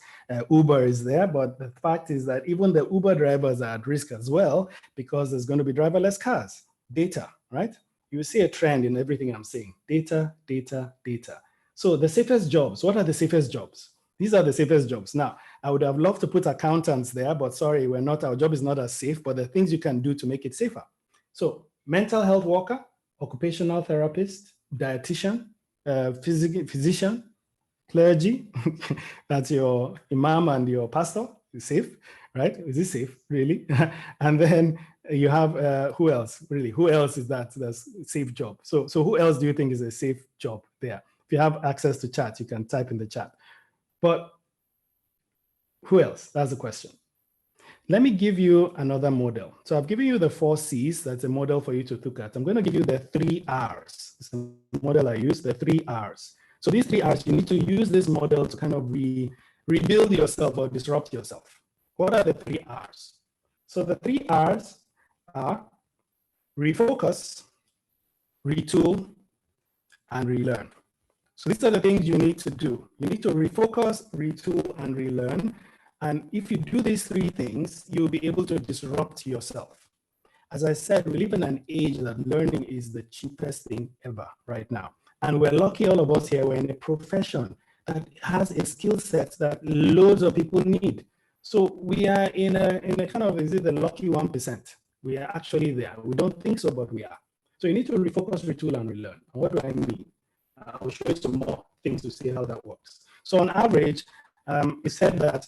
Uber is there. But the fact is that even the Uber drivers are at risk as well, because there's going to be driverless cars. Data, right? You see a trend in everything I'm saying. Data, data, data. So the safest jobs, what are the safest jobs? These are the safest jobs. Now, I would have loved to put accountants there, but sorry, our job is not as safe, but the things you can do to make it safer. So mental health worker, occupational therapist, dietitian, physician, clergy, that's your imam and your pastor, is safe, right? Is it safe, really? And then you have, who else, really? Who else is that's a safe job? So who else do you think is a safe job there? If you have access to chat, you can type in the chat. But who else? That's the question. Let me give you another model. So I've given you the 4 C's. That's a model for you to look at. I'm going to give you the 3 R's. It's a model I use, the 3 R's. So these 3 R's, you need to use this model to kind of rebuild yourself or disrupt yourself. What are the 3 R's? So the 3 R's are refocus, retool, and relearn. So these are the things you need to do. You need to refocus, retool, and relearn. And if you do these 3 things, you'll be able to disrupt yourself. As I said, we live in an age that learning is the cheapest thing ever right now. And we're lucky, all of us here, we're in a profession that has a skill set that loads of people need. So we are in a kind of, is it the lucky 1%? We are actually there. We don't think so, but we are. So you need to refocus, retool, and relearn. And what do I mean? I'll show you some more things to see how that works. So on average, it said that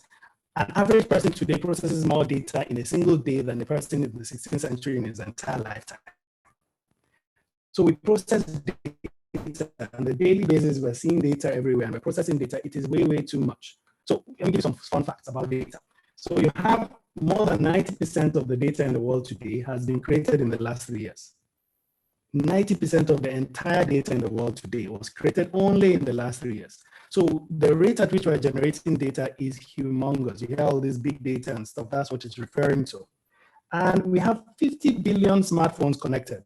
an average person today processes more data in a single day than a person in the 16th century in his entire lifetime. So we process data on a daily basis. We're seeing data everywhere and we're processing data. It is way, way too much. So let me give you some fun facts about data. So you have more than 90% of the data in the world today has been created in the last 3 years. 90% of the entire data in the world today was created only in the last 3 years. So the rate at which we're generating data is humongous. You hear all this big data and stuff, that's what it's referring to. And we have 50 billion smartphones connected.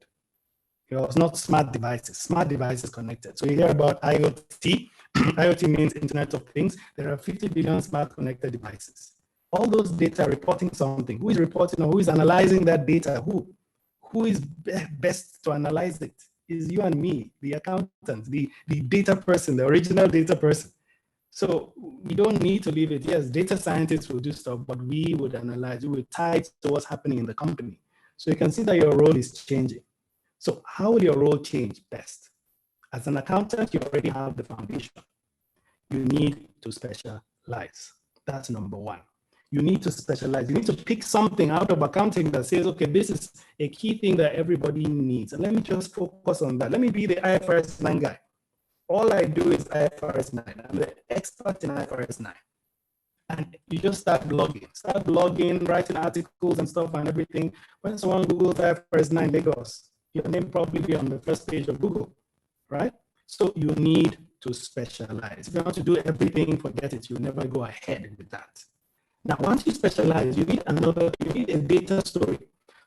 It's not smart devices connected. So you hear about IoT. IoT means Internet of Things. There are 50 billion smart connected devices. All those data are reporting something. Who is reporting or who is analyzing that data? Who is best to analyze it? Is you and me, the accountant, the data person, the original data person. So we don't need to leave it. Yes, data scientists will do stuff, but we would analyze, we would tie it to what's happening in the company. So you can see that your role is changing. So how will your role change best? As an accountant, you already have the foundation. You need to specialize. That's number one. You need to specialize. You need to pick something out of accounting that says, okay, this is a key thing that everybody needs. And let me just focus on that. Let me be the IFRS 9 guy. All I do is IFRS 9. I'm the expert in IFRS 9. And you just start blogging, writing articles and stuff and everything. When someone Googles IFRS 9 Lagos, your name probably be on the first page of Google, right? So you need to specialize. If you want to do everything, forget it. You'll never go ahead with that. Now, once you specialize, you need a data story.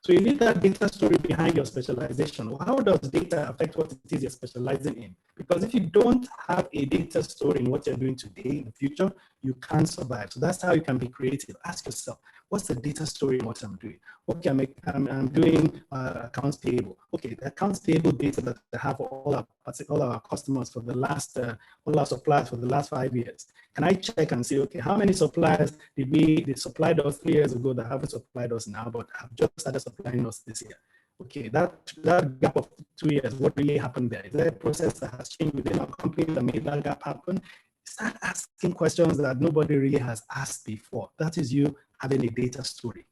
So you need that data story behind your specialization. Well, how does data affect what it is you're specializing in? Because if you don't have a data story in what you're doing today, in the future, you can't survive. So that's how you can be creative. Ask yourself, what's the data story in what I'm doing? Okay, I'm doing accounts payable. Okay, the accounts payable data that I have for all our customers for the last, all our suppliers for the last 5 years. Can I check and see, okay, how many suppliers they supplied us 3 years ago that haven't supplied us now, but have just started supplying us this year? Okay, that gap of 2 years, what really happened there? Is there a process that has changed within our company that made that gap happen? Start asking questions that nobody really has asked before. That is you having a data story.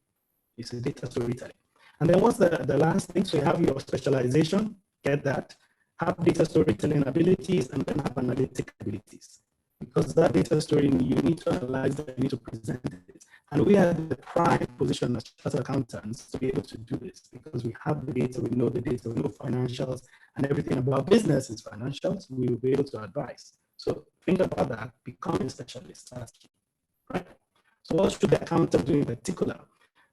It's a data storytelling. And then what's the last thing? So you have your specialization, get that, have data storytelling abilities, and then have analytic abilities. Because that data story, you need to analyze it, you need to present it. And we are in the prime position as chartered accountants to be able to do this because we have the data, we know financials, and everything about business is financials, we will be able to advise. So think about that, become a specialist, that's key, right? So what should the accountant do in particular?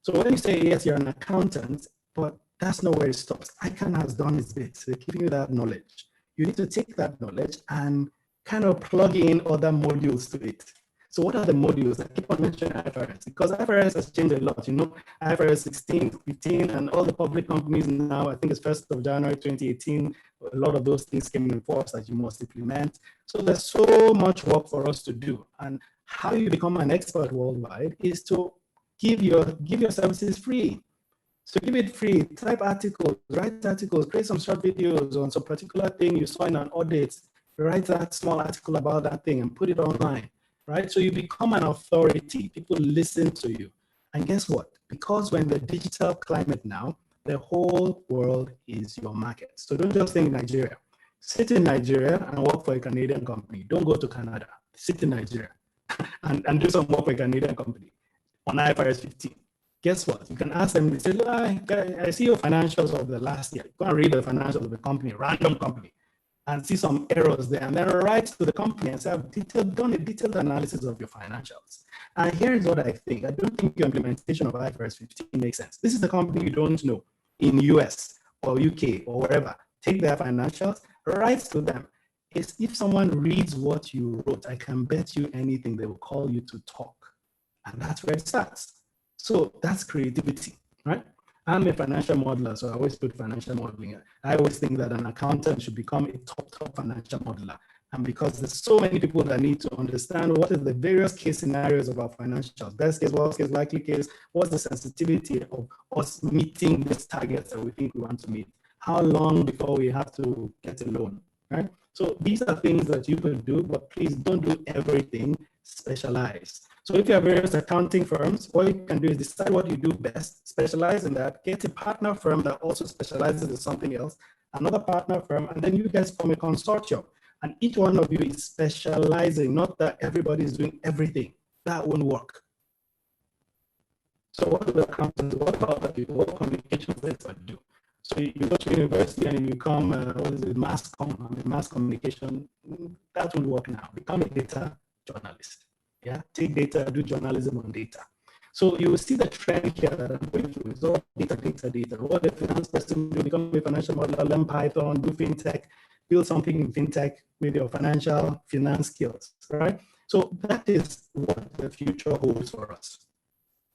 So when you say, yes, you're an accountant, but that's not where it stops. ICAN has done its bit, so giving you that knowledge. You need to take that knowledge and kind of plug in other modules to it. So what are the modules? I keep on mentioning IFRS because IFRS has changed a lot. You know, IFRS 16, 15, and all the public companies now, I think it's 1st of January 2018, a lot of those things came in force that you must implement. So there's so much work for us to do. And how you become an expert worldwide is to give your services free. So give it free, type articles, write articles, create some short videos on some particular thing you saw in an audit, write that small article about that thing and put it online, right? So you become an authority, people listen to you. And guess what? Because we're in the digital climate now, the whole world is your market. So don't just think Nigeria. Sit in Nigeria and work for a Canadian company. Don't go to Canada, sit in Nigeria and do some work for a Canadian company on IFRS 15. Guess what? You can ask them, they say, I see your financials of the last year. Go and read the financials of the company, random company, and see some errors there. And then write to the company and say, I've done a detailed analysis of your financials. And here's what I think. I don't think your implementation of IFRS 15 makes sense. This is a company you don't know in US or UK or wherever. Take their financials, write to them. If someone reads what you wrote, I can bet you anything they will call you to talk. And that's where it starts. So that's creativity, right? I'm a financial modeler, so I always put financial modeling. I always think that an accountant should become a top financial modeler. And because there's so many people that need to understand what is the various case scenarios of our financials, best case, worst case, likely case, what's the sensitivity of us meeting these targets that we think we want to meet? How long before we have to get a loan? right? So these are things that you could do, but please don't do everything specialized. So if you have various accounting firms, what you can do is decide what you do best, specialize in that, get a partner firm that also specializes in something else, another partner firm, and then you guys form a consortium. And each one of you is specializing, not that everybody is doing everything. That won't work. So what do the accountants, what about the people, what communications experts do? So you go to university and you become, mass communication, that won't work now. Become a data journalist. Yeah, take data, do journalism on data. So you will see the trend here that I'm going through. It's all data, data, data. What the finance person do, become a financial modeler, learn Python, do fintech, build something in fintech with your finance skills, right? So that is what the future holds for us.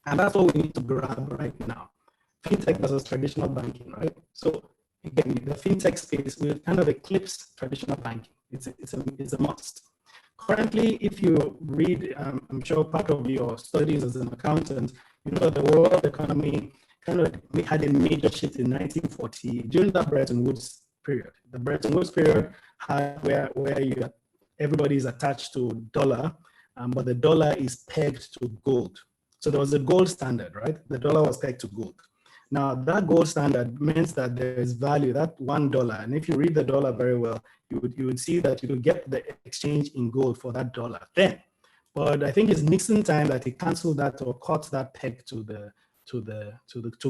And that's what we need to grab right now. Fintech versus traditional banking, right? So again, the fintech space will kind of eclipse traditional banking. It's a must. Currently, if you read, I'm sure part of your studies as an accountant, you know that the world economy kind of had a major shift in 1940 during that Bretton Woods period. The Bretton Woods period had where everybody is attached to dollar, but the dollar is pegged to gold. So there was a gold standard, right? The dollar was pegged to gold. Now that gold standard means that there is value, that $1, and if you read the dollar very well, you would see that you would get the exchange in gold for that dollar then. But I think it's Nixon time that he canceled that or cut that peg to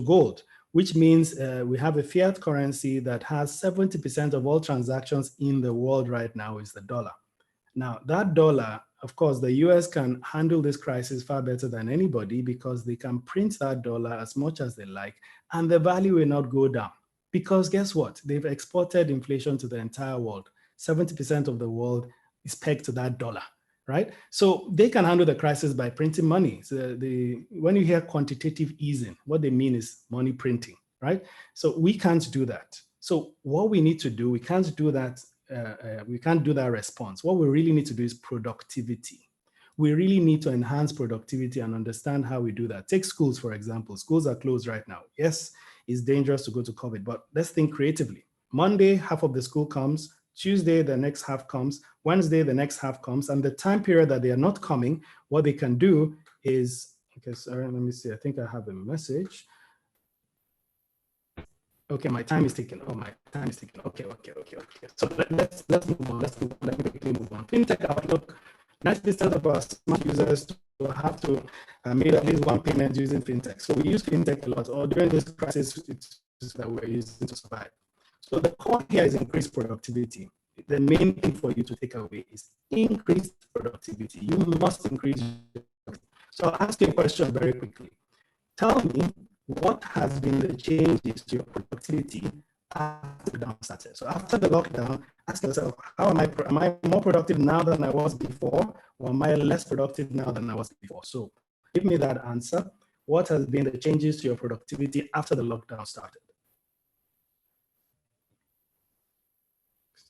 gold, which means we have a fiat currency that has 70% of all transactions in the world right now is the dollar. Now that dollar, of course, the US can handle this crisis far better than anybody because they can print that dollar as much as they like and the value will not go down. Because guess what? They've exported inflation to the entire world. 70% of the world is pegged to that dollar, right? So they can handle the crisis by printing money. So when you hear quantitative easing, what they mean is money printing, right? So we can't do that. So what we need to do, we can't do that response. What we really need to do is productivity. We really need to enhance productivity and understand how we do that. Take schools, for example. Schools are closed right now. Yes, it's dangerous to go to COVID, but let's think creatively. Monday, half of the school comes. Tuesday, the next half comes. Wednesday, the next half comes. And the time period that they are not coming, what they can do is, okay, sorry, let me see. I think I have a message. Okay, my time is ticking. Oh, my time is ticking. Okay. So let's move on. Let me quickly move on. FinTech outlook. 90% of our smart users will have to make at least one payment using FinTech. So we use FinTech a lot, or during this crisis it's that we're using to survive. So the core here is increased productivity. The main thing for you to take away is increased productivity. You must increase. So I'll ask you a question very quickly. Tell me, what has been the changes to your productivity after the lockdown started? So after the lockdown, ask yourself, how am I more productive now than I was before, or am I less productive now than I was before? So give me that answer. What has been the changes to your productivity after the lockdown started?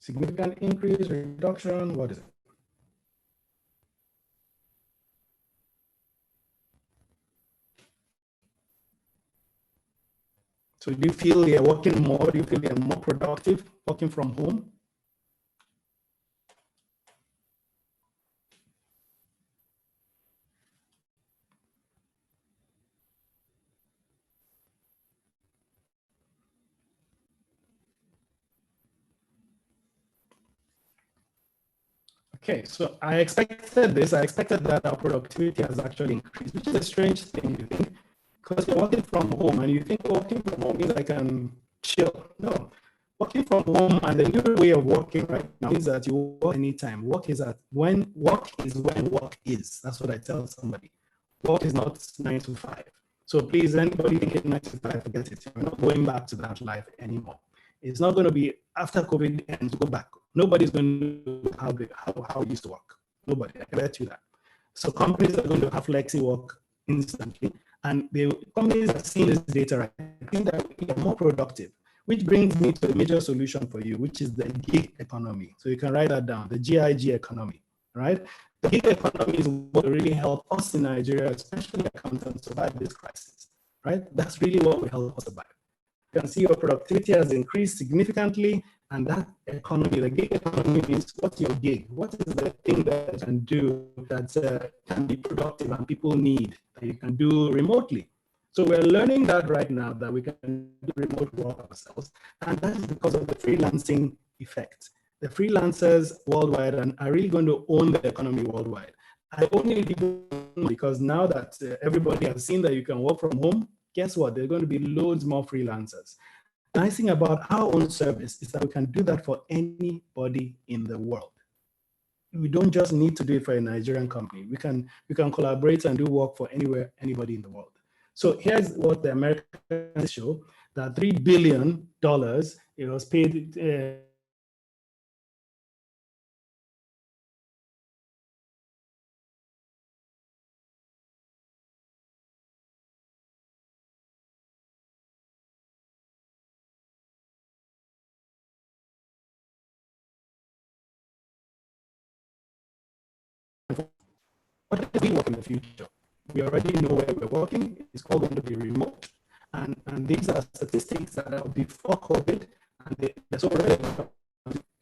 Significant increase, reduction, what is it? So do you feel you're working more? Do you feel you're more productive working from home? Okay, so I expected this. I expected that our productivity has actually increased, which is a strange thing, you think, because you're working from home and you think working from home means I can chill. No, working from home and the new way of working right now is that you work anytime. Work is when work is. That's what I tell somebody. Work is not 9 to 5. So please, anybody thinking 9 to 5, forget it. We're not going back to that life anymore. It's not going to be after COVID ends, go back. Nobody's going to do how it used to work. Nobody, I can bet you that. So companies are going to have flexi work instantly, and the companies are seeing this data right. I think that we are more productive, which brings me to a major solution for you, which is the gig economy. So you can write that down, the GIG economy, right? The gig economy is what will really help us in Nigeria, especially accountants, survive this crisis, right? That's really what will help us survive. You can see your productivity has increased significantly. And that economy, the gig economy means what's your gig? What is the thing that you can do that can be productive and people need, that you can do remotely? So we're learning that right now, that we can do remote work ourselves. And that is because of the freelancing effect. The freelancers worldwide are really going to own the economy worldwide. I only because now that everybody has seen that you can work from home, guess what? There are going to be loads more freelancers. The nice thing about our own service is that we can do that for anybody in the world. We don't just need to do it for a Nigerian company. We can collaborate and do work for anybody in the world. So here's what the Americans show, that $3 billion, it was paid what is we work in the future. We already know where we're working. It's all going to be remote. And these are statistics that are before COVID, and they're so relevant.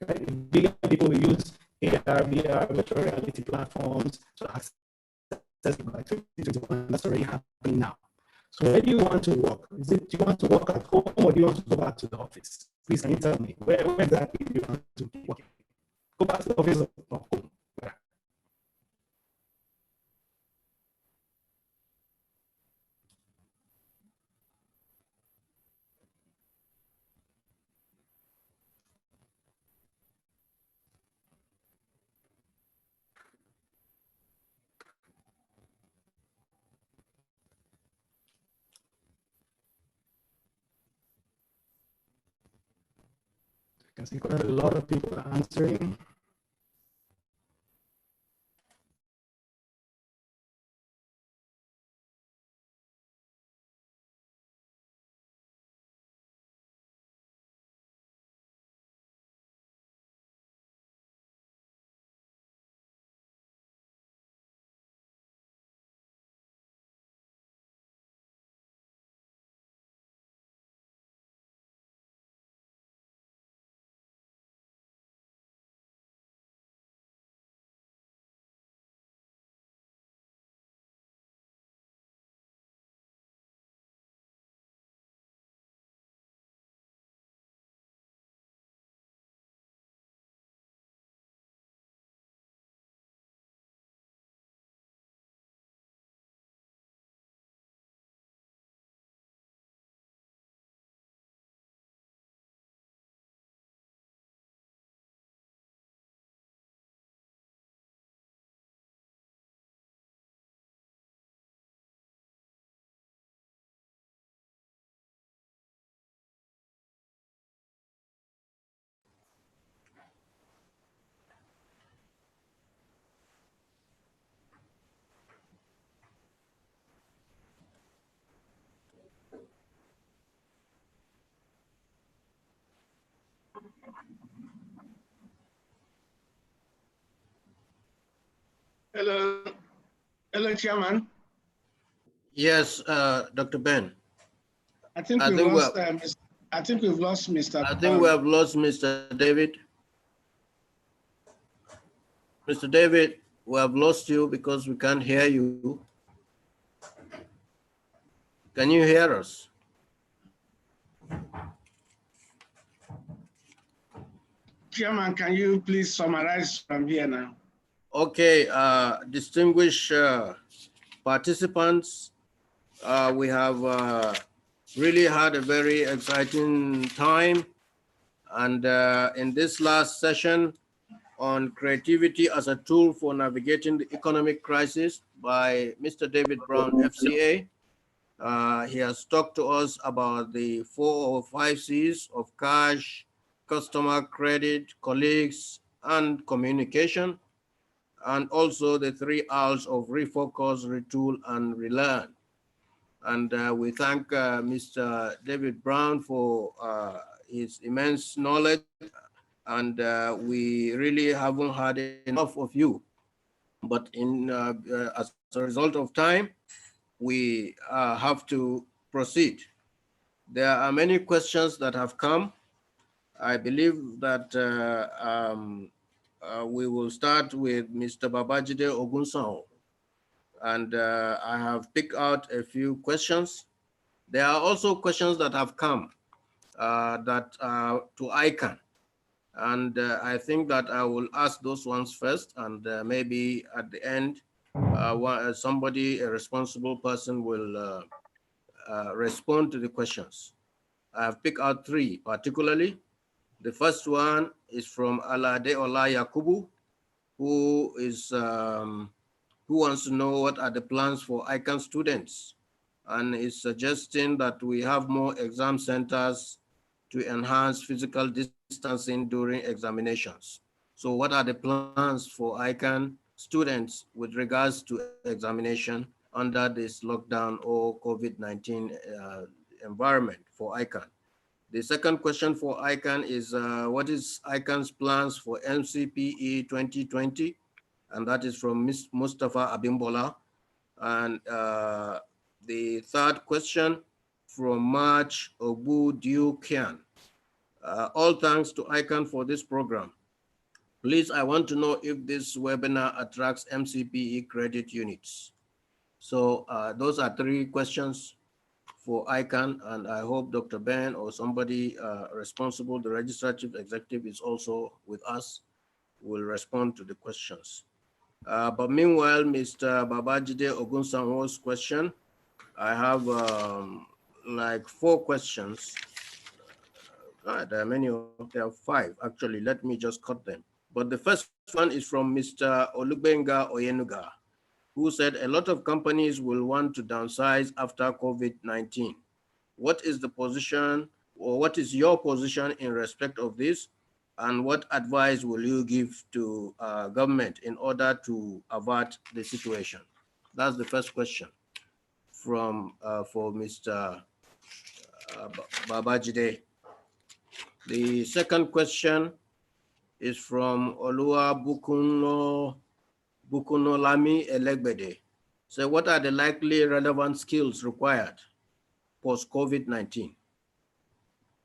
Right? Billion people will use AR, VR, virtual reality platforms to access by 2021. That's already happening now. So where do you want to work? Is it, do you want to work at home, or do you want to go back to the office? Please, can you tell me where exactly do you want to work? Go back to the office or home? Where? I can see quite a lot of people are answering. Hello, hello, Chairman. Yes, Dr. Ben. I think we've lost. I think we've lost Mr. I think we have lost Mr. David. Mr. David, we have lost you because we can't hear you. Can you hear us? Chairman, can you please summarize from here now? Okay, distinguished participants, we have really had a very exciting time. And in this last session on creativity as a tool for navigating the economic crisis by Mr. David Brown, FCA, he has talked to us about the 4 or 5 C's of cash, customer credit, colleagues, and communication, and also the 3 R's of refocus, retool, and relearn. And we thank Mr. David Brown for his immense knowledge, and we really haven't had enough of you. But as a result of time, we have to proceed. There are many questions that have come, I believe that we will start with Mr. Babajide Ogunsan, and I have picked out a few questions. There are also questions that have come that to ICAN, and I think that I will ask those ones first, and maybe at the end, somebody, a responsible person, will respond to the questions. I have picked out three particularly. The first one is from Alade Ola Yakubu, who is who wants to know what are the plans for ICAN students, and is suggesting that we have more exam centers to enhance physical distancing during examinations. So what are the plans for ICAN students with regards to examination under this lockdown or COVID-19 environment for ICAN? The second question for ICAN is what is ICAN's plans for MCPE 2020? And that is from Ms. Mustafa Abimbola. And the third question from March Obu Dukian. All thanks to ICAN for this program. Please, I want to know if this webinar attracts MCPE credit units. So those are three questions for ICAN, and I hope Dr. Ben or somebody responsible, the Registrar Chief Executive is also with us, will respond to the questions. But meanwhile, Mr. Babajide Ogunsanwo's question, I have like 4 questions. There are many, there are 5 actually. Let me just cut them. But the first one is from Mr. Olubenga Oyenuga, who said a lot of companies will want to downsize after COVID-19. What is the position, or what is your position in respect of this? And what advice will you give to government in order to avert the situation? That's the first question from for Mr. Babajide. The second question is from Olua Bukunolami Elegbede. So what are the likely relevant skills required post-COVID-19?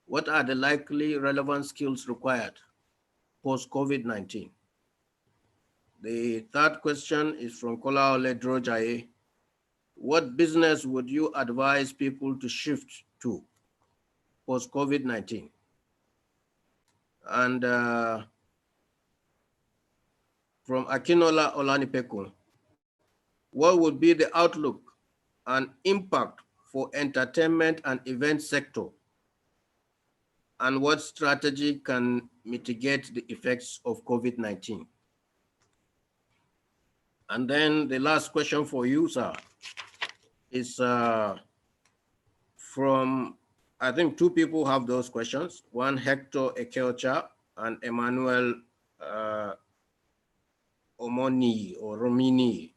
What are the likely relevant skills required post-COVID-19? The third question is from Kola Oledro Jaye. What business would you advise people to shift to post-COVID-19? And from Akinola Olanipeku, what would be the outlook and impact for entertainment and event sector? And what strategy can mitigate the effects of COVID-19? And then the last question for you, sir, is from, I think 2 people have those questions. One, Hector Ekeocha and Emmanuel Omoni or Romini.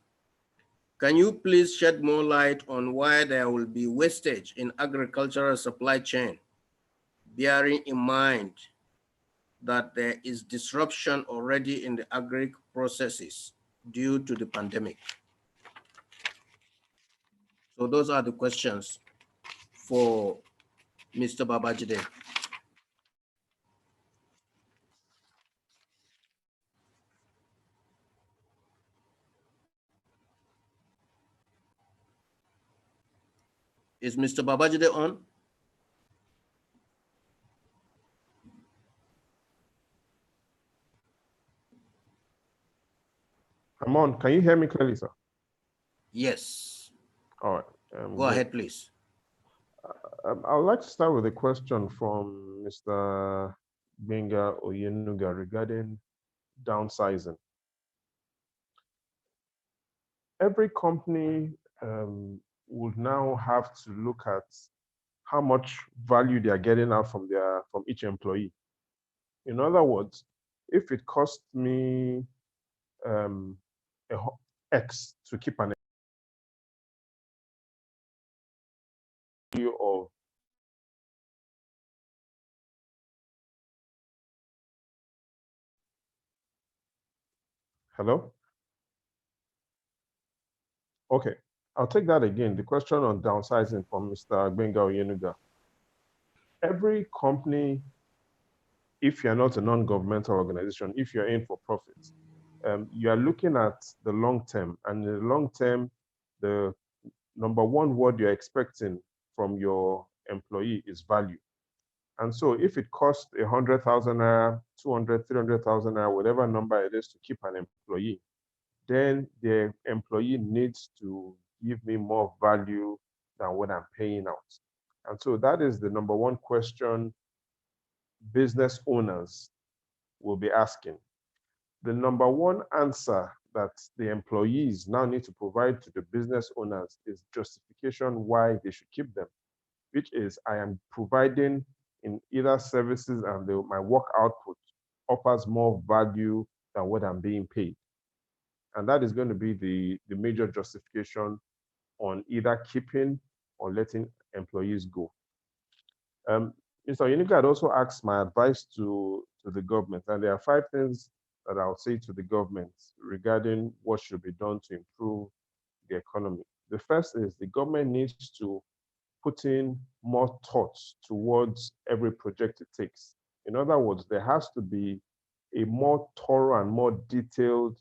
Can you please shed more light on why there will be wastage in agricultural supply chain, bearing in mind that there is disruption already in the agri processes due to the pandemic? So those are the questions for Mr. Babajide. Is Mr. Babajide on? I'm on. Can you hear me clearly, sir? Yes. All right. Go ahead, please. I would like to start with a question from Mr. Benga Oyenuga regarding downsizing. Every company would now have to look at how much value they are getting out from each employee. In other words, if it costs me X to keep an of hello? Okay, I'll take that again. The question on downsizing from Mr. Benga Oyenuga. Every company if you're not a non-governmental organization, if you're in for profit, you are looking at the long term. And in the long term, the number one word you're expecting from your employee is value. And so if it costs 100,000 naira, 200, 300,000 naira, whatever number it is to keep an employee, then the employee needs to give me more value than what I'm paying out. And so that is the number one question business owners will be asking. The number one answer that the employees now need to provide to the business owners is justification why they should keep them, which is I am providing in either services and my work output offers more value than what I'm being paid. And that is going to be the major justification on either keeping or letting employees go. Mr. Unique had also asked my advice to the government, and there are 5 things that I'll say to the government regarding what should be done to improve the economy. The first is the government needs to put in more thoughts towards every project it takes. In other words, there has to be a more thorough and more detailed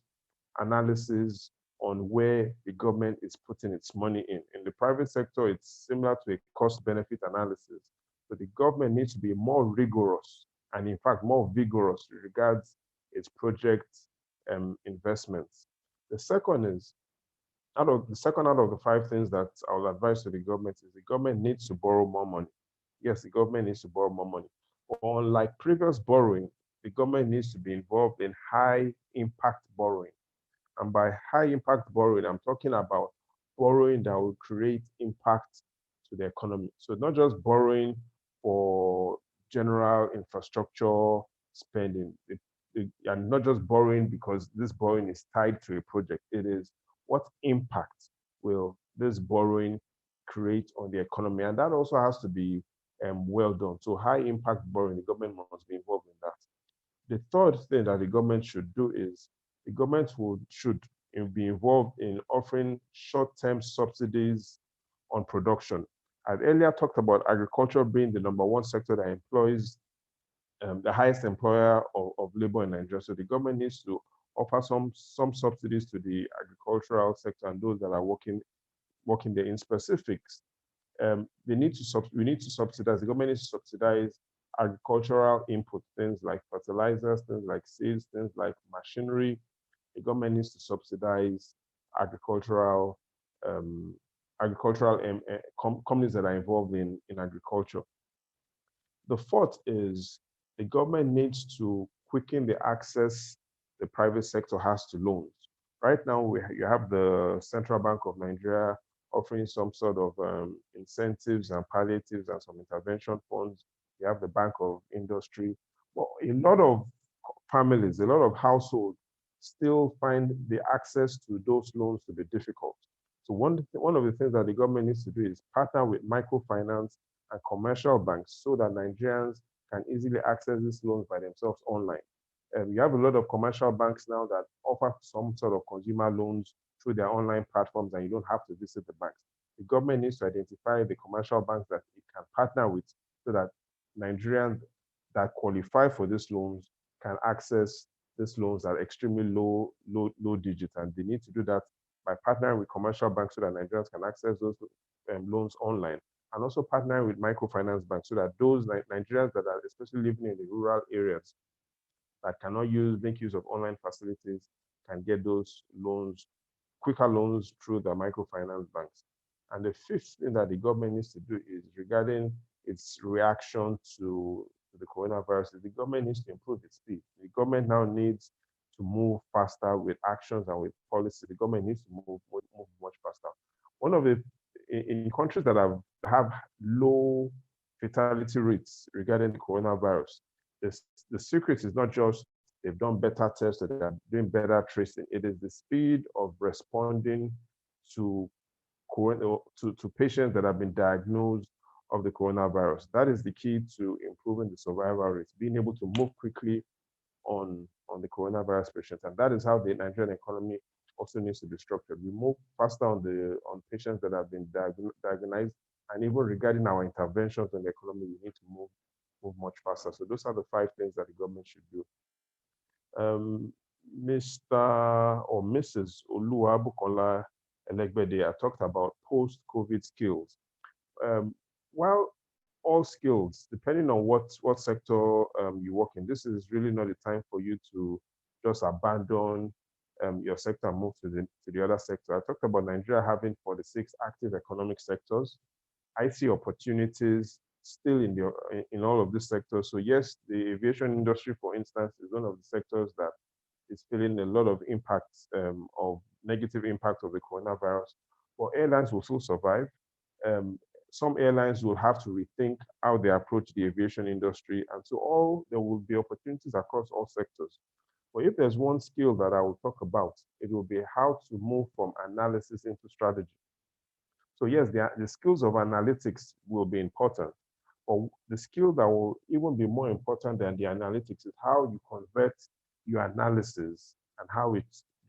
analysis on where the government is putting its money in. In the private sector, it's similar to a cost-benefit analysis. So the government needs to be more rigorous and, in fact, more vigorous with regards its project investments. The second is, out of the 5 things that I will advise to the government is the government needs to borrow more money. Yes, the government needs to borrow more money. But unlike previous borrowing, the government needs to be involved in high impact borrowing. And by high impact borrowing, I'm talking about borrowing that will create impact to the economy. So not just borrowing for general infrastructure spending, and not just borrowing because this borrowing is tied to a project. It is what impact will this borrowing create on the economy? And that also has to be well done. So high impact borrowing, the government must be involved in that. The third thing that the government should do is the government should be involved in offering short-term subsidies on production. I earlier talked about agriculture being the number one sector that employs the highest employer of labor in Nigeria. So the government needs to offer some subsidies to the agricultural sector and those that are working there. In specifics, we need to subsidize. The government needs to subsidize agricultural input, things like fertilizers, things like seeds, things like machinery. The government needs to subsidize agricultural companies that are involved in agriculture. The fourth is the government needs to quicken the access the private sector has to loans. Right now, you have the Central Bank of Nigeria offering some sort of incentives and palliatives and some intervention funds. You have the Bank of Industry. Well, a lot of families, a lot of households still find the access to those loans to be difficult. So one of the things that the government needs to do is partner with microfinance and commercial banks so that Nigerians can easily access these loans by themselves online. You have a lot of commercial banks now that offer some sort of consumer loans through their online platforms, and you don't have to visit the banks. The government needs to identify the commercial banks that it can partner with so that Nigerians that qualify for these loans can access these loans at extremely low digits. And they need to do that by partnering with commercial banks so that Nigerians can access those loans online, and also partnering with microfinance banks so that those Nigerians that are especially living in the rural areas that cannot make use of online facilities can get those loans, quicker loans through the microfinance banks. And the fifth thing that the government needs to do is regarding its reaction to the coronavirus. The government needs to improve its speed. The government now needs to move faster with actions and with policy. The government needs to move much faster. One of in countries that have low fatality rates regarding the coronavirus, the secret is not just they've done better tests or they're doing better tracing. It is the speed of responding to patients that have been diagnosed of the coronavirus. That is the key to improving the survival rates, being able to move quickly on the coronavirus patients. And that is how the Nigerian economy also needs to be structured. We move faster on patients that have been diagnosed, and even regarding our interventions in the economy, we need to move much faster. faster. So those are the 5 things that the government should do. Mr. or Mrs. Oluwabukola Elegbede, I talked about post-COVID skills. While all skills, depending on what sector you work in, this is really not the time for you to just abandon your sector and move to the other sector. I talked about Nigeria having 46 active economic sectors. I see opportunities still in all of these sectors. So yes, the aviation industry, for instance, is one of the sectors that is feeling a lot of impacts of negative impact of the coronavirus. But airlines will still survive. Some airlines will have to rethink how they approach the aviation industry. And so there will be opportunities across all sectors. But if there's one skill that I will talk about, it will be how to move from analysis into strategy. So yes, the skills of analytics will be important, but the skill that will even be more important than the analytics is how you convert your analysis and how it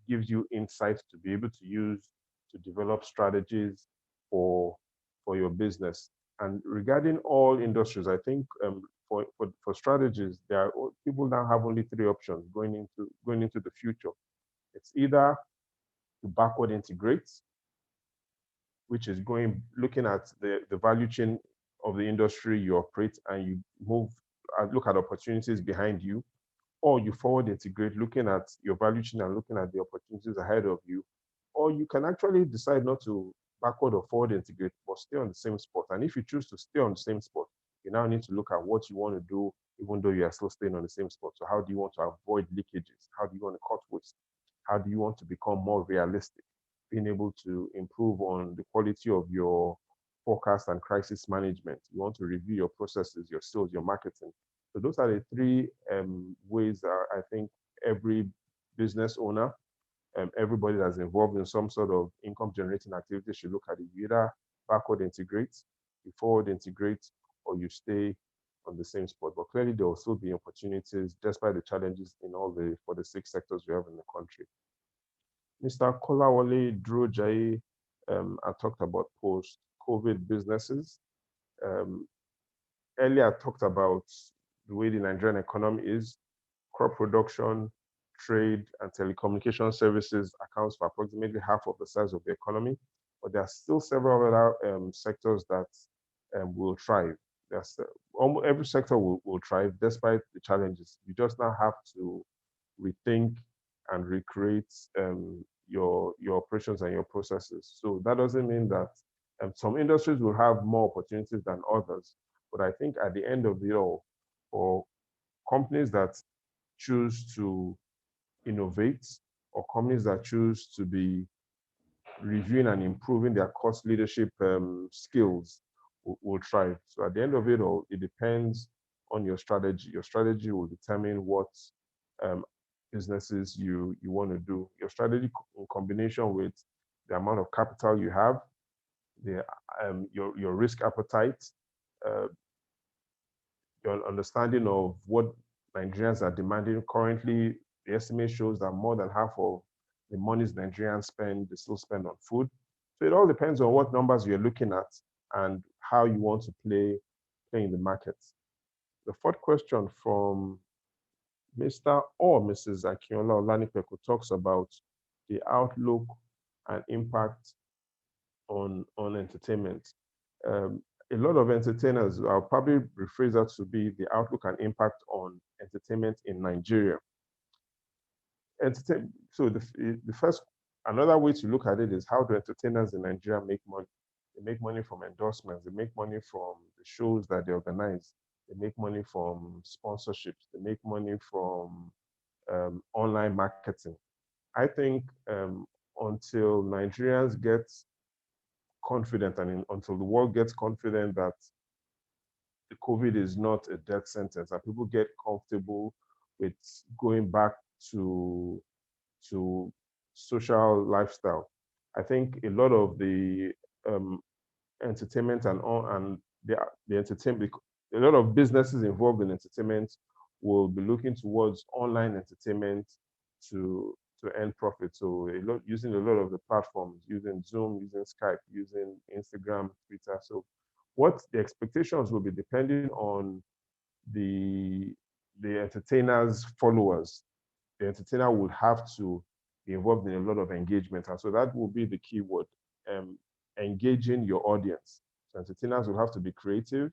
gives you insights to be able to use to develop strategies for your business. And regarding all industries, I think for strategies, people now have only 3 options going into the future. It's either to backward integrate, which is looking at the value chain of the industry you operate, and you look at opportunities behind you, or you forward integrate, looking at your value chain and looking at the opportunities ahead of you, or you can actually decide not to backward or forward integrate, but stay on the same spot. And if you choose to stay on the same spot, you now need to look at what you want to do, even though you are still staying on the same spot. So how do you want to avoid leakages? How do you want to cut waste? How do you want to become more realistic? Being able to improve on the quality of your forecast and crisis management. You want to review your processes, your sales, your marketing. So those are the 3 ways that I think every business owner, everybody that's involved in some sort of income generating activity should look at it. You either backward integrate, you forward integrate, or you stay on the same spot. But clearly there will still be opportunities despite the challenges in all the 46 sectors we have in the country. Mr. Kolawole Drojaye, I talked about post-COVID businesses. Earlier, I talked about the way the Nigerian economy is. Crop production, trade, and telecommunication services accounts for approximately half of the size of the economy. But there are still several other sectors that will thrive. Almost every sector will thrive despite the challenges. You just now have to rethink and recreate your operations and your processes. So that doesn't mean that some industries will have more opportunities than others. But I think at the end of it all, for companies that choose to innovate, or companies that choose to be reviewing and improving their cost leadership skills will thrive. So at the end of it all, it depends on your strategy. Your strategy will determine what businesses you want to do. Your strategy in combination with the amount of capital you have, your risk appetite, your understanding of what Nigerians are demanding. Currently, the estimate shows that more than half of the monies Nigerians spend, they still spend on food. So it all depends on what numbers you're looking at and how you want to play in the market. The 4th question from Mr. or Mrs. Akinola Olanipeku talks about the outlook and impact on entertainment. A lot of entertainers, I'll probably rephrase that to be the outlook and impact on entertainment in Nigeria. So another way to look at it is, how do entertainers in Nigeria make money? They make money from endorsements. They make money from the shows that they organize. They make money from sponsorships. They make money from online marketing. I think until Nigerians get confident and until the world gets confident that the COVID is not a death sentence, that people get comfortable with going back to social lifestyle, I think a lot of the entertainment and the entertainment, a lot of businesses involved in entertainment will be looking towards online entertainment to earn profit. So using a lot of the platforms, using Zoom, using Skype, using Instagram, Twitter. So what the expectations will be depending on the entertainer's followers. The entertainer would have to be involved in a lot of engagement. And so that will be the key word, engaging your audience. So entertainers will have to be creative.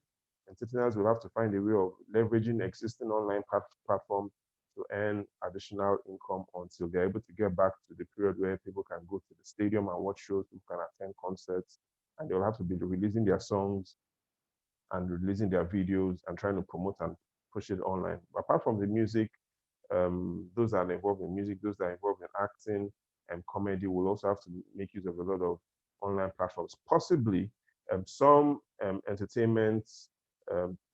Entertainers will have to find a way of leveraging existing online platforms to earn additional income until they're able to get back to the period where people can go to the stadium and watch shows, people can attend concerts, and they'll have to be releasing their songs and releasing their videos and trying to promote and push it online. But apart from the music, those that are involved in music, those that are involved in acting and comedy will also have to make use of a lot of online platforms. Possibly some entertainment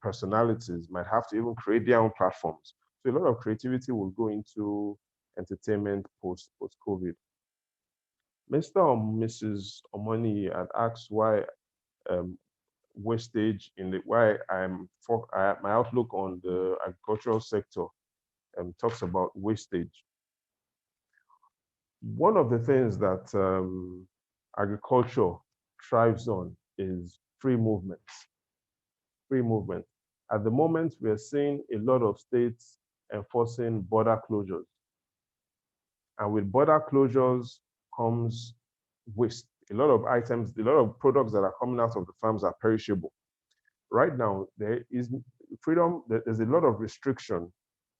personalities might have to even create their own platforms. So a lot of creativity will go into entertainment post-COVID. Mr. or Mrs. Omoni had asked why wastage my outlook on the agricultural sector talks about wastage. One of the things that agriculture thrives on is free movement. Free movement. At the moment, we are seeing a lot of states enforcing border closures. And with border closures comes waste. A lot of items, a lot of products that are coming out of the farms are perishable. Right now, there is freedom, there's a lot of restriction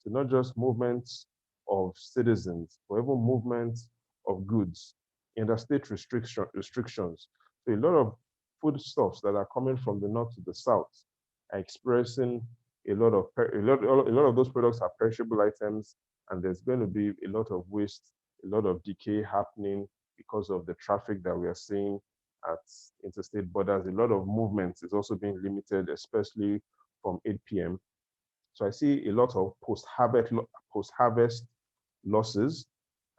to not just movements of citizens, but even movements of goods, interstate restrictions. So a lot of foodstuffs that are coming from the north to the south are expressing a lot of those products are perishable items, and there's going to be a lot of waste, a lot of decay happening because of the traffic that we are seeing at interstate borders. A lot of movement is also being limited, especially from 8 p.m. So I see a lot of post-harvest losses.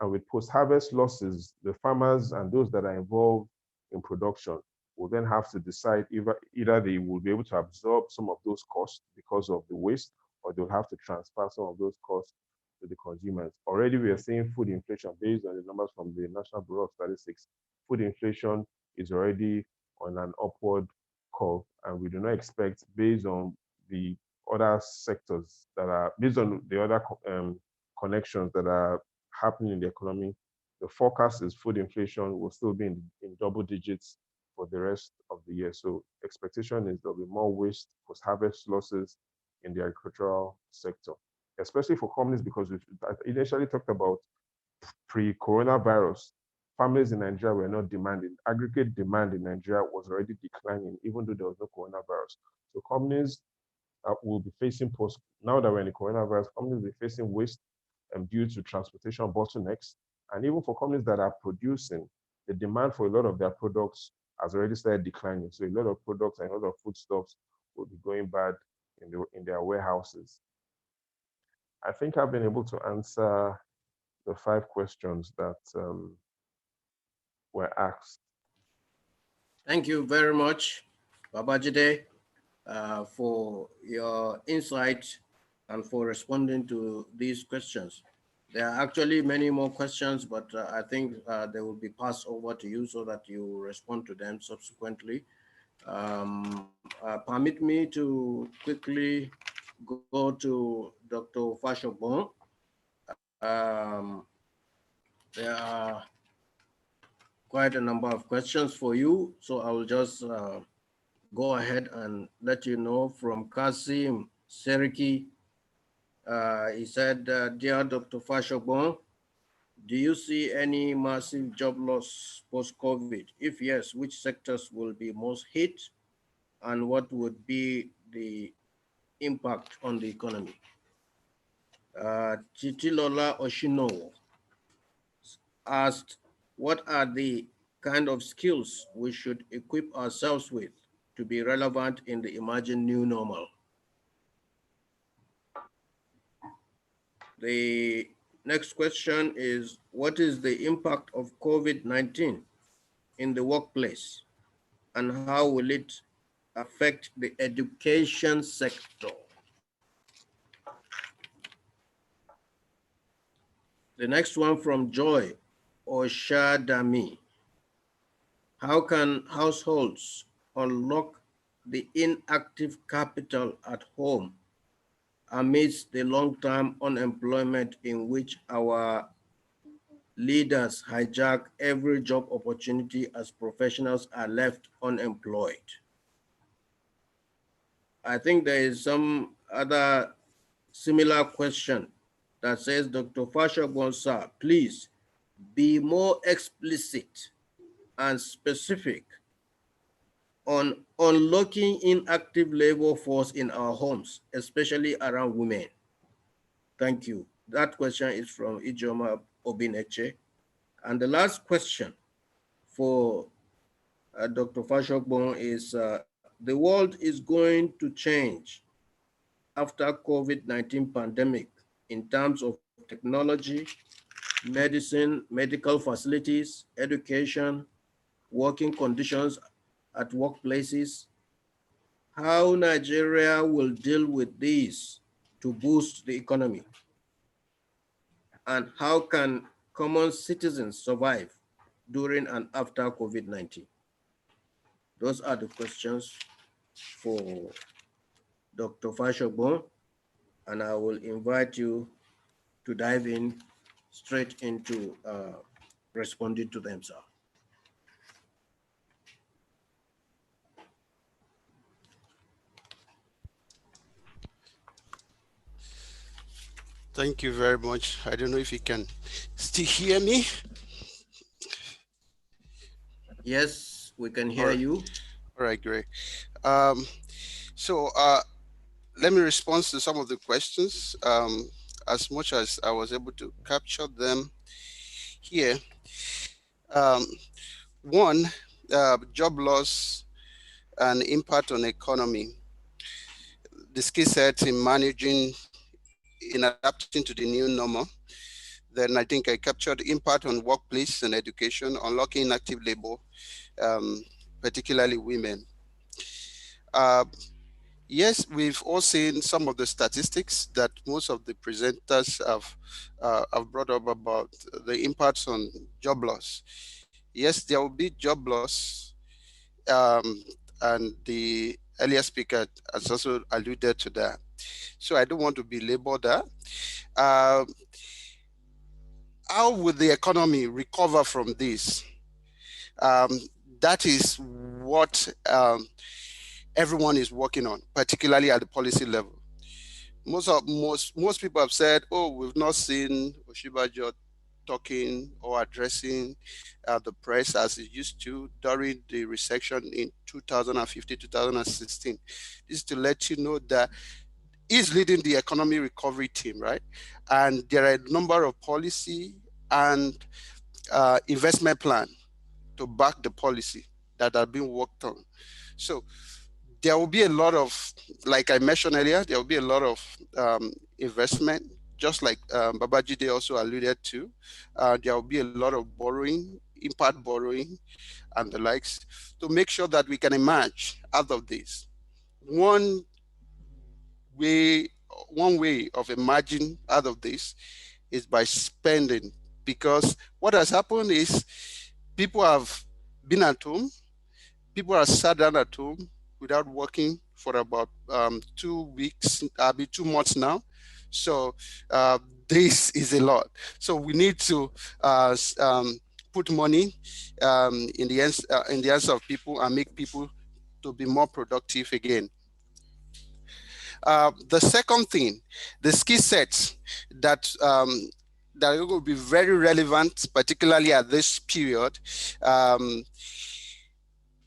And with post-harvest losses, the farmers and those that are involved in production will then have to decide either they will be able to absorb some of those costs because of the waste, or they'll have to transfer some of those costs to the consumers. Already we are seeing food inflation based on the numbers from the National Bureau of Statistics. Food inflation is already on an upward curve, and we do not expect, based on the other sectors that are, based on the other connections that are happening in the economy, the forecast is food inflation will still be in double digits for the rest of the year. So expectation is there'll be more waste, post-harvest losses in the agricultural sector, especially for companies, because we initially talked about pre-coronavirus. Families in Nigeria were not demanding. Aggregate demand in Nigeria was already declining, even though there was no coronavirus. So companies will be facing now that we're in the coronavirus, companies will be facing waste due to transportation bottlenecks. And even for companies that are producing, the demand for a lot of their products has already started declining. So a lot of products and a lot of foodstuffs will be going bad in their warehouses. I think I've been able to answer the 5 questions that were asked. Thank you very much, Babajide, for your insight and for responding to these questions. There are actually many more questions, but I think they will be passed over to you so that you respond to them subsequently. Permit me to quickly go to Dr. Fashola. There are quite a number of questions for you, so I will just go ahead and let you know. From Kasim Seriki, he said, dear Dr. Fashola, do you see any massive job loss post-COVID? If yes, which sectors will be most hit, and what would be the impact on the economy? Chitilola Oshino asked, what are the kind of skills we should equip ourselves with to be relevant in the emerging new normal? The next question is, what is the impact of COVID-19 in the workplace, and how will it affect the education sector? The next one from Joy Oshadami. How can households unlock the inactive capital at home amidst the long-term unemployment in which our leaders hijack every job opportunity as professionals are left unemployed. I think there is some other similar question that says, Dr. Fashola, please be more explicit and specific on unlocking inactive labor force in our homes, especially around women. Thank you. That question is from Ijoma Obineche. And the last question for Dr. Fashola is, the world is going to change after COVID-19 pandemic in terms of technology, medicine, medical facilities, education, working conditions at workplaces. How Nigeria will deal with these to boost the economy? And how can common citizens survive during and after COVID-19? Those are the questions for Dr. Fashola, and I will invite you to dive in straight into responding to them, sir. Thank you very much. I don't know if you can still hear me. Yes, we can hear you. All right, great. So let me respond to some of the questions as much as I was able to capture them here. One, job loss and impact on economy. The skill sets in managing, in adapting to the new normal. Then I think I captured impact on workplace and education, unlocking active labor, particularly women. Yes, we've all seen some of the statistics that most of the presenters have brought up about the impacts on job loss. Yes, there will be job loss, and the earlier speaker has also alluded to that. So I don't want to belabor that. How will the economy recover from this? That is what everyone is working on, particularly at the policy level. Most people have said, "Oh, we've not seen Oshibajo talking or addressing the press as he used to during the recession in 2015, 2016." This is to let you know that he's leading the economy recovery team, right? And there are a number of policy and investment plan to back the policy that are being worked on. So there will be a lot of, like I mentioned earlier, there will be a lot of investment, just like Babajide also alluded to. There will be a lot of borrowing, impact borrowing, and the likes, to make sure that we can emerge out of this. One way of emerging out of this is by spending, because what has happened is people have been at home, people are sat down at home without working for about 2 weeks, 2 months now. So this is a lot. So we need to put money in the hands of people and make people to be more productive again. The second thing, the skill sets that that are going to be very relevant, particularly at this period.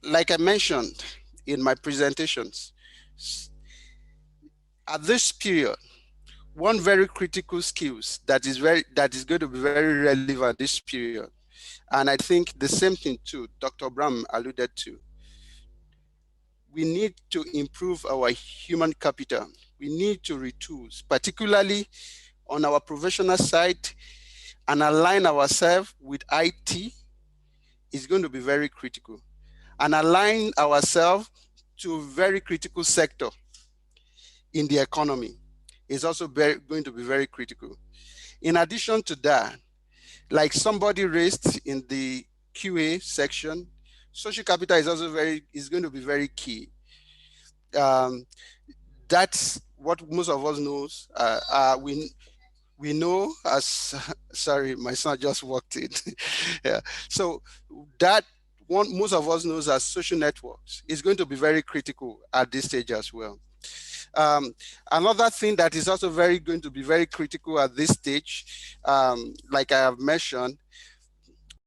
Like I mentioned in my presentations, at this period, one very critical skills that is going to be very relevant this period, and I think the same thing too, Dr. Bram alluded to. We need to improve our human capital. We need to retool, particularly on our professional side, and align ourselves with IT is going to be very critical. And align ourselves to a very critical sector in the economy is also going to be very critical. In addition to that, like somebody raised in the QA section, social capital is also going to be very key. That's what most of us knows, we know as, sorry, my son just walked in. Yeah. So that one most of us knows as social networks is going to be very critical at this stage as well. Another thing that is also going to be very critical at this stage, like I have mentioned,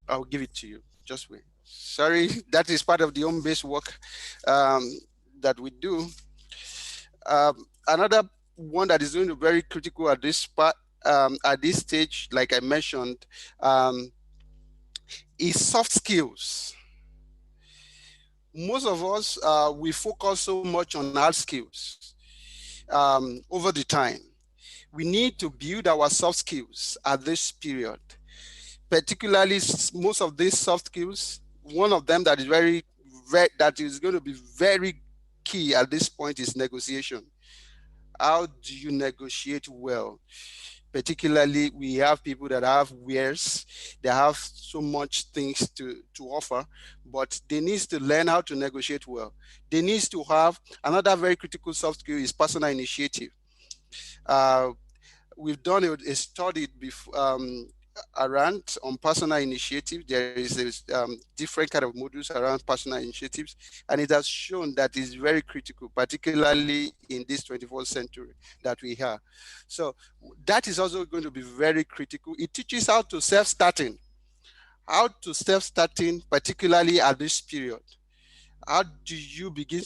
I'll give it to you. Just wait. Sorry, that is part of the home-based work that we do. Another one that is going to be very critical at this part, at this stage, like I mentioned, is soft skills. Most of us, we focus so much on hard skills over the time. We need to build our soft skills at this period. Particularly, most of these soft skills, one of them that is that is going to be very key at this point is negotiation. How do you negotiate well? Particularly, we have people that have wares, they have so much things to offer, but they need to learn how to negotiate well. They need to have another very critical soft skill is personal initiative. We've done a study before, around on personal initiative. There is different kind of modules around personal initiatives, and it has shown that it's very critical, particularly in this 21st century that we have. So that is also going to be very critical. It teaches how to self-starting, particularly at this period. How do you begin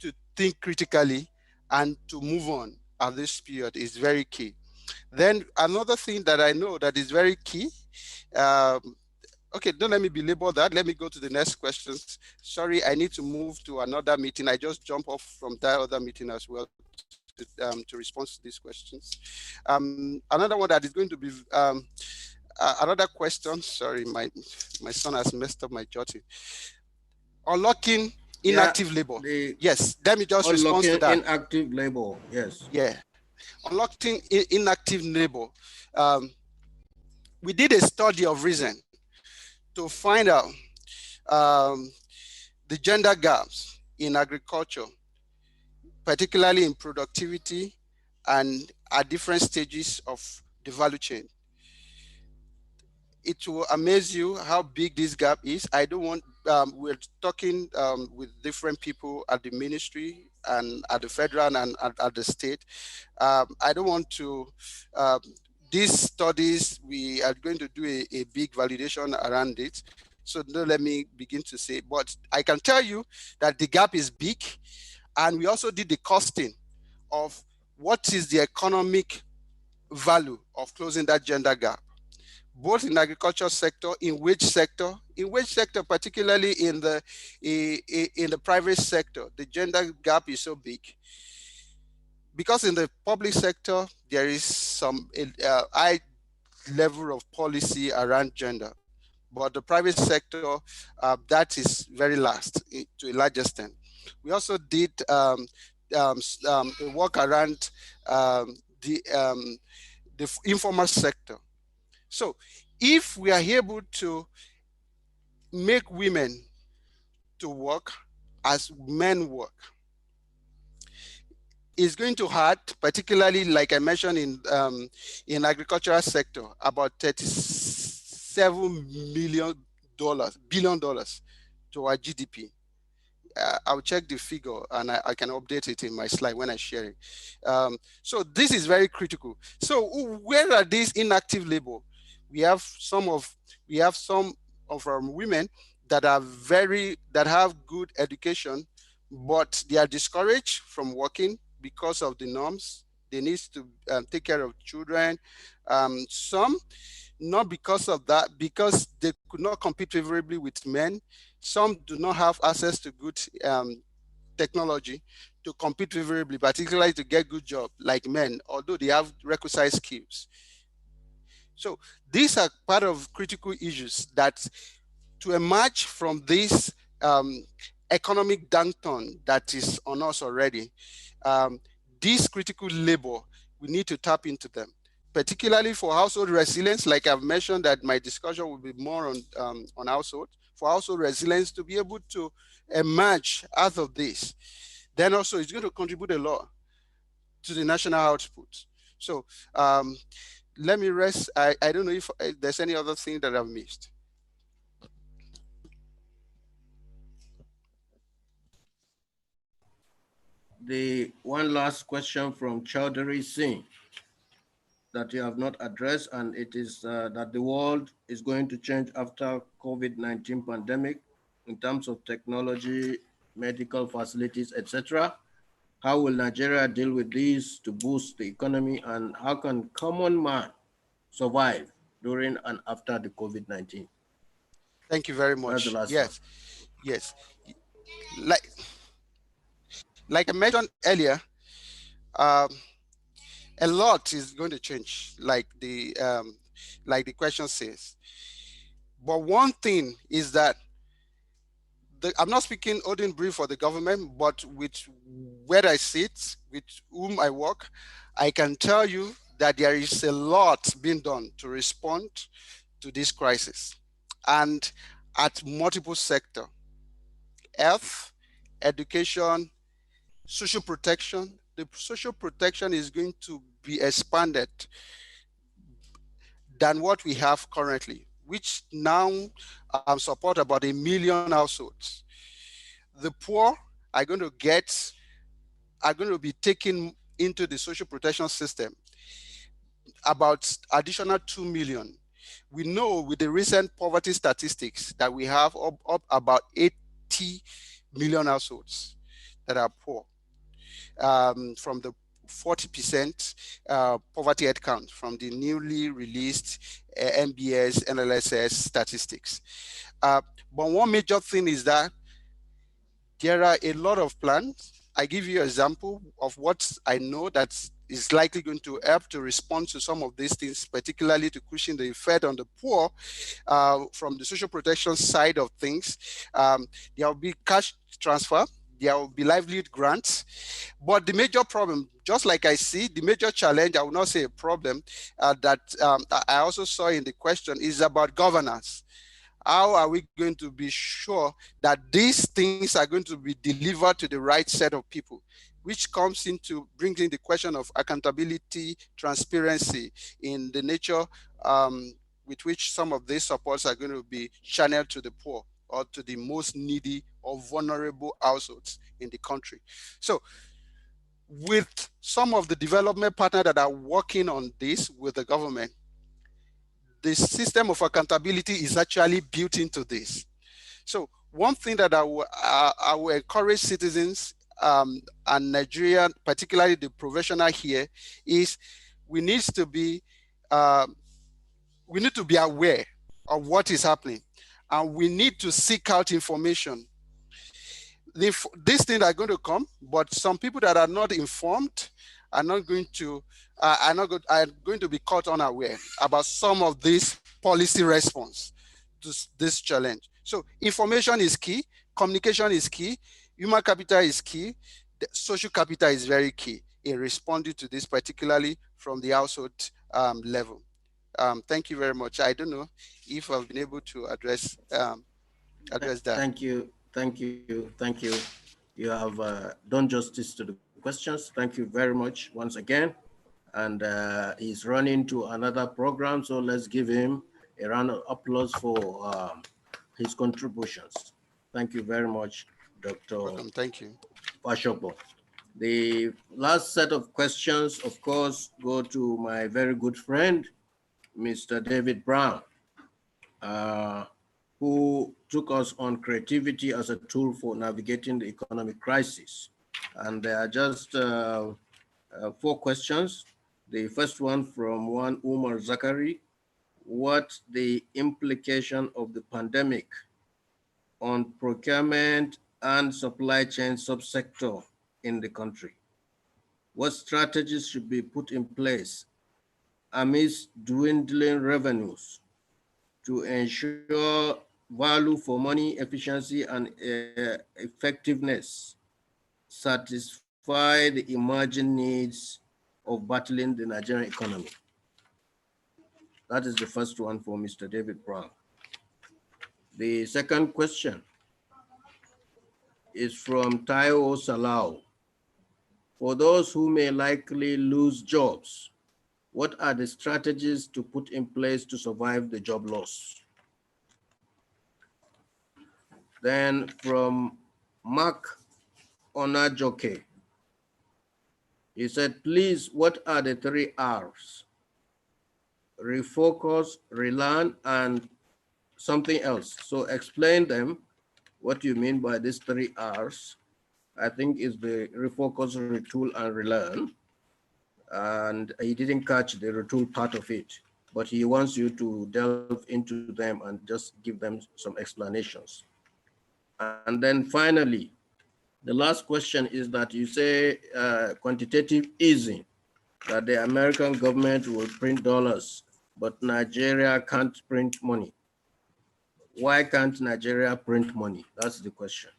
to think critically and to move on at this period is very key. Then another thing that I know that is very key, okay, don't let me belabor that. Let me go to the next questions. Sorry, I need to move to another meeting. I just jumped off from that other meeting as well to respond to these questions. Another one that is going to be, another question, sorry, my son has messed up my jotting. Unlocking inactive labor. Yes, let me just respond to that. Inactive labor, yes. Yeah. Unlocking inactive labor. We did a study of reason to find out the gender gaps in agriculture, particularly in productivity and at different stages of the value chain. It will amaze you how big this gap is. I don't want, we're talking with different people at the ministry and at the federal and at the state. I don't want to, these studies, we are going to do a big validation around it. So don't let me begin to say, but I can tell you that the gap is big. And we also did the costing of what is the economic value of closing that gender gap, both in agriculture sector, in which sector, particularly in the private sector, the gender gap is so big. Because in the public sector, there is some high level of policy around gender, but the private sector, that is very last to a large extent. We also did work around the informal sector. So if we are able to make women to work as men work, it's going to hurt, particularly like I mentioned in agricultural sector, about $37 billion to our GDP. I'll check the figure and I can update it in my slide when I share it. So this is very critical. So where are these inactive labor? We have some of our women that have good education, but they are discouraged from working because of the norms. They need to take care of children. Some not because of that, because they could not compete favorably with men. Some do not have access to good technology to compete favorably, particularly to get good job like men, although they have requisite skills. So these are part of critical issues that to emerge from this economic downturn that is on us already, these critical labor, we need to tap into them, particularly for household resilience. Like I've mentioned that my discussion will be more on household, for household resilience to be able to emerge out of this. then also it's going to contribute a lot to the national output. So let me rest. I don't know if there's any other thing that I've missed. The one last question from Chowdhury Singh that you have not addressed, and it is that the world is going to change after COVID-19 pandemic in terms of technology, medical facilities, etc. How will Nigeria deal with these to boost the economy, and how can common man survive during and after the COVID-19? Thank you very much. That's the last Yes, yes. Like I mentioned earlier, a lot is going to change, like the question says. But one thing is that I'm not speaking Odin brief for the government, but with where I sit, with whom I work, I can tell you that there is a lot being done to respond to this crisis, and at multiple sectors: health, education, social protection. The social protection is going to be expanded than what we have currently, which now support about 1 million households. The poor are going to be taken into the social protection system, about additional 2 million. We know with the recent poverty statistics that we have up about 80 million households that are poor, from the 40% poverty head count from the newly released MBS NLSS statistics. But one major thing is that there are a lot of plans. I give you an example of what I know that is likely going to help to respond to some of these things, particularly to cushion the effect on the poor from the social protection side of things. There will be cash transfer, there will be livelihood grants. But the major problem, just like I see, the major challenge, I will not say a problem, that I also saw in the question is about governance. How are we going to be sure that these things are going to be delivered to the right set of people, which brings in the question of accountability, transparency in the nature with which some of these supports are going to be channeled to the poor or to the most needy or vulnerable households in the country. So with some of the development partners that are working on this with the government, the system of accountability is actually built into this. So one thing that I will encourage citizens and Nigeria, particularly the professional here, is we need to be aware of what is happening, and we need to seek out information. These things are going to come, but some people that are not informed are going to be caught unaware about some of this policy response to this challenge. So information is key, communication is key, human capital is key, the social capital is very key in responding to this, particularly from the household level. Thank you very much. I don't know if I've been able to address that. Thank you. You have done justice to the questions. Thank you very much once again. And he's running to another program, so let's give him a round of applause for his contributions. Thank you very much, Dr. Welcome. Thank you. Fashola. The last set of questions, of course, go to my very good friend, Mr. David Brown, who took us on creativity as a tool for navigating the economic crisis. And there are just 4 questions. The first one from one Umar Zakari: what the implication of the pandemic on procurement and supply chain subsector in the country? What strategies should be put in place amidst dwindling revenues to ensure value for money, efficiency, and effectiveness satisfy the emerging needs of battling the Nigerian economy? That is the first one for Mr. David Brown. The second question is from Tayo Salau. For those who may likely lose jobs, what are the strategies to put in place to survive the job loss? Then from Mark Onajoke, he said, please, what are the 3 R's? Refocus, relearn, and something else. So explain them, what you mean by these 3 R's. I think is the refocus, retool, and relearn. And he didn't catch the retool part of it, but he wants you to delve into them and just give them some explanations. And then finally, the last question is that you say quantitative easing, that the American government will print dollars, but Nigeria can't print money. Why can't Nigeria print money? That's the question.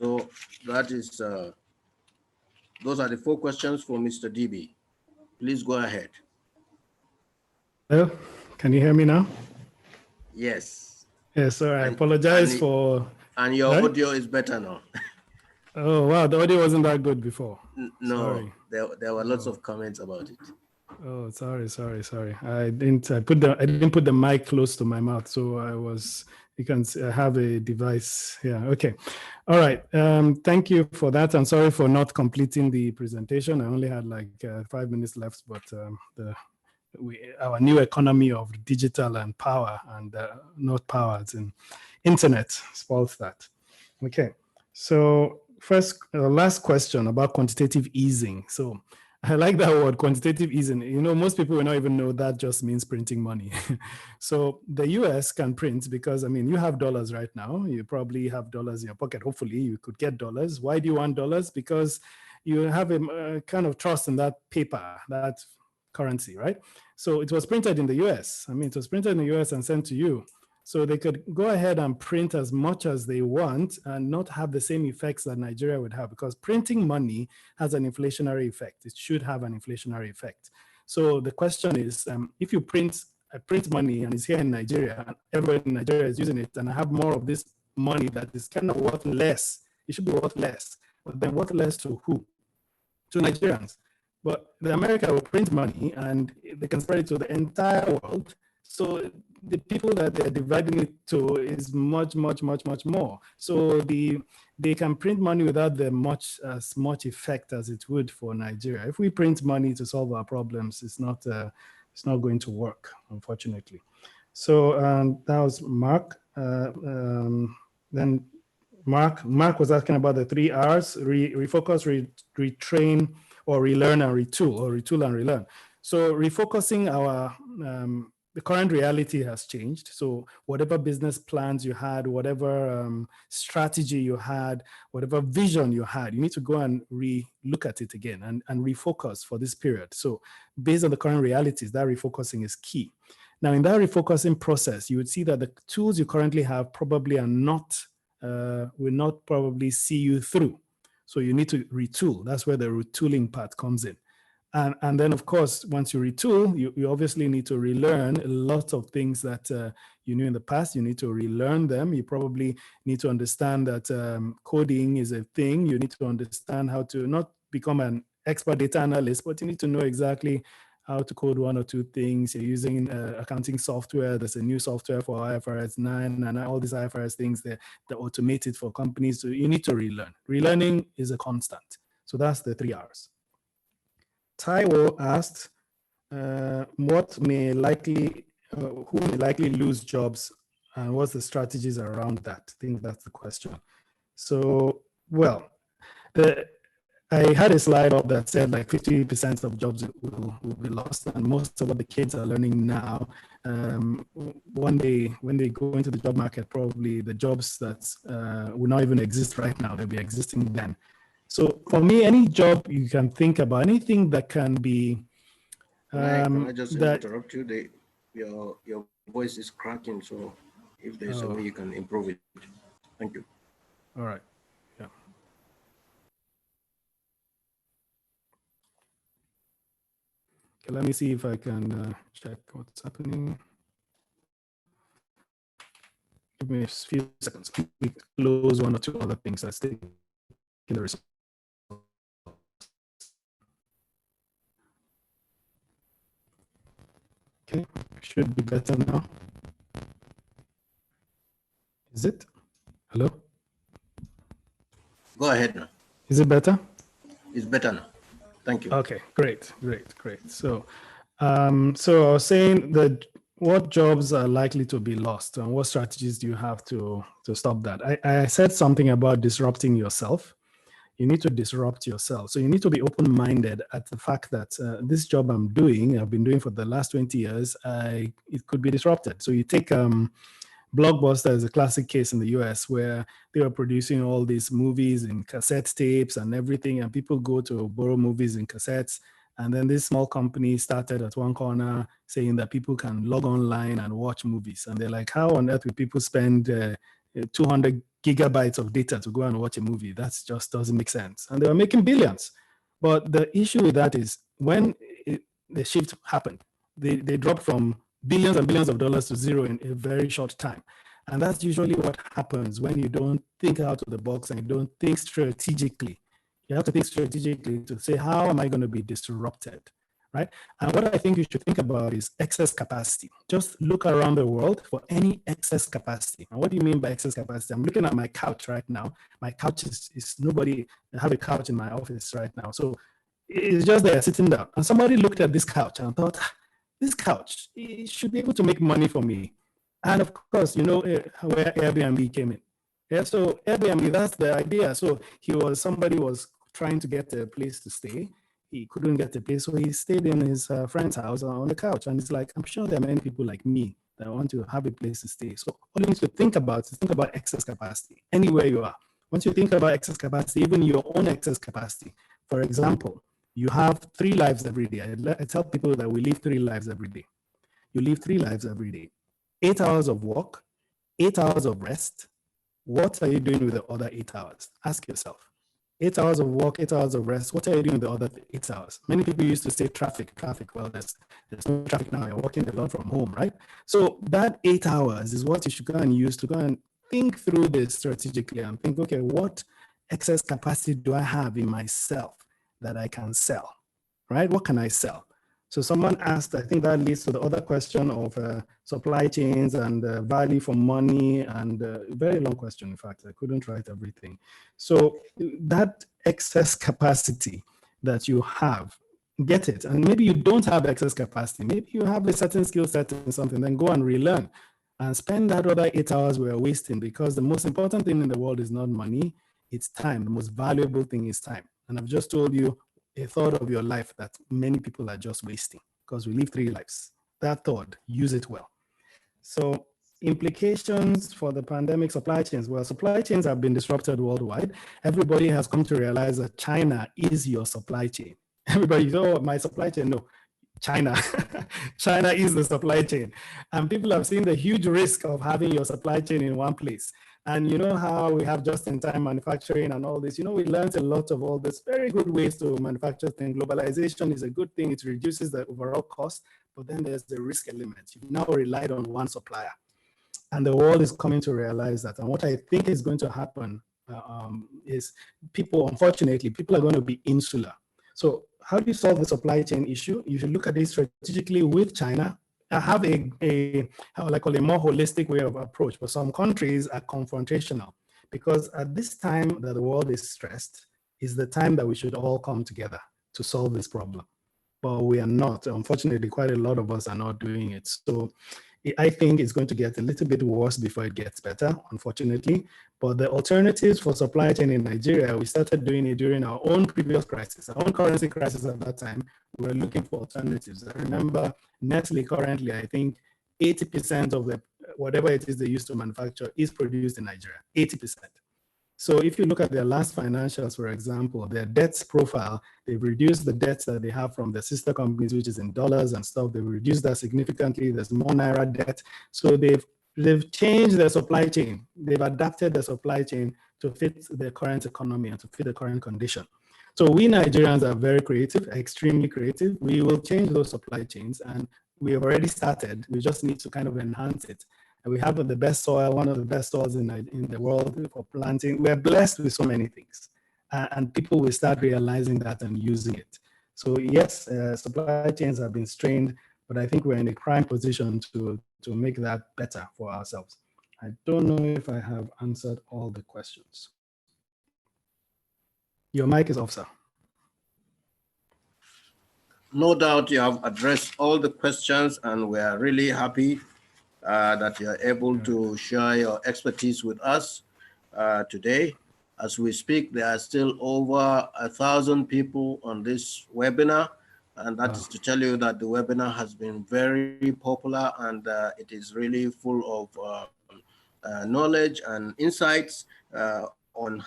So that is, those are the 4 questions for Mr. DB. Please go ahead. Hello, can you hear me now? Yes. Yes, sorry, I apologize for... And your audio is better now. Oh, wow, the audio wasn't that good before. No, sorry. There were lots of comments about it. Oh, sorry. I didn't put the mic close to my mouth, so you can have a device. Yeah, okay. All right. Thank you for that. I'm sorry for not completing the presentation. I only had like 5 minutes left, but our new economy of digital and power, and not power, it's in internet, spoils that. Okay. So first, last question about quantitative easing. So I like that word, quantitative easing. You know, most people will not even know that just means printing money. So the US can print because, I mean, you have dollars right now. You probably have dollars in your pocket. Hopefully you could get dollars. Why do you want dollars? Because you have a kind of trust in that paper, that currency, right? So it was printed in the US. I mean, it was printed in the US and sent to you. So they could go ahead and print as much as they want and not have the same effects that Nigeria would have, because printing money has an inflationary effect. It should have an inflationary effect. So the question is, if you print money and it's here in Nigeria, and everyone in Nigeria is using it, and I have more of this money that is kind of worth less, it should be worth less. But then worth less to who? To Nigerians. But the America will print money and they can spread it to the entire world. So the people that they're dividing it to is much more. So they can print money without as much effect as it would for Nigeria. If we print money to solve our problems, it's not going to work, unfortunately. So that was Mark. Then Mark was asking about the 3 R's: refocus, retrain, or relearn and retool, or retool and relearn. So refocusing the current reality has changed. So whatever business plans you had, whatever strategy you had, whatever vision you had, you need to go and look at it again and refocus for this period. So based on the current realities, that refocusing is key. Now in that refocusing process, you would see that the tools you currently have probably are not, will not probably see you through. So you need to retool. That's where the retooling part comes in. And then, of course, once you retool, you obviously need to relearn a lot of things that you knew in the past. You need to relearn them. You probably need to understand that coding is a thing. You need to understand how to not become an expert data analyst, but you need to know exactly how to code 1 or 2 things. You're using accounting software. There's a new software for IFRS 9 and all these IFRS things that automated for companies. So you need to relearn. Relearning is a constant. So that's the 3 R's. Taiwo asked, who may likely lose jobs, and what's the strategies around that? I think that's the question. So, well, I had a slide up that said like 50% of jobs will be lost, and most of what the kids are learning now, one day when they go into the job market, probably the jobs that will not even exist right now, they'll be existing then. So for me, any job you can think about, anything that can be... Can I just interrupt you? Your voice is cracking, so if there's a way you can improve it. Thank you. All right. Yeah. Okay, let me see if I can check what's happening. Give me a few seconds. We close 1 or 2 other things that's taking the response. Should be better now. Is it? Hello? Go ahead now. Is it better? It's better now. Thank you. Okay, great. So, so I was saying that what jobs are likely to be lost and what strategies do you have to stop that? I said something about disrupting yourself. You need to disrupt yourself. So you need to be open-minded at the fact that this job I've been doing for the last 20 years, it could be disrupted. So you take Blockbuster is a classic case in the US where they were producing all these movies in cassette tapes and everything, and people go to borrow movies in cassettes. And then this small company started at one corner saying that people can log online and watch movies. And they're like, how on earth will people spend 200 gigabytes of data to go and watch a movie? That just doesn't make sense. And they were making billions. But the issue with that is when the shift happened, they dropped from billions and billions of dollars to zero in a very short time. And that's usually what happens when you don't think out of the box and you don't think strategically. You have to think strategically to say, how am I going to be disrupted, right? And what I think you should think about is excess capacity. Just look around the world for any excess capacity. And what do you mean by excess capacity? I'm looking at my couch right now. My couch is nobody, I have a couch in my office right now. So it's just there sitting down. And somebody looked at this couch and thought, this couch, it should be able to make money for me. And of course, you know where Airbnb came in. Yeah, so Airbnb, that's the idea. So somebody was trying to get a place to stay. He couldn't get a place, so he stayed in his friend's house on the couch. And it's like, I'm sure there are many people like me that want to have a place to stay. So all you need to think about is think about excess capacity anywhere you are. Once you think about excess capacity, even your own excess capacity, for example, you have 3 lives every day. I tell people that we live 3 lives every day. You live 3 lives every day. 8 hours of work, 8 hours of rest. What are you doing with the other 8 hours? Ask yourself. 8 hours of work, 8 hours of rest. What are you doing with the other 8 hours? Many people used to say traffic. Well, there's no traffic now. You're working a lot from home, right? So that 8 hours is what you should go and use to go and think through this strategically and think, okay, what excess capacity do I have in myself that I can sell, right? What can I sell? So someone asked, I think that leads to the other question of supply chains and value for money, and very long question, in fact, I couldn't write everything. So that excess capacity that you have, get it. And maybe you don't have excess capacity. Maybe you have a certain skill set in something, then go and relearn and spend that other 8 hours we're wasting, because the most important thing in the world is not money, it's time. The most valuable thing is time. And I've just told you a third of your life that many people are just wasting, because we live 3 lives. That third, use it well. So implications for the pandemic supply chains. Well, supply chains have been disrupted worldwide. Everybody has come to realize that China is your supply chain. Everybody, oh, my supply chain. No, China. China is the supply chain. And people have seen the huge risk of having your supply chain in one place. And you know how we have just-in-time manufacturing and all this. You know, we learned a lot of all this very good ways to manufacture things. Globalization is a good thing. It reduces the overall cost, but then there's the risk element. You've now relied on one supplier. And the world is coming to realize that. And what I think is going to happen is unfortunately, people are going to be insular. So how do you solve the supply chain issue? You should look at it strategically with China. I have a more holistic way of approach, but some countries are confrontational, because at this time that the world is stressed is the time that we should all come together to solve this problem. But we are not. Unfortunately, quite a lot of us are not doing it. So I think it's going to get a little bit worse before it gets better, unfortunately. But the alternatives for supply chain in Nigeria, we started doing it during our own previous crisis, our own currency crisis at that time. We were looking for alternatives. I remember Nestle currently, I think 80% of whatever it is they used to manufacture is produced in Nigeria, 80%. So if you look at their last financials, for example, their debts profile, they've reduced the debts that they have from their sister companies, which is in dollars and stuff. They've reduced that significantly. There's more Naira debt. So they've changed their supply chain. They've adapted their supply chain to fit the current economy and to fit the current condition. So we Nigerians are very creative, extremely creative. We will change those supply chains, and we have already started. We just need to kind of enhance it. And we have the best soil, one of the best soils in the world for planting. We're blessed with so many things. And people will start realizing that and using it. So yes, supply chains have been strained, but I think we're in a prime position to make that better for ourselves. I don't know if I have answered all the questions. Your mic is off, sir. No doubt you have addressed all the questions, and we are really happy that you are able to share your expertise with us today. As we speak, there are still over 1,000 people on this webinar, and that is to tell you that the webinar has been very popular, and it is really full of knowledge and insights on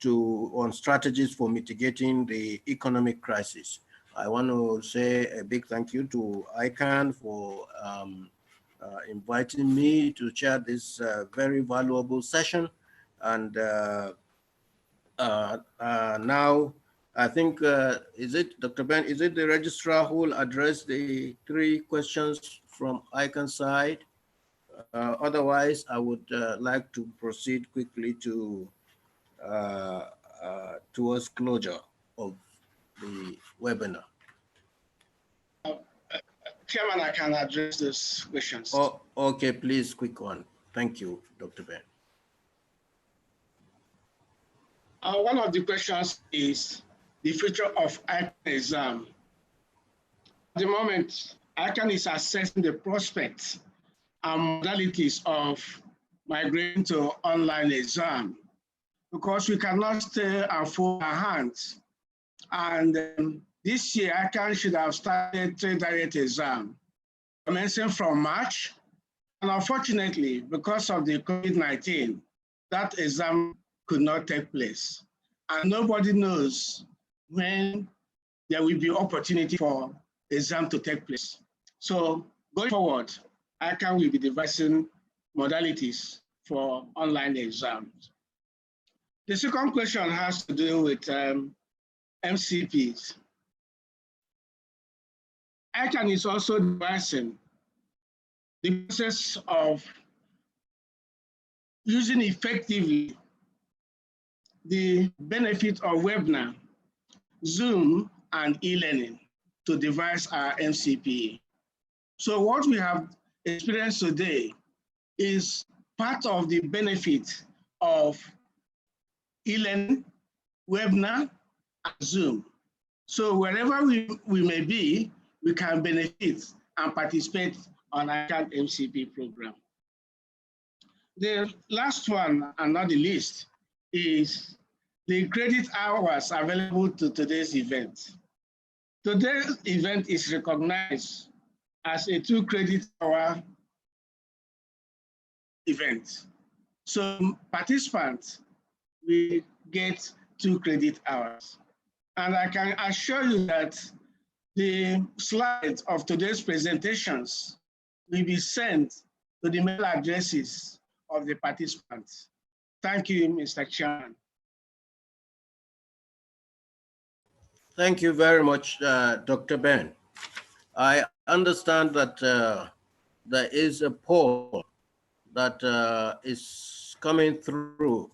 on strategies for mitigating the economic crisis. I want to say a big thank you to ICAN for inviting me to chair this very valuable session. And now I think, is it Dr. Ben, is it the registrar who will address the 3 questions from ICAN side? Otherwise, I would like to proceed quickly to towards closure of the webinar. Chairman, I can address those questions. Oh, okay, please, quick one. Thank you, Dr. Ben. One of the questions is the future of ICAN exam. At the moment, ICAN is assessing the prospects and modalities of migrating to online exam, because we cannot stay and fold our hands. And this year, ICAN should have started 3 direct exam, commencing from March. And unfortunately, because of the COVID-19, that exam could not take place. And nobody knows when there will be opportunity for exam to take place. So going forward, ICAN will be devising modalities for online exams. The second question has to do with MCPs. ICAN is also devising the process of using effectively the benefit of webinar, Zoom, and e-learning to devise our MCP. So what we have experienced today is part of the benefit of e-learning, webinar, and Zoom. So wherever we may be, we can benefit and participate on ICAN MCP program. The last one, and not the least, is the credit hours available to today's event. Today's event is recognized as a 2 credit hour event. So participants will get 2 credit hours. And I can assure you that the slides of today's presentations will be sent to the mail addresses of the participants. Thank you, Mr. Chairman. Thank you very much, Dr. Ben. I understand that there is a poll that is coming through,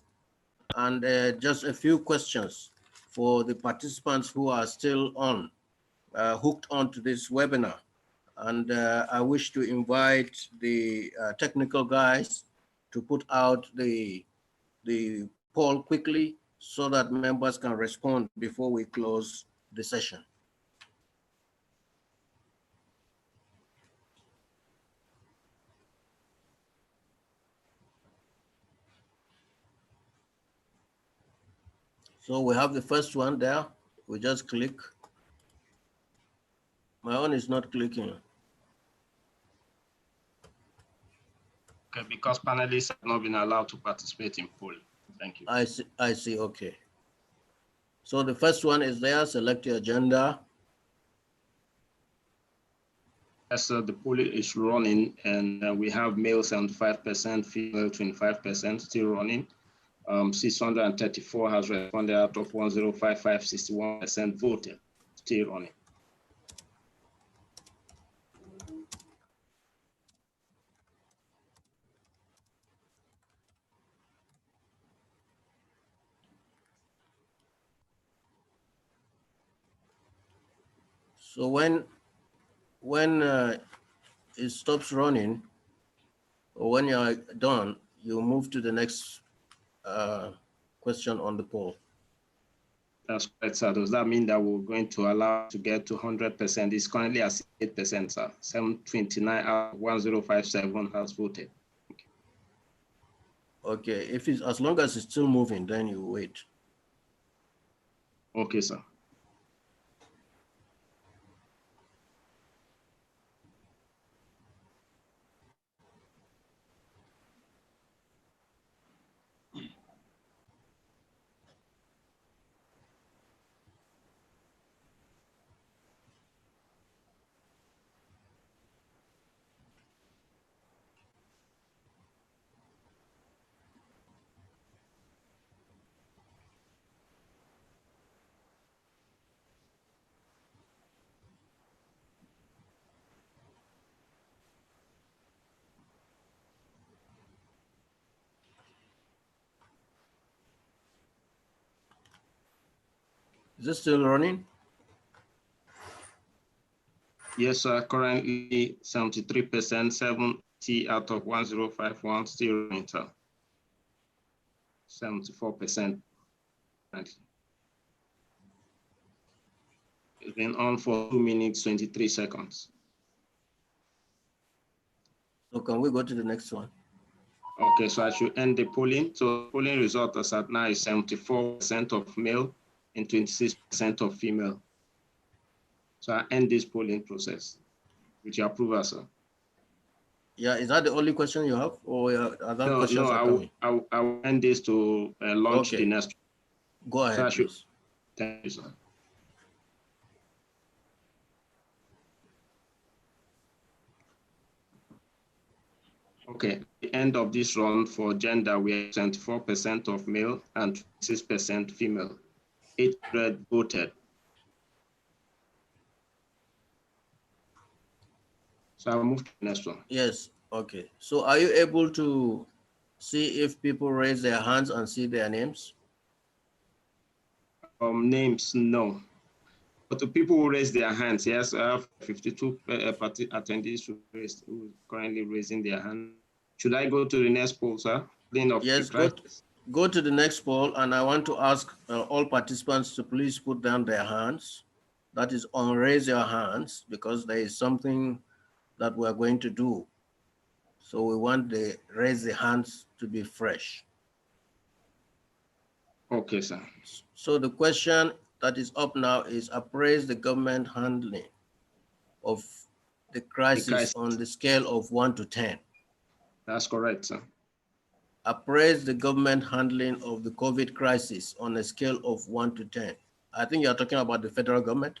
and just a few questions for the participants who are still on, hooked onto this webinar. And I wish to invite the technical guys to put out the poll quickly so that members can respond before we close the session. So we have the first one there. We just click. My own is not clicking. Okay, because panelists have not been allowed to participate in poll. Thank you. I see, okay. So the first one is there, select your gender. Yes, the poll is running, and we have male 75%, female 25% still running. 634 has responded out of 1055, 61% voted, still running. So when it stops running, or when you're done, you move to the next question on the poll. That's correct, sir. Does that mean that we're going to allow to get to 100%? It's currently at 8%, sir. 729 out of 1057 has voted. Okay, if it's as long as it's still moving, then you wait. Okay, sir. Is it still running? Yes, sir. Currently 73%, 70 out of 1051 still running, sir. 74%. It's been on for 2 minutes, 23 seconds. So can we go to the next one? Okay, so I should end the polling. So polling result as at now is 74% of male and 26% of female. So I end this polling process with your approval, sir. Yeah, is that the only question you have, or other questions are coming? I will end this to launch Okay. the next. Go ahead, So please. Thank you, sir. Okay, the end of this round for gender, we have 24% of male and 6% female. 800 voted. So I'll move to the next one. Yes, okay. So are you able to see if people raise their hands and see their names? Names, no. But the people who raise their hands, yes, I have 52 attendees who are currently raising their hand. Should I go to the next poll, sir? Yes, go to the next poll, and I want to ask all participants to please put down their hands. That is on raise your hands, because there is something that we're going to do. So we want the raise the hands to be fresh. Okay, sir. So the question that is up now is appraise the government handling of the crisis on the scale of 1 to 10. That's correct, sir. Appraise the government handling of the COVID crisis on a scale of 1 to 10. I think you're talking about the federal government.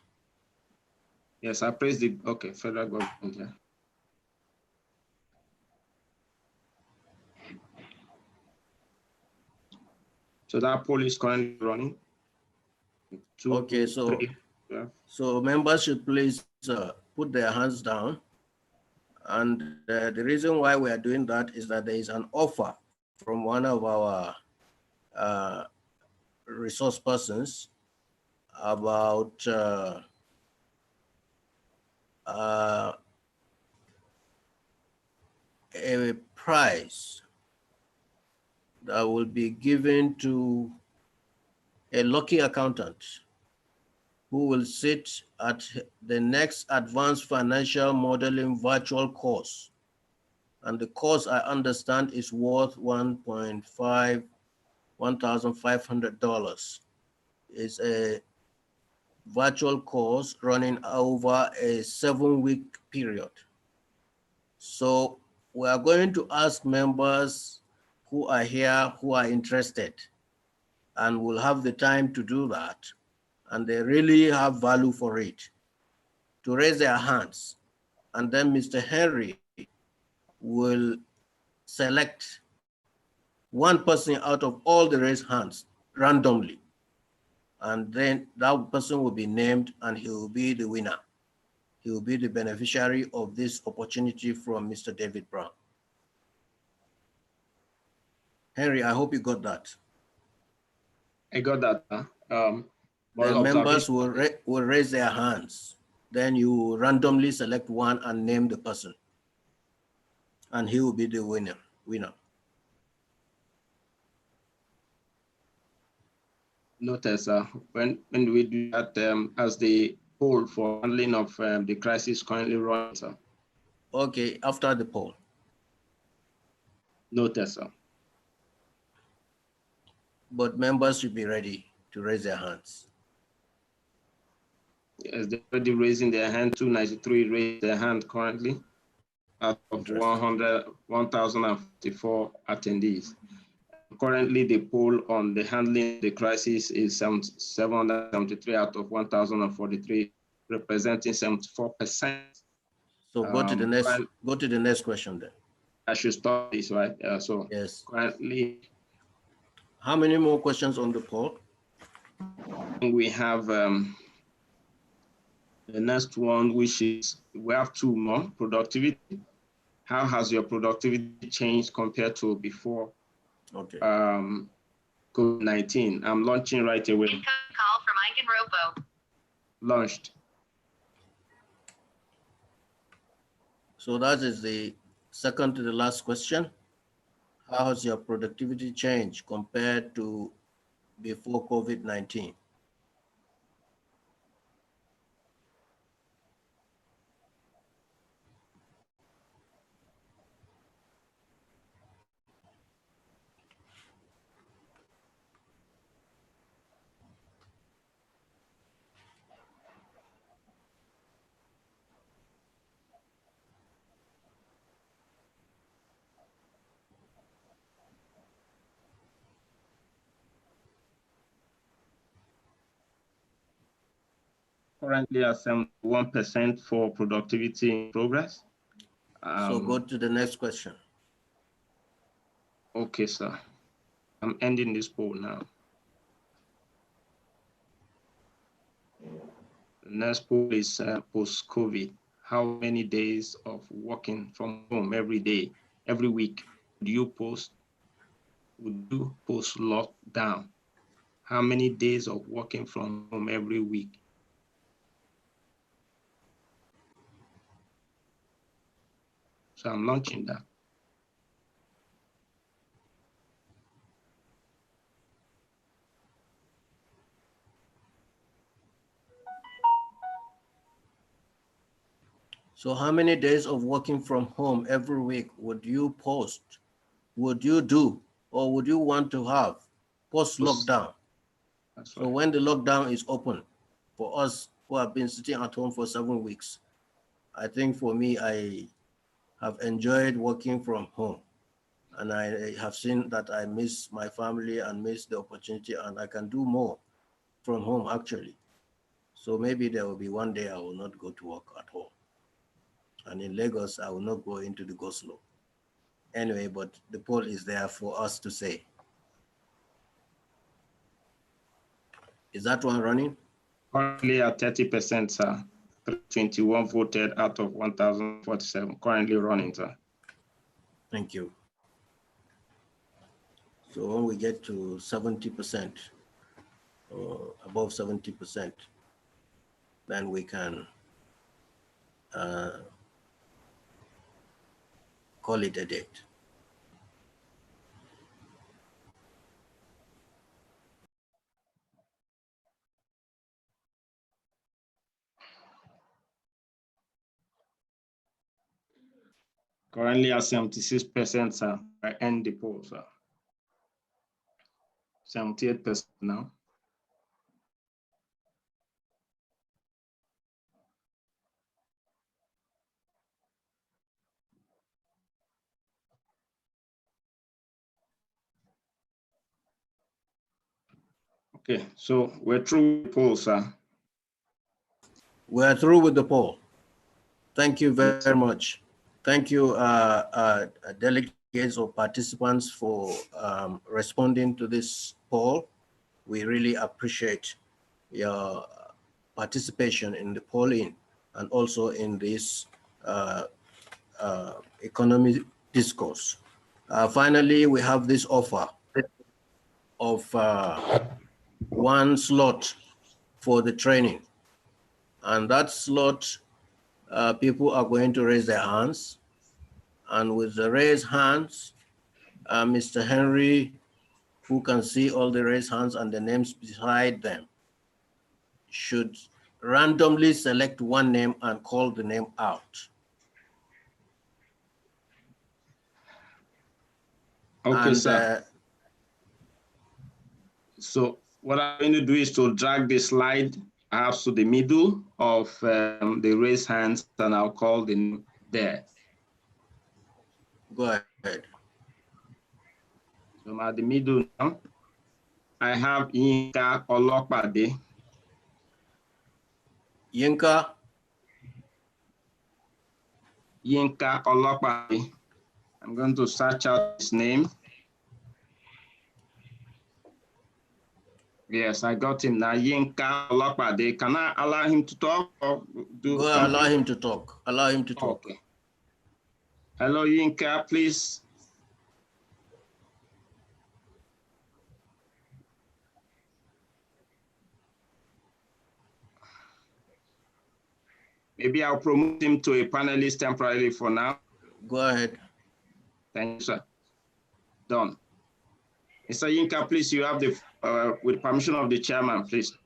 Yes, appraise the, okay, federal government, yeah. So that poll is currently running. Okay, so so members should please put their hands down. And the reason why we are doing that is that there is an offer from one of our resource persons about a prize that will be given to a lucky accountant who will sit at the next advanced financial modeling virtual course. And the course, I understand, is worth $1,500. It's a virtual course running over a 7-week period. So we are going to ask members who are here who are interested, and will have the time to do that, and they really have value for it, to raise their hands. And then Mr. Henry will select one person out of all the raised hands randomly. And then that person will be named, and he will be the winner. He will be the beneficiary of this opportunity from Mr. David Brown. Henry, I hope you got that. I got that. The members will raise their hands. Then you randomly select one and name the person, and he will be the winner. Noted, sir. When we do that, as the poll for handling of the crisis currently running, sir. Okay, after the poll. Noted, sir. But members should be ready to raise their hands. Yes, they're already raising their hand. 293 raised their hand currently out of 1,054 attendees. Currently, the poll on the handling of the crisis is 773 out of 1,043, representing 74%. So go to the next question then. I should stop this, right? So yes. Currently, how many more questions on the poll? We have the next one, which is, we have two more: productivity. How has your productivity changed compared to before COVID-19? I'm launching right away. Call from ICAN-ngr. Launched. So that is the second to the last question. How has your productivity changed compared to before COVID-19? Currently at 71% for productivity in progress. So go to the next question. Okay, sir. I'm ending this poll now. The next poll is post-COVID. How many days of working from home every day, every week, would you post lockdown? How many days of working from home every week? So I'm launching that. So how many days of working from home every week would you post? Would you do, or would you want to have post-lockdown? So right. When the lockdown is open, for us who have been sitting at home for 7 weeks, I think for me, I have enjoyed working from home. And I have seen that I miss my family and miss the opportunity, and I can do more from home actually. So maybe there will be one day I will not go to work at home. And in Lagos, I will not go into the go-slow. Anyway, but the poll is there for us to say. Is that one running? Currently at 30%, sir. 21 voted out of 1,047. Currently running, sir. Thank you. So when we get to 70%, or above 70%, then we can call it a date. Currently at 76%, sir. I end the poll, sir. 78% now. Okay, so we're through the poll, sir. We're through with the poll. Thank you very much. Thank you, delegates or participants, for responding to this poll. We really appreciate your participation in the polling and also in this economic discourse. Finally, we have this offer of one slot for the training. And that slot, people are going to raise their hands. And with the raised hands, Mr. Henry, who can see all the raised hands and the names beside them, should randomly select one name and call the name out. Okay, And, sir. So what I'm going to do is to drag the slide perhaps to the middle of the raised hands, and I'll call the name there. Go ahead. So I'm at the middle now. I have Yinka Olopade. Yinka Olopade. I'm going to search out his name. Yes, I got him now. Yinka Olopade. Can I allow him to talk? Or allow him to talk. Allow him to talk. Okay. Hello, Yinka, please. Maybe I'll promote him to a panelist temporarily for now. Go ahead. Thank you, sir. Done. Mr. Yinka, please, you have the, with permission of the chairman, please.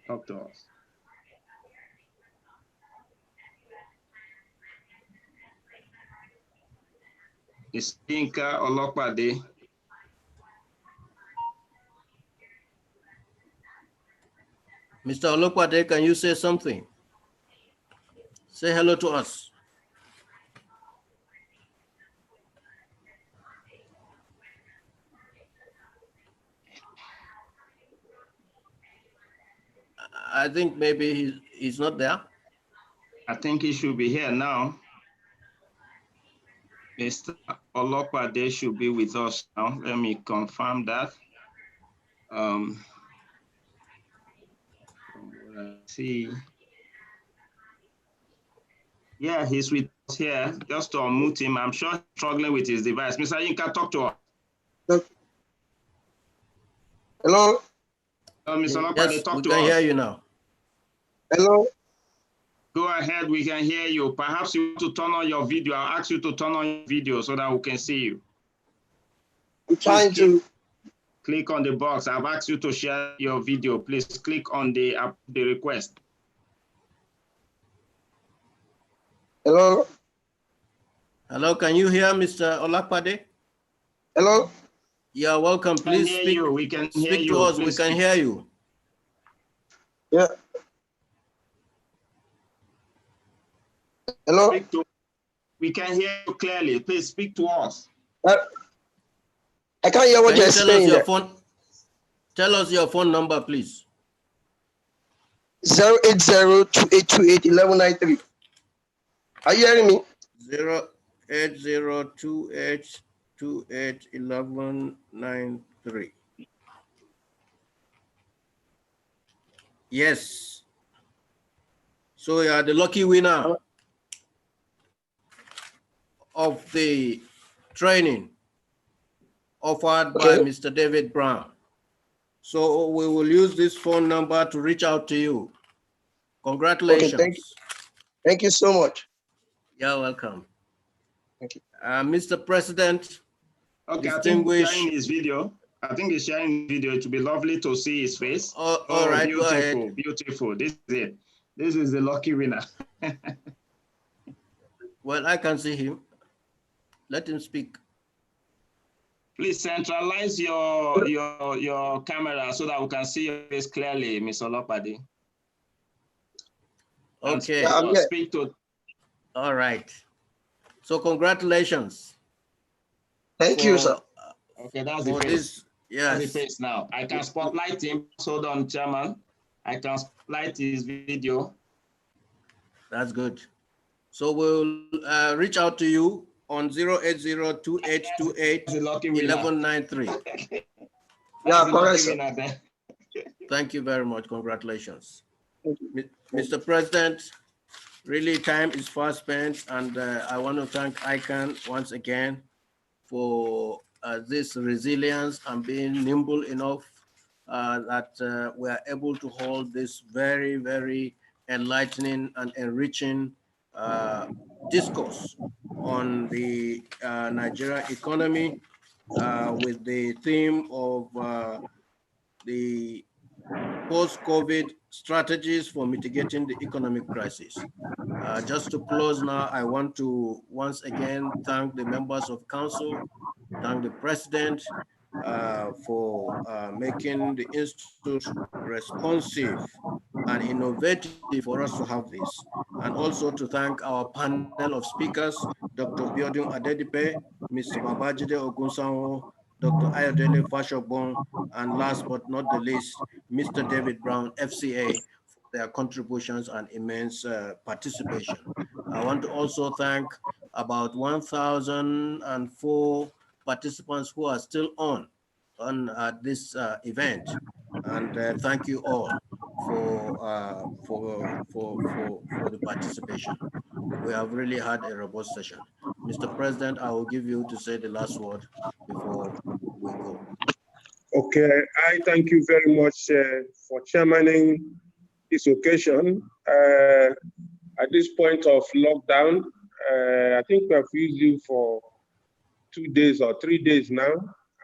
Talk to us. Mr. Yinka Olopade. Mr. Olopade, can you say something? Say hello to us. I think maybe he's not there. I think he should be here now. Mr. Olopade should be with us now. Let me confirm that. From what I see. Yeah, he's with us here. Just to unmute him. I'm sure he's struggling with his device. Mr. Yinka, talk to us. Hello? Mr. Olopade, Yes, talk we to can us. hear you now. Hello? Go ahead, we can hear you. Perhaps you want to turn on your video. I'll ask you to turn on your video so that we can see you. I'm trying to. Click on the box. I've asked you to share your video. Please click on the request. Hello? Hello, can you hear Mr. Olopade? Hello? Yeah, welcome. Please speak. We can hear speak you. to us. Please we can speak. hear you. Yeah. Hello? We can hear you clearly. Please speak to us. I can't hear what Can you're you tell us saying. your phone? Tell us your phone number, please. 08028281193. Are you hearing me? 08028281193. Yes. So you are the lucky winner of the training offered by Mr. David Brown. So we will use this phone number to reach out to you. Congratulations. Okay, thank you so much. You're welcome. Thank you. Mr. President, okay, distinguished. I think he's sharing his video. I think he's sharing video. It would be lovely to see his face. All right, beautiful, go ahead. Beautiful. This is it. This is the lucky winner. Well, I can see him. Let him speak. Please centralize your camera so that we can see your face clearly, Mr. Olopade. Okay. Speak to. All right. So congratulations. Thank you, sir. Okay, that's the face. Yes. That's the face now. I can spotlight him. Hold on, Chairman. I can spotlight his video. That's good. So we'll reach out to you on 08028281193. Yeah, correct. Thank you very much. Congratulations. Mr. President, really time is fast spent, and I want to thank ICAN once again for this resilience and being nimble enough that we are able to hold this very, very enlightening and enriching discourse on the Nigeria economy with the theme of the post-COVID strategies for mitigating the economic crisis. Just to close now, I want to once again thank the members of council, thank the president for making the institute responsive and innovative for us to have this. And also to thank our panel of speakers, Dr. Biodun Adedipe, Mr. Babajide Ogunsanwo, Dr. Ayodele Fashobon, and last but not the least, Mr. David Brown, FCA, for their contributions and immense participation. I want to also thank about 1,004 participants who are still on this event, and thank you all for the participation. We have really had a robust session. Mr. President, I will give you to say the last word before we go. Okay, I thank you very much for chairmaning this occasion. At this point of lockdown, I think we have used you for 2 days or 3 days now,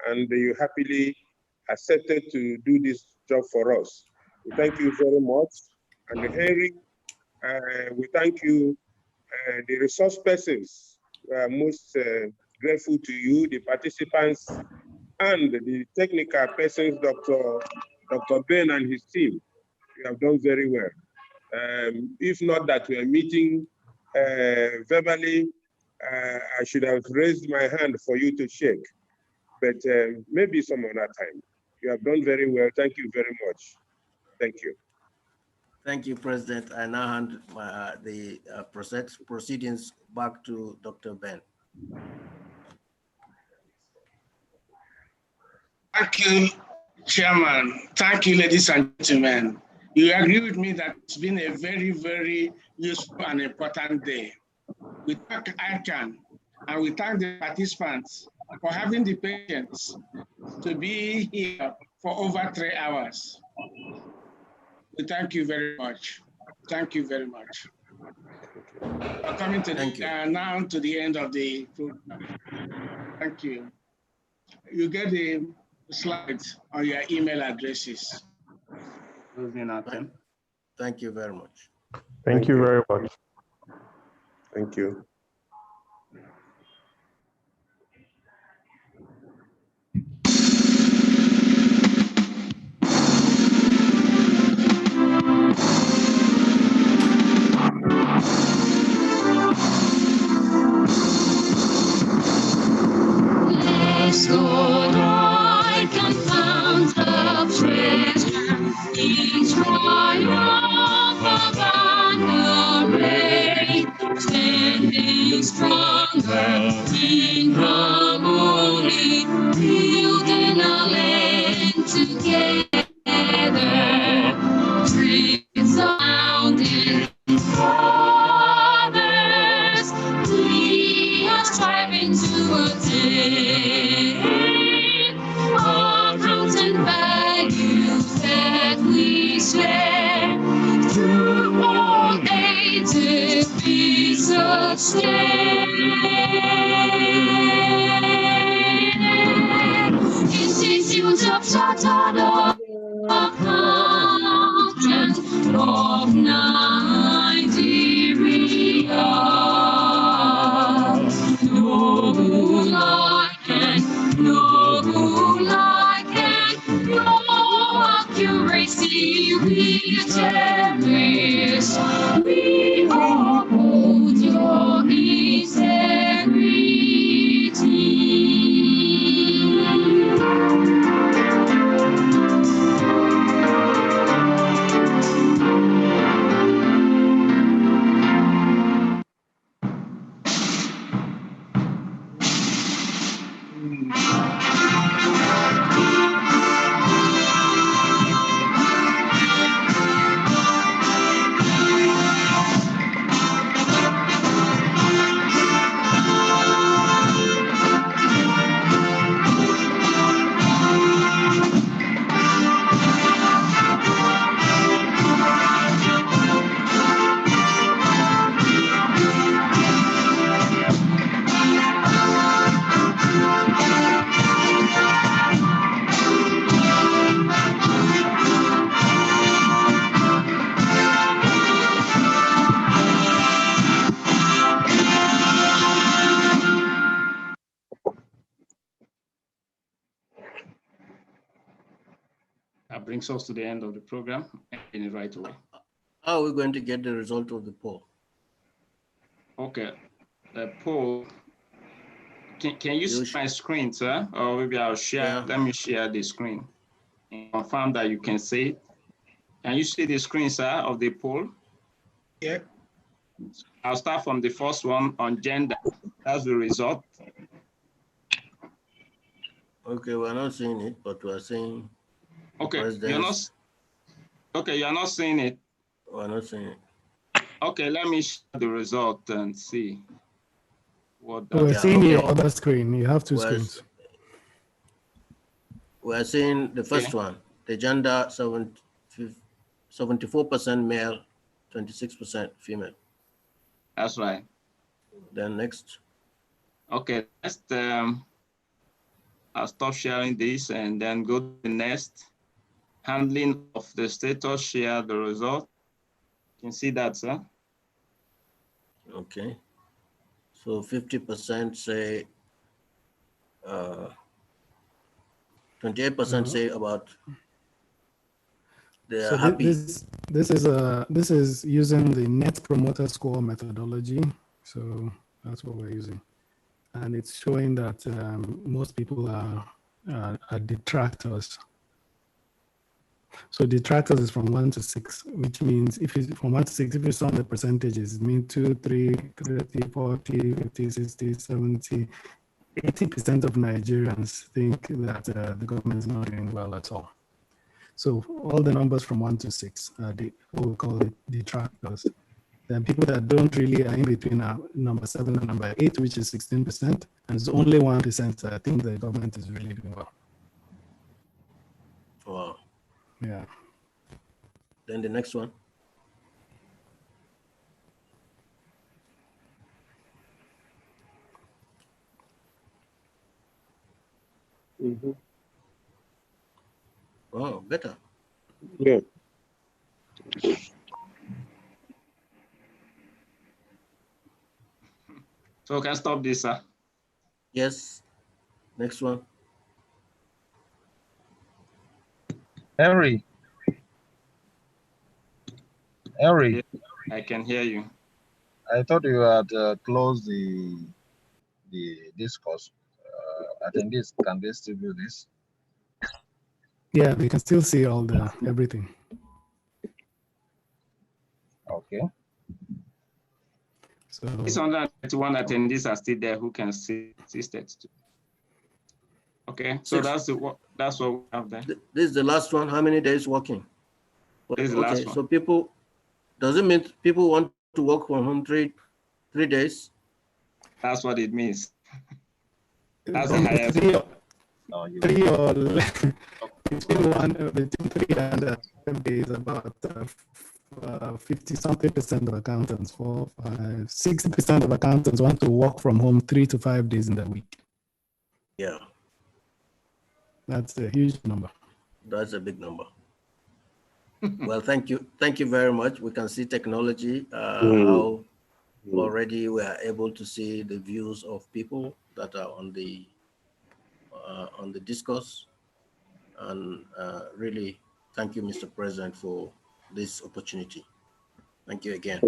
and you happily accepted to do this job for us. We thank you very much. And Henry, we thank you, the resource persons. We are most grateful to you, the participants, and the technical persons, Dr. Ben and his team. You have done very well. If not that we are meeting verbally, I should have raised my hand for you to shake, but maybe some other time. You have done very well. Thank you very much. Thank you. Thank you, President. I now hand the proceedings back to Dr. Ben. Thank you, Chairman. Thank you, ladies and gentlemen. You agree with me that it's been a very, very useful and important day. We thank ICAN and we thank the participants for having the patience to be here for over 3 hours. We thank you very much. Thank you very much. We're coming to now to the end of the program. Thank you. You get the slides on your email addresses. Thank you very much. Thank you very much. Thank you. Let's go, I can found the treasure in triumph of an array, standing stronger in harmony, building our land together, trees surrounding others, we are striving to attain our grounds and values that we share through all ages be sustained. Institute of Chartered Accountants of Nigeria. Noble like and no accuracy we cherish. We uphold your integrity. brings us to the end of the program in the right way. How are we going to get the result of the poll? Okay, the poll. Can you see my screen, sir? Or maybe I'll share. Yeah. Let me share the screen and confirm that you can see it. Can you see the screen, sir, of the poll? Yeah. I'll start from the first one on gender. That's the result. Okay, we're not seeing it, but we're seeing. Okay, you're not. Okay, you're not seeing it. We're not seeing it. Okay, let me share the result and see what. We're seeing your other screen. You have two screens. We're seeing the first one. The gender 74% male, 26% female. That's right. Then next. Okay, next, I'll stop sharing this and then go to the next. Handling of the status, share the result. You can see that, sir. Okay. So 50% say, 28% say about they are happy. This is using the Net Promoter Score methodology. So that's what we're using. And it's showing that most people are detractors. So detractors is from 1 to 6, which means if it's from 1 to 6, if you sum the percentages, it means 2, 3, 30, 40, 50, 60, 70, 80% of Nigerians think that the government is not doing well at all. So all the numbers from 1 to 6 are what we call it detractors. Then people that don't really are in between are number 7 and number 8, which is 16%, and it's only 1% that think the government is really doing well. Wow. Yeah. Then the next one. Mm-hmm. Oh, better. Yeah. So can I stop this, sir? Yes. Next one. Henry. Henry. I can hear you. I thought you had closed the discourse. Attendees, can they still do this? Yeah, we can still see all everything. Okay. So 631 attendees are still there who can see it. Okay, so that's what we have there. This is the last one. How many days working? This is the last one. So people, does it mean people want to work from home three days? That's what it means. That's the highest. Three or between 3 and 5 days, about 50-something% of accountants, 60% of accountants want to work from home 3 to 5 days in the week. Yeah. That's a huge number. That's a big number. Well, thank you. Thank you very much. We can see technology, how already we are able to see the views of people that are on the discourse. And really, thank you, Mr. President, for this opportunity. Thank you again.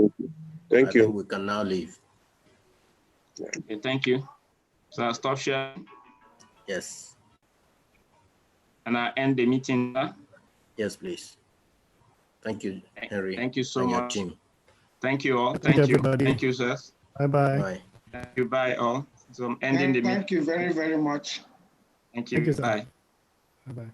Thank you. I think we can now leave. Okay, thank you. So I'll stop sharing. Yes. And I end the meeting now. Yes, please. Thank you, Henry. Thank you so much. Team. Thank you all. Thank you, everybody. Thank you, sir. Bye-bye. Bye. Thank you. Bye, all. So I'm ending the meeting. Thank you very, very much. Thank you. Thank you, sir. Bye. Bye-bye.